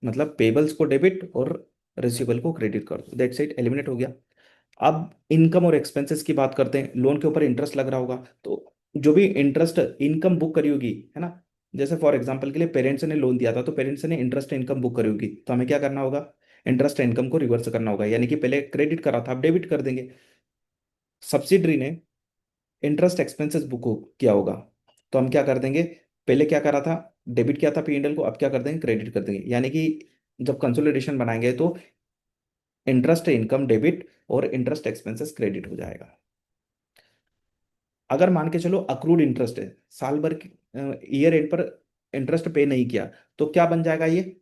मतलब पेबल्स को डेबिट और रिसीवेबल को क्रेडिट कर दो, दैट्स इट, एलिमिनेट हो गया। अब इनकम और एक्सपेंसेस की बात करते हैं। लोन के ऊपर इंटरेस्ट लग रहा होगा, तो जो भी इंटरेस्ट इनकम बुक करी होगी, है ना। जैसे फॉर एग्जांपल के लिए पेरेंट्स ने लोन दिया था, तो पेरेंट्स ने इंटरेस्ट इनकम बुक करी होगी, तो हमें क्या करना होगा, इंटरेस्ट इनकम को रिवर्स करना होगा, यानी कि पहले क्रेडिट करा था अब डेबिट कर देंगे। सब्सिडरी ने इंटरेस्ट एक्सपेंसेस बुक किया होगा, तो हम क्या कर देंगे, पहले क्या करा था, डेबिट किया था पीएनएल को, अब क्या कर देंगे, क्रेडिट कर देंगे। यानी कि जब कंसोलिडेशन बनाएंगे तो इंटरेस्ट इनकम डेबिट और इंटरेस्ट एक्सपेंसेस क्रेडिट हो जाएगा। अगर मान के चलो अक्रूड इंटरेस्ट है, साल भर ईयर एंड पर इंटरेस्ट पे नहीं किया, तो क्या बन जाएगा, ये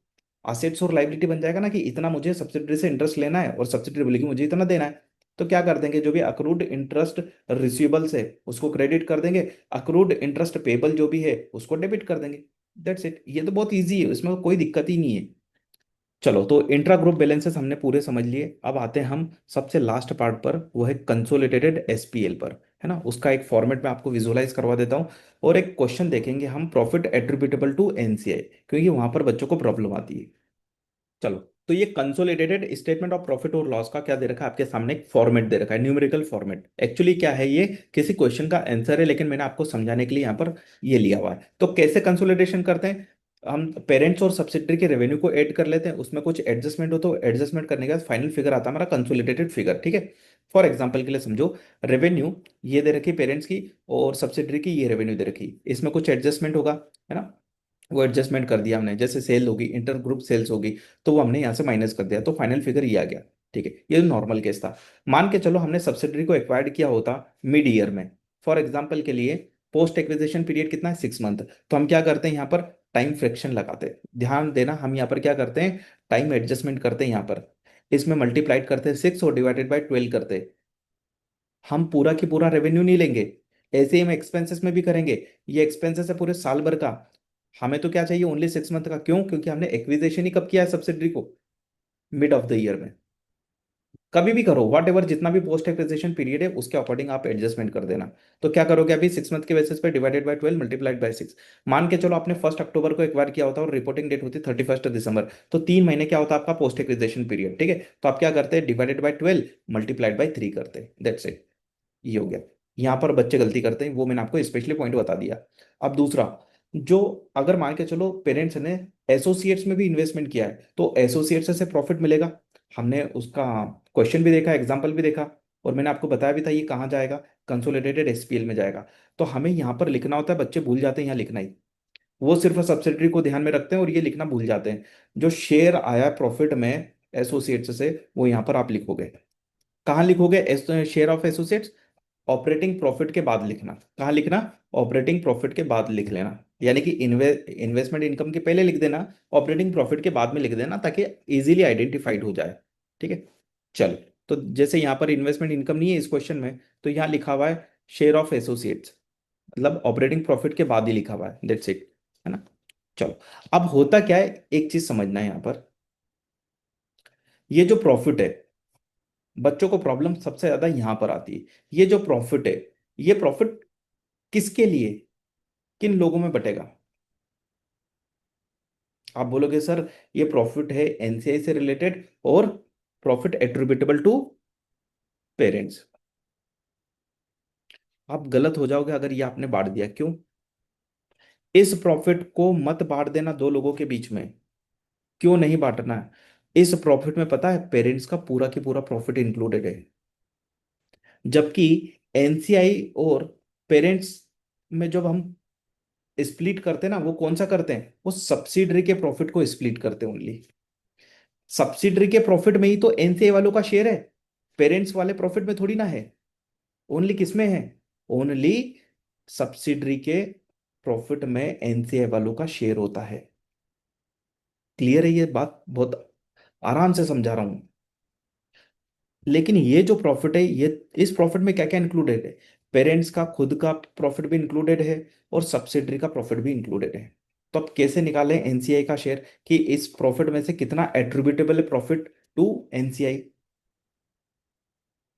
असेट्स और लाइबिलिटी बन जाएगा ना, कि इतना मुझे सब्सिडरी से इंटरेस्ट लेना है और सब्सिडरी बोलेगी मुझे इतना देना है। तो क्या कर देंगे, जो भी अक्रूड इंटरेस्ट रिसीवेबल्स है उसको क्रेडिट कर देंगे, अक्रूड इंटरेस्ट पेबल जो भी है उसको डेबिट कर देंगे, दैट्स इट। ये तो बहुत ईजी है, इसमें कोई दिक्कत ही नहीं है। चलो तो इंट्रा ग्रुप बैलेंसेस हमने पूरे समझ लिए, अब आते हैं हम सबसे लास्ट पार्ट पर, वो है कंसोलिडेटेड एसपीएल पर, है ना। उसका एक फॉर्मेट में आपको विजुअलाइज करवा देता हूँ। और एक क्वेश्चन देखेंगे हम, प्रॉफिट एट्रीब्यूटेबल टू एनसीआई, क्योंकि वहां पर बच्चों को प्रॉब्लम आती है। चलो तो ये कंसोलिडेटेड स्टेटमेंट ऑफ प्रॉफिट और लॉस का क्या दे रखा है आपके सामने, एक फॉर्मेट दे रखा है, न्यूमेरिकल फॉर्मेट। एक्चुअली क्या है, ये किसी क्वेश्चन का आंसर है, लेकिन मैंने आपको समझाने के लिए यहाँ पर ये लिया हुआ है। तो कैसे कंसोलिडेशन करते हैं, हम पेरेंट्स और सब्सिडरी के रेवेन्यू को ऐड कर लेते हैं, उसमें कुछ एडजस्टमेंट हो तो एडजस्टमेंट करने के बाद फाइनल फिगर आता है हमारा कंसोलिडेटेड फिगर, ठीक है। फॉर एग्जाम्पल के लिए समझो, रेवेन्यू ये दे रखी पेरेंट्स की और सब्सिडरी की ये रेवेन्यू दे रखी, इसमें कुछ एडजस्टमेंट होगा, है ना। वो एडजस्टमेंट कर दिया हमने, जैसे सेल होगी, इंटर ग्रुप सेल्स होगी, तो वो हमने यहाँ से माइनस कर दिया, तो फाइनल फिगर ये आ गया, ठीक है। ये नॉर्मल केस था। मान के चलो हमने सब्सिडरी को एक्वायर्ड किया होता मिड ईयर में, फॉर एग्जाम्पल के लिए पोस्ट एक्विजिशन पीरियड कितना है, 6 मंथ। तो हम क्या करते हैं यहाँ पर, टाइम फ्रैक्शन लगाते हैं, ध्यान देना, हम यहाँ पर क्या करते हैं, टाइम एडजस्टमेंट करते हैं यहाँ पर, इसमें मल्टीप्लाइड करते हैं 6 और डिवाइडेड बाई 12 करते हैं। हम पूरा की पूरा रेवेन्यू नहीं लेंगे, ऐसे ही हम एक्सपेंसेस में भी करेंगे। ये एक्सपेंसेस है पूरे साल भर का, हमें तो क्या चाहिए, ओनली 6 मंथ का। क्यों? क्योंकि हमने एक्विजिशन ही कब किया है सब्सिडरी को, मिड ऑफ द ईयर में। कभी भी करो, वॉट एवर, जितना भी पोस्ट एक्विजिशन पीरियड है उसके अकॉर्डिंग आप एडजस्टमेंट कर देना। तो क्या करोगे, अभी 6 मंथ के बेसिस पे डिवाइडेड बाय 12 मल्टीप्लाइड बाय 6। मान के चलो आपने 1 अक्टूबर को एक्वायर किया होता है और रिपोर्टिंग डेट होती 31 दिसंबर, तो 3 महीने क्या होता है आपका पोस्ट एक्विजिशन पीरियड, ठीक है। तो आप क्या करते हैं, डिवाइडेड बाय 12 मल्टीप्लाइड बाय 3 करते हैं, दैट्स इट। ये हो गया। यहाँ पर बच्चे गलती करते हैं, वो मैंने आपको स्पेशली पॉइंट बता दिया। अब दूसरा, जो अगर मान के चलो पेरेंट्स ने एसोसिएट्स में भी इन्वेस्टमेंट किया है, तो एसोसिएट्स से प्रॉफिट मिलेगा। हमने उसका क्वेश्चन भी देखा, एग्जाम्पल भी देखा, और मैंने आपको बताया भी था ये कहाँ जाएगा, कंसोलिडेटेड एसपीएल में जाएगा। तो हमें यहाँ पर लिखना होता है, बच्चे भूल जाते हैं यहाँ लिखना ही, वो सिर्फ सब्सिडरी को ध्यान में रखते हैं और ये लिखना भूल जाते हैं। जो शेयर आया प्रॉफिट में एसोसिएट्स से, वो यहाँ पर आप लिखोगे। कहाँ लिखोगे, share of associates, operating profit के बाद लिखना। कहाँ लिखना, ऑपरेटिंग प्रॉफिट के बाद लिख लेना, यानी कि इन्वेस्टमेंट इनकम के पहले लिख देना, ऑपरेटिंग प्रॉफिट के बाद में लिख देना, ताकि इजीली आइडेंटिफाइड हो जाए, ठीक है। चल, तो जैसे यहाँ पर इन्वेस्टमेंट इनकम नहीं है इस क्वेश्चन में, तो यहाँ लिखा हुआ है शेयर ऑफ एसोसिएट्स, मतलब ऑपरेटिंग प्रॉफिट के बाद ही लिखा हुआ है, दैट्स इट, है ना। चलो, अब होता क्या है, एक चीज समझना है यहाँ पर, ये जो प्रॉफिट है, बच्चों को प्रॉब्लम सबसे ज्यादा यहां पर आती है। ये जो प्रॉफिट है, ये प्रॉफिट किसके लिए, किन लोगों में बटेगा। आप बोलोगे सर ये प्रॉफिट है एनसीआई से रिलेटेड और प्रॉफिट एट्रीब्यूटेबल टू पेरेंट्स। आप गलत हो जाओगे अगर ये आपने बांट दिया। क्यों? इस प्रॉफिट को मत बांट देना दो लोगों के बीच में। क्यों नहीं बांटना है? इस प्रॉफिट में पता है पेरेंट्स का पूरा की पूरा प्रॉफिट इंक्लूडेड है, जबकि एनसीआई और पेरेंट्स में जब हम स्प्लिट करते हैं ना, वो कौन सा करते हैं, वो सब्सिडरी के प्रॉफिट को स्प्लिट करते हैं ओनली। सब्सिडरी के प्रॉफिट में ही तो एनसीए वालों का शेयर है, पेरेंट्स वाले प्रॉफिट में थोड़ी ना है। ओनली किस में है, ओनली सब्सिडरी के प्रॉफिट में एनसीए वालों का शेयर होता है। क्लियर है ये बात? बहुत आराम से समझा रहा हूं। लेकिन ये जो प्रॉफिट है, ये इस प्रॉफिट में क्या क्या इंक्लूडेड है, पेरेंट्स का खुद का प्रॉफिट भी इंक्लूडेड है और सब्सिडरी का प्रॉफिट भी इंक्लूडेड है। तो अब कैसे निकालें एनसीआई का शेयर, कि इस प्रॉफिट में से कितना एट्रीब्यूटेबल है प्रॉफिट टू एनसीआई।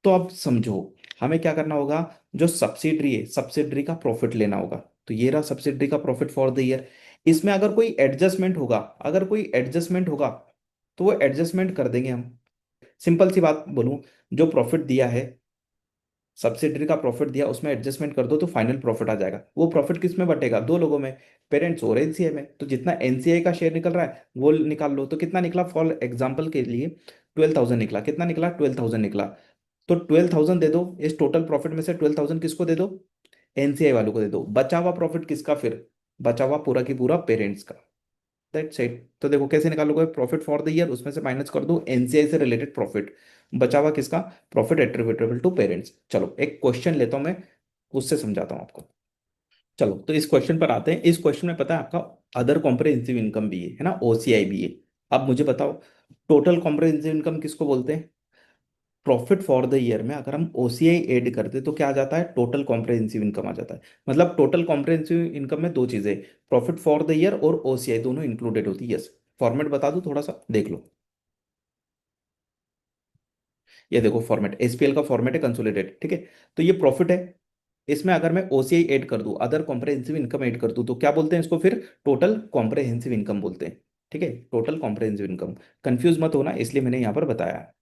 तो अब समझो, हमें क्या करना होगा, जो सब्सिडरी है सब्सिडरी का प्रॉफिट लेना होगा। तो ये रहा सब्सिडरी का प्रॉफिट फॉर द ईयर। इसमें अगर कोई एडजस्टमेंट होगा, अगर कोई एडजस्टमेंट होगा, तो वो एडजस्टमेंट कर देंगे हम। सिंपल सी बात बोलूं, जो प्रॉफिट दिया है, सब्सिडरी का प्रॉफिट दिया, उसमें एडजस्टमेंट कर दो तो फाइनल प्रॉफिट आ जाएगा। वो प्रॉफिट किस में बटेगा, दो लोगों में, पेरेंट्स और एनसीआई में। तो जितना एनसीआई का शेयर निकल रहा है वो निकाल लो। तो कितना निकला, फॉर एग्जाम्पल के लिए 12,000 निकला। कितना निकला, 12,000 निकला। तो 12,000 दे दो, इस टोटल प्रॉफिट में से 12,000 किसको दे दो, एनसीआई वालों को दे दो। बचा हुआ प्रॉफिट किसका फिर, बचा हुआ पूरा की पूरा पेरेंट्स का, दैट्स इट। तो देखो कैसे निकालोगे, प्रॉफिट फॉर द ईयर, उसमें से माइनस कर दो एनसीआई से रिलेटेड प्रॉफिट, बचा हुआ किसका, प्रॉफिट एट्रीब्यूटेबल टू पेरेंट्स। चलो एक क्वेश्चन लेता हूं मैं, उससे समझाता हूं आपको। चलो तो इस क्वेश्चन पर आते हैं। इस क्वेश्चन में पता है आपका अदर कॉम्प्रिहेंसिव इनकम भी है ना, ओसीआई भी है। अब मुझे बताओ, टोटल कॉम्प्रिहेंसिव इनकम किसको बोलते हैं। प्रॉफिट फॉर द ईयर में अगर हम ओसीआई ऐड करते तो क्या आ जाता है, टोटल कॉम्प्रिहेंसिव इनकम आ जाता है। मतलब टोटल कॉम्प्रिहेंसिव इनकम में दो चीजें, प्रॉफिट फॉर द ईयर और ओसीआई दोनों इंक्लूडेड होती है। यस, फॉर्मेट बता दूं, थोड़ा सा देख लो। ये देखो फॉर्मेट, एसपीएल का फॉर्मेट है कंसोलिडेटेड, ठीक है। तो ये प्रॉफिट है, इसमें अगर मैं ओसीआई ऐड कर दूं, अदर कॉम्प्रिहेंसिव इनकम ऐड कर दूं, तो क्या बोलते हैं इसको फिर, टोटल कॉम्प्रिहेंसिव इनकम बोलते हैं। ठीक है, टोटल कॉम्प्रिहेंसिव इनकम। कंफ्यूज मत होना, इसलिए मैंने यहाँ पर बताया।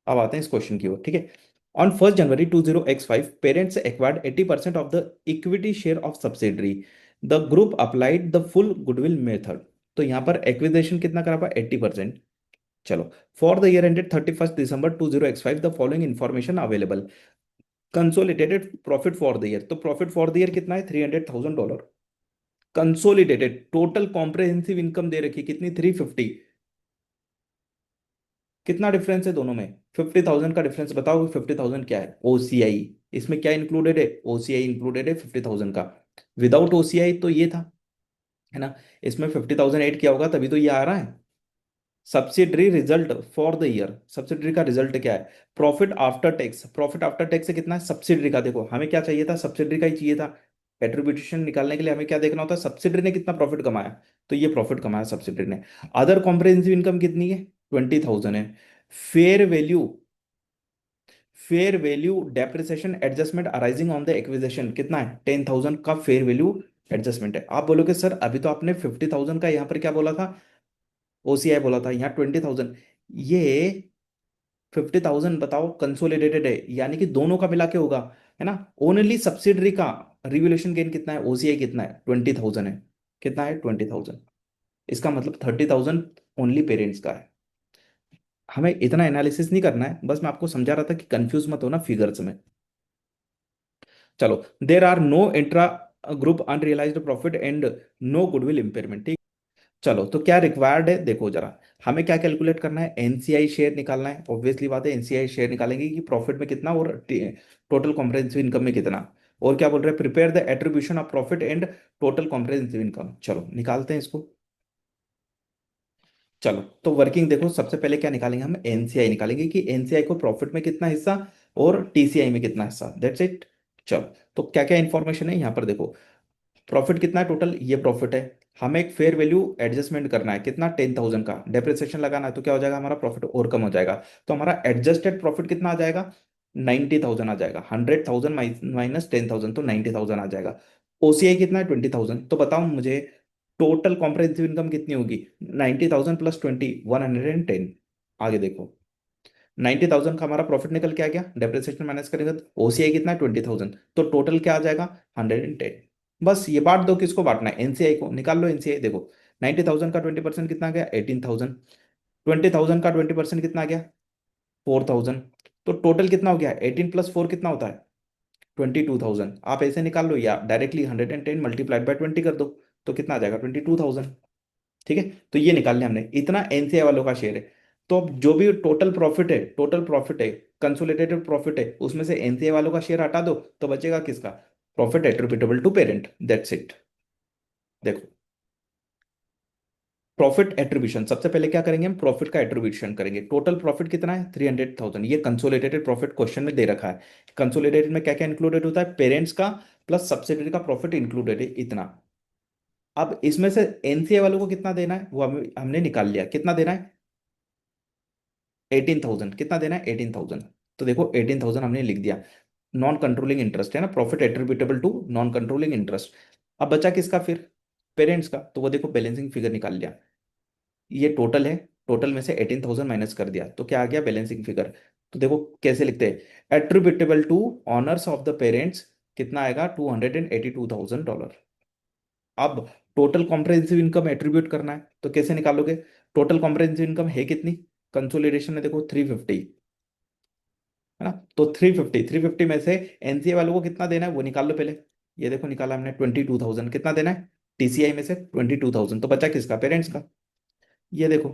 अब आते हैं इस क्वेश्चन की ओर, ठीक है। On 1 January 20x5 parents acquired 80% of the equity share of subsidiary. The group applied the full goodwill method. तो यहाँ पर एक्विजिशन कितना करा हुआ, 80%। चलो, for the year ended 31 December 20x5 the following information available. Consolidated profit for the year, तो profit for the year कितना है, $300,000। कंसोलिडेटेड टोटल कॉम्प्रिहेंसिव इनकम दे रखी कितनी, 350। कितना डिफरेंस है दोनों में, 50,000 का डिफरेंस। बताओ 50,000 क्या है, ओसीआई। इसमें क्या इंक्लूडेड है, ओसीआई इंक्लूडेड है 50,000 का। विदाउट ओसीआई तो ये था, है ना। इसमें 50,000 ऐड किया होगा तभी तो ये आ रहा है। Subsidiary result for the year, subsidiary का रिजल्ट क्या है, profit after tax. Profit after tax से कितना है, सब्सिडरी का। देखो हमें क्या चाहिए था, सब्सिडरी का ही चाहिए था। एट्रीब्यूशन निकालने के लिए हमें क्या देखना होता है, सब्सिडरी ने कितना प्रॉफिट कमाया। तो ये प्रॉफिट कमाया सब्सिडरी ने। अदर कॉम्प्रिहेंसिव इनकम कितनी है, 20,000 है। Fair value, fair value depreciation adjustment arising on the acquisition कितना है, 10,000 का फेयर वैल्यू एडजस्टमेंट है। आप बोलोगे सर अभी तो आपने 50,000 का यहाँ पर क्या बोला था, ओसीआई बोला था, यहाँ 20,000। ये 50,000 बताओ कंसोलिडेटेड है, यानी कि दोनों का मिला के होगा, है ना। ओनली सब्सिडरी का रिवोल्यूशन गेन कितना है, ओसीआई कितना है, 20,000 है। कितना है, 20,000। इसका मतलब 30,000 ओनली पेरेंट्स का है। हमें इतना एनालिसिस नहीं करना है, बस मैं आपको समझा रहा था कि कंफ्यूज मत होना फिगर्स में। चलो, there are no intra group unrealised profit and no goodwill impairment, ठीक। चलो, तो क्या रिक्वायर्ड है, देखो जरा। हमें क्या कैलकुलेट करना है, एनसीआई शेयर निकालना है। ऑब्वियसली बात है, एनसीआई शेयर निकालेंगे कि प्रॉफिट में कितना और टोटल कॉम्प्रिहेंसिव इनकम में कितना। और क्या बोल रहे हैं, prepare the attribution of profit and total comprehensive income. चलो निकालते हैं इसको। चलो, तो वर्किंग देखो, सबसे पहले क्या निकालेंगे, हम एनसीआई निकालेंगे कि एनसीआई को प्रॉफिट में कितना हिस्सा और टीसीआई में कितना हिस्सा, दैट्स इट। चलो, तो क्या क्या इंफॉर्मेशन है यहाँ पर देखो। प्रॉफिट कितना है टोटल, ये प्रॉफिट है। हमें एक फेयर वैल्यू एडजस्टमेंट करना है कितना, 10,000 का डेप्रिसिएशन लगाना है, तो क्या हो जाएगा, हमारा प्रॉफिट और कम हो जाएगा। तो हमारा एडजस्टेड प्रॉफिट कितना आ जाएगा, 90,000 आ जाएगा। 100,000 माइनस 10,000 तो 90,000 आ जाएगा। ओसीआई कितना है, 20,000। तो बताओ मुझे टोटल कॉम्प्रिहेंसिव इनकम कितनी होगी, 90,000 प्लस 20, 110। आगे देखो, 90,000 का हमारा प्रॉफिट निकल के आ गया, डेप्रिसिएशन माइनस करेंगे तो ओसीआई कितना है, 20,000। तो टोटल क्या आ जाएगा, 110। बस ये बांट दो, किसको बांटना है, एनसीआई को। निकाल लो एनसीआई, देखो 90,000 का 20% कितना आ गया, 18,000। 20,000 का 20% कितना आ गया, 4,000। तो टोटल कितना हो गया, 18 + 4 कितना होता है, 22,000। आप ऐसे निकाल लो या डायरेक्टली 110 मल्टीप्लाइड बाय 20 कर दो, तो कितना आ जाएगा, 22,000। ठीक है, तो ये निकाल लिया हमने, इतना एनसीआई वालों का शेयर है। तो अब जो भी टोटल प्रॉफिट है, टोटल प्रॉफिट है, कंसोलिडेटेड प्रॉफिट है, उसमें से एनसीआई वालों का शेयर हटा दो, तो बचेगा किसका, profit attributable to parent, that's it. देखो, प्रॉफिट एट्रीब्यूशन सबसे पहले क्या करेंगे, हम प्रॉफिट का एट्रीब्यूशन करेंगे। टोटल प्रॉफिट कितना है, 300,000। ये कंसोलिडेटेड प्रॉफिट क्वेश्चन में दे रखा है। कंसोलिडेटेड में क्या क्या इंक्लूडेड होता है, पेरेंट्स का प्लस सब्सिडरी का प्रॉफिट इंक्लूडेड है, इतना। अब इसमें से एनसीए वालों को कितना देना है, वो हमने निकाल लिया, कितना देना है, 18,000। कितना देना है, 18,000। तो देखो 18,000 हमने लिख दिया। नॉन कंट्रोलिंग इंटरेस्ट है ना, profit attributable to non controlling interest. अब बचा किसका फिर, पेरेंट्स का। तो वो देखो बैलेंसिंग फिगर निकाल लिया, ये टोटल है। टोटल में से 18,000 माइनस कर दिया, तो क्या आ गया, बैलेंसिंग फिगर। तो देखो कैसे लिखते हैं, attributable to owners of the parents कितना आएगा, $282,000। अब टोटल कॉम्प्रिहेंसिव इनकम एट्रीब्यूट करना है, तो कैसे निकालोगे, टोटल कॉम्प्रिहेंसिव इनकम है कितनी, कंसोलिडेशन में देखो 350, है ना। तो 350, 350 में से एनसीए वालों को कितना देना है, वो निकाल लो पहले। ये देखो निकाला हमने 22,000, कितना देना है, टीसीआई में से 22,000, तो बचा किसका, पेरेंट्स का। ये देखो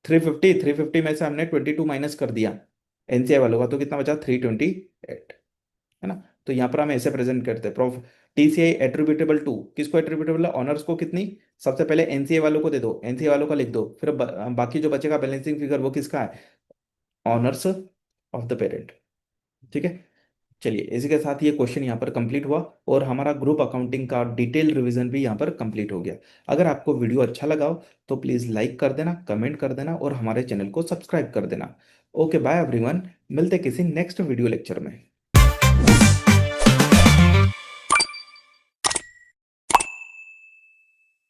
350 में से हमने 22 माइनस कर दिया एनसीआई वालों का, तो कितना बचा, 328, है ना। तो यहाँ पर हम ऐसे प्रेजेंट करते हैं, प्रॉफ टीसीआई एट्रीब्यूटेबल टू, किसको एट्रीब्यूटेबल है, ऑनर्स को। कितनी, सबसे पहले एनसीए वालों को दे दो, एनसीए वालों का लिख दो, फिर बाकी जो बचेगा बैलेंसिंग फिगर वो किसका है, ऑनर्स ऑफ द पेरेंट। ठीक है, चलिए इसी के साथ ये क्वेश्चन यहाँ पर कंप्लीट हुआ, और हमारा ग्रुप अकाउंटिंग का डिटेल रिवीजन भी यहाँ पर कंप्लीट हो गया। अगर आपको वीडियो अच्छा लगा हो तो प्लीज़ लाइक कर देना, कमेंट कर देना, और हमारे चैनल को सब्सक्राइब कर देना। ओके बाय एवरीवन, मिलते किसी नेक्स्ट वीडियो लेक्चर में।